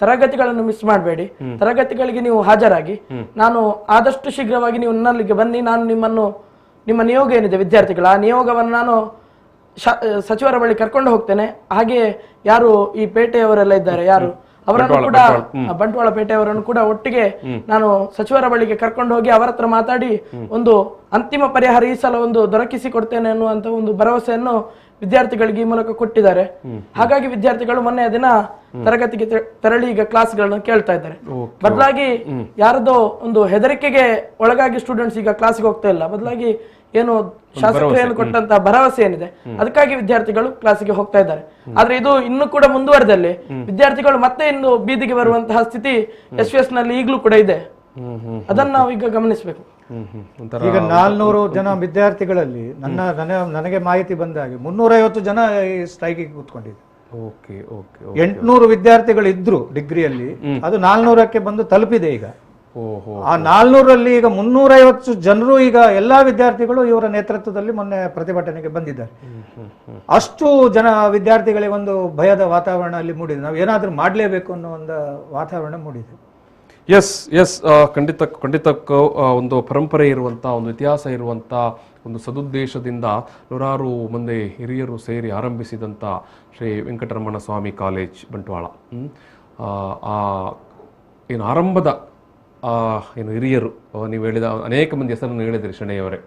ತರಗತಿಗಳನ್ನು ಮಿಸ್ ಮಾಡಬೇಡಿ, ತರಗತಿಗಳಿಗೆ ನೀವು ಹಾಜರಾಗಿ, ನಾನು ಆದಷ್ಟು ಶೀಘ್ರವಾಗಿ ನೀವು ನನ್ನಲ್ಲಿಗೆ ಬನ್ನಿ. ನಾನು ನಿಮ್ಮ ನಿಯೋಗ ಏನಿದೆ ವಿದ್ಯಾರ್ಥಿಗಳ, ಆ ನಿಯೋಗವನ್ನು ನಾನು ಸಚಿವರ ಬಳಿ ಕರ್ಕೊಂಡು ಹೋಗ್ತೇನೆ. ಹಾಗೆ ಯಾರು ಈ ಪೇಟೆಯವರೆಲ್ಲ ಇದ್ದಾರೆ, ಯಾರು ಅವರನ್ನು ಕೂಡ, ಬಂಟ್ವಾಳ ಪೇಟೆಯವರನ್ನು ಕೂಡ ಒಟ್ಟಿಗೆ ನಾನು ಸಚಿವರ ಬಳಿಗೆ ಕರ್ಕೊಂಡು ಹೋಗಿ ಅವರ ಹತ್ರ ಮಾತಾಡಿ ಒಂದು ಅಂತಿಮ ಪರಿಹಾರ ಈ ಸಲ ಒಂದು ದೊರಕಿಸಿ ಕೊಡ್ತೇನೆ ಅನ್ನುವಂತ ಒಂದು ಭರವಸೆಯನ್ನು ವಿದ್ಯಾರ್ಥಿಗಳಿಗೆ ಈ ಮೂಲಕ ಕೊಟ್ಟಿದ್ದಾರೆ. ಹಾಗಾಗಿ ವಿದ್ಯಾರ್ಥಿಗಳು ಮೊನ್ನೆ ದಿನ ತರಗತಿಗೆ ತೆರಳಿ ಈಗ ಕ್ಲಾಸ್ಗಳನ್ನು ಕೇಳ್ತಾ ಇದ್ದಾರೆ. ಬದಲಾಗಿ ಯಾರದೋ ಒಂದು ಹೆದರಿಕೆಗೆ ಒಳಗಾಗಿ ಸ್ಟೂಡೆಂಟ್ಸ್ ಈಗ ಕ್ಲಾಸ್ಗೆ ಹೋಗ್ತಾ ಇಲ್ಲ. ಬದಲಾಗಿ ಏನು ಶಾಸಕರು ಏನು ಕೊಟ್ಟಂತ ಭರವಸೆ ಏನಿದೆ ಅದಕ್ಕಾಗಿ ವಿದ್ಯಾರ್ಥಿಗಳು ಕ್ಲಾಸಿಗೆ ಹೋಗ್ತಾ ಇದ್ದಾರೆ. ಆದ್ರೆ ಇದು ಇನ್ನು ಕೂಡ ಮುಂದುವರೆದಲ್ಲಿ ವಿದ್ಯಾರ್ಥಿಗಳು ಮತ್ತೆ ಇನ್ನು ಬೀದಿಗೆ ಬರುವಂತಹ ಸ್ಥಿತಿ SVS ನಲ್ಲಿ ಈಗಲೂ ಕೂಡ ಇದೆ. ಅದನ್ನ ನಾವು ಈಗ ಗಮನಿಸಬೇಕು. ಈಗ 400 ಜನ ವಿದ್ಯಾರ್ಥಿಗಳಲ್ಲಿ ನನಗೆ ಮಾಹಿತಿ ಬಂದ ಹಾಗೆ 350 ಜನ ಈ ಸ್ಟ್ರೈಕಿಗೆ ಕೂತ್ಕೊಂಡಿದೆ. 800 ವಿದ್ಯಾರ್ಥಿಗಳು ಇದ್ರು ಡಿಗ್ರಿಯಲ್ಲಿ, ಅದು 400ಕ್ಕೆ ಬಂದು ತಲುಪಿದೆ ಈಗ. ಆ 400ರಲ್ಲಿ ಈಗ 350 ಜನರು ಈಗ ಎಲ್ಲಾ ವಿದ್ಯಾರ್ಥಿಗಳು ಇವರ ನೇತೃತ್ವದಲ್ಲಿ ಮೊನ್ನೆ ಪ್ರತಿಭಟನೆಗೆ ಬಂದಿದ್ದಾರೆ. ಅಷ್ಟು ಜನ ವಿದ್ಯಾರ್ಥಿಗಳಿಗೆ ಒಂದು ಭಯದ ವಾತಾವರಣ ಅಲ್ಲಿ ಮೂಡಿದೆ. ನಾವು ಏನಾದ್ರೂ ಮಾಡಲೇಬೇಕು ಅನ್ನೋ ಒಂದು ವಾತಾವರಣ ಮೂಡಿದೆ. ಎಸ್ ಖಂಡಿತಕ್ಕೂ ಒಂದು ಪರಂಪರೆ ಇರುವಂಥ, ಒಂದು ಇತಿಹಾಸ ಇರುವಂಥ ಒಂದು ಸದುದ್ದೇಶದಿಂದ ನೂರಾರು ಮಂದಿ ಹಿರಿಯರು ಸೇರಿ ಆರಂಭಿಸಿದಂಥ ಶ್ರೀ ವೆಂಕಟರಮಣ ಸ್ವಾಮಿ ಕಾಲೇಜ್ ಬಂಟ್ವಾಳ, ಏನು ಆರಂಭದ ಏನು ಹಿರಿಯರು, ನೀವು ಹೇಳಿದ ಅನೇಕ ಮಂದಿ ಹೆಸರನ್ನು ಹೇಳಿದಿರಿ ಶೆಣೆಯವರೇ.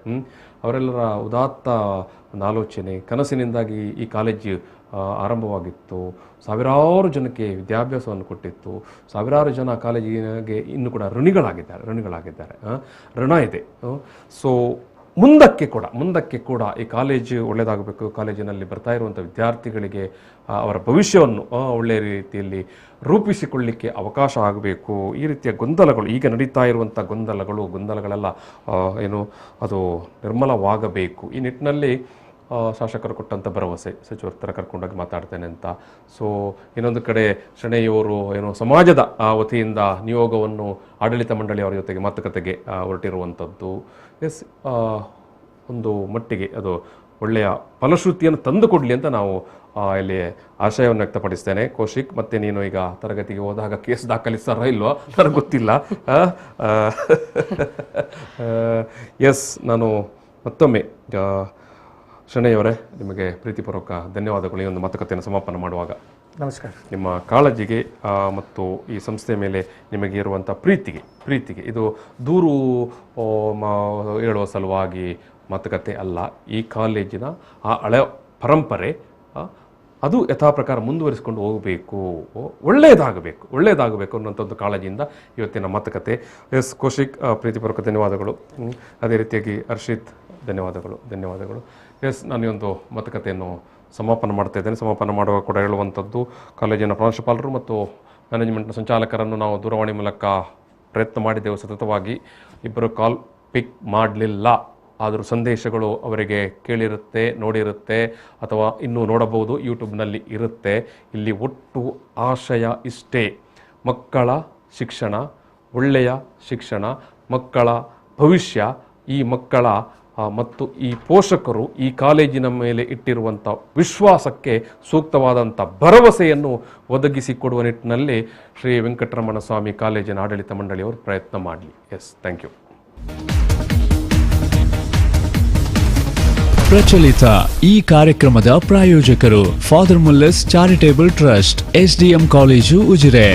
ಅವರೆಲ್ಲರ ಉದಾತ್ತ ಒಂದು ಆಲೋಚನೆ, ಕನಸಿನಿಂದಾಗಿ ಈ ಕಾಲೇಜ್ ಆರಂಭವಾಗಿತ್ತು. ಸಾವಿರಾರು ಜನಕ್ಕೆ ವಿದ್ಯಾಭ್ಯಾಸವನ್ನು ಕೊಟ್ಟಿತ್ತು. ಸಾವಿರಾರು ಜನ ಕಾಲೇಜಿಗೆ ಇನ್ನೂ ಕೂಡ ಋಣಿಗಳಾಗಿದ್ದಾರೆ. ಋಣ ಇದೆ. ಸೊ ಮುಂದಕ್ಕೆ ಕೂಡ ಈ ಕಾಲೇಜು ಒಳ್ಳೆಯದಾಗಬೇಕು. ಕಾಲೇಜಿನಲ್ಲಿ ಬರ್ತಾ ಇರುವಂಥ ವಿದ್ಯಾರ್ಥಿಗಳಿಗೆ ಅವರ ಭವಿಷ್ಯವನ್ನು ಒಳ್ಳೆಯ ರೀತಿಯಲ್ಲಿ ರೂಪಿಸಿಕೊಳ್ಳಿಕ್ಕೆ ಅವಕಾಶ ಆಗಬೇಕು. ಈ ರೀತಿಯ ಗೊಂದಲಗಳು, ಈಗ ನಡೀತಾ ಇರುವಂಥ ಗೊಂದಲಗಳೆಲ್ಲ ಏನು ಅದು ನಿರ್ಮಲವಾಗಬೇಕು. ಈ ನಿಟ್ಟಿನಲ್ಲಿ ಶಾಸಕರು ಕೊಟ್ಟಂಥ ಭರವಸೆ, ಸಚಿವರ ಹತ್ರ ಕರ್ಕೊಂಡೋಗಿ ಮಾತಾಡ್ತೇನೆ ಅಂತ. ಸೊ ಇನ್ನೊಂದು ಕಡೆ ಶೆಣೆಯವರು ಏನು ಸಮಾಜದ ವತಿಯಿಂದ ನಿಯೋಗವನ್ನು ಆಡಳಿತ ಮಂಡಳಿಯವರ ಜೊತೆಗೆ ಮಾತುಕತೆಗೆ ಹೊರಟಿರುವಂಥದ್ದು ಒಂದು ಮಟ್ಟಿಗೆ ಅದು ಒಳ್ಳೆಯ ಫಲಶ್ರುತಿಯನ್ನು ತಂದುಕೊಡಲಿ ಅಂತ ನಾವು ಇಲ್ಲಿ ಆಶಯವನ್ನು ವ್ಯಕ್ತಪಡಿಸ್ತೇನೆ. ಕೌಶಿಕ್, ಮತ್ತೆ ನೀನು ಈಗ ತರಗತಿಗೆ ಹೋದಾಗ ಕೇಸ್ ದಾಖಲಿಸ್ತಾರೋ ಇಲ್ವೋ ನನಗೆ ಗೊತ್ತಿಲ್ಲ. ನಾನು ಮತ್ತೊಮ್ಮೆ ಶೆಣೆಯವರೇ ನಿಮಗೆ ಪ್ರೀತಿಪೂರ್ವಕ ಧನ್ಯವಾದಗಳು. ಈ ಒಂದು ಮಾತುಕತೆಯನ್ನು ಸಮಾಪನ ಮಾಡುವಾಗ ನಮಸ್ಕಾರ. ನಿಮ್ಮ ಕಾಳಜಿಗೆ ಮತ್ತು ಈ ಸಂಸ್ಥೆಯ ಮೇಲೆ ನಿಮಗೆ ಇರುವಂಥ ಪ್ರೀತಿಗೆ ಇದು ದೂರು ಹೇಳುವ ಸಲುವಾಗಿ ಮಾತುಕತೆ ಅಲ್ಲ. ಈ ಕಾಲೇಜಿನ ಆ ಹಳೆಯ ಪರಂಪರೆ ಅದು ಯಥಾ ಪ್ರಕಾರ ಮುಂದುವರಿಸಿಕೊಂಡು ಹೋಗಬೇಕು, ಒಳ್ಳೆಯದಾಗಬೇಕು ಅನ್ನೋಂಥ ಒಂದು ಕಾಳಜಿಯಿಂದ ಇವತ್ತಿನ ಮಾತುಕತೆ. ಕೌಶಿಕ್, ಪ್ರೀತಿಪೂರ್ವಕ ಧನ್ಯವಾದಗಳು. ಅದೇ ರೀತಿಯಾಗಿ ಹರ್ಷಿತ್, ಧನ್ಯವಾದಗಳು. ನಾನು ಈ ಒಂದು ಮಾತುಕತೆಯನ್ನು ಸಮಾಪನ ಮಾಡ್ತಾ ಇದ್ದೇನೆ. ಸಮಾಪನ ಮಾಡುವಾಗ ಕೂಡ ಹೇಳುವಂಥದ್ದು, ಕಾಲೇಜಿನ ಪ್ರಾಂಶುಪಾಲರು ಮತ್ತು ಮ್ಯಾನೇಜ್ಮೆಂಟ್ನ ಸಂಚಾಲಕರನ್ನು ನಾವು ದೂರವಾಣಿ ಮೂಲಕ ಪ್ರಯತ್ನ ಮಾಡಿದ್ದೆವು ಸತತವಾಗಿ. ಇಬ್ಬರು ಕಾಲ್ ಪಿಕ್ ಮಾಡಲಿಲ್ಲ. ಆದರೂ ಸಂದೇಶಗಳು ಅವರಿಗೆ ಕೇಳಿರುತ್ತೆ, ನೋಡಿರುತ್ತೆ, ಅಥವಾ ಇನ್ನೂ ನೋಡಬಹುದು, ಯೂಟ್ಯೂಬ್ನಲ್ಲಿ ಇರುತ್ತೆ. ಇಲ್ಲಿ ಒಟ್ಟು ಆಶಯ ಇಷ್ಟೇ: ಮಕ್ಕಳ ಶಿಕ್ಷಣ, ಒಳ್ಳೆಯ ಶಿಕ್ಷಣ, ಮಕ್ಕಳ ಭವಿಷ್ಯ, ಈ ಮಕ್ಕಳ ಮತ್ತು ಈ ಪೋಷಕರು ಈ ಕಾಲೇಜಿನ ಮೇಲೆ ಇಟ್ಟಿರುವಂಥ ವಿಶ್ವಾಸಕ್ಕೆ ಸೂಕ್ತವಾದಂಥ ಭರವಸೆಯನ್ನು ಒದಗಿಸಿಕೊಡುವ ನಿಟ್ಟಿನಲ್ಲಿ ಶ್ರೀ ವೆಂಕಟರಮಣ ಸ್ವಾಮಿ ಕಾಲೇಜಿನ ಆಡಳಿತ ಮಂಡಳಿಯವರು ಪ್ರಯತ್ನ ಮಾಡಲಿ. Thank you. ಪ್ರಚಲಿತ ಈ ಕಾರ್ಯಕ್ರಮದ ಪ್ರಾಯೋಜಕರು father Muller's charitable trust, SDM college Ujire.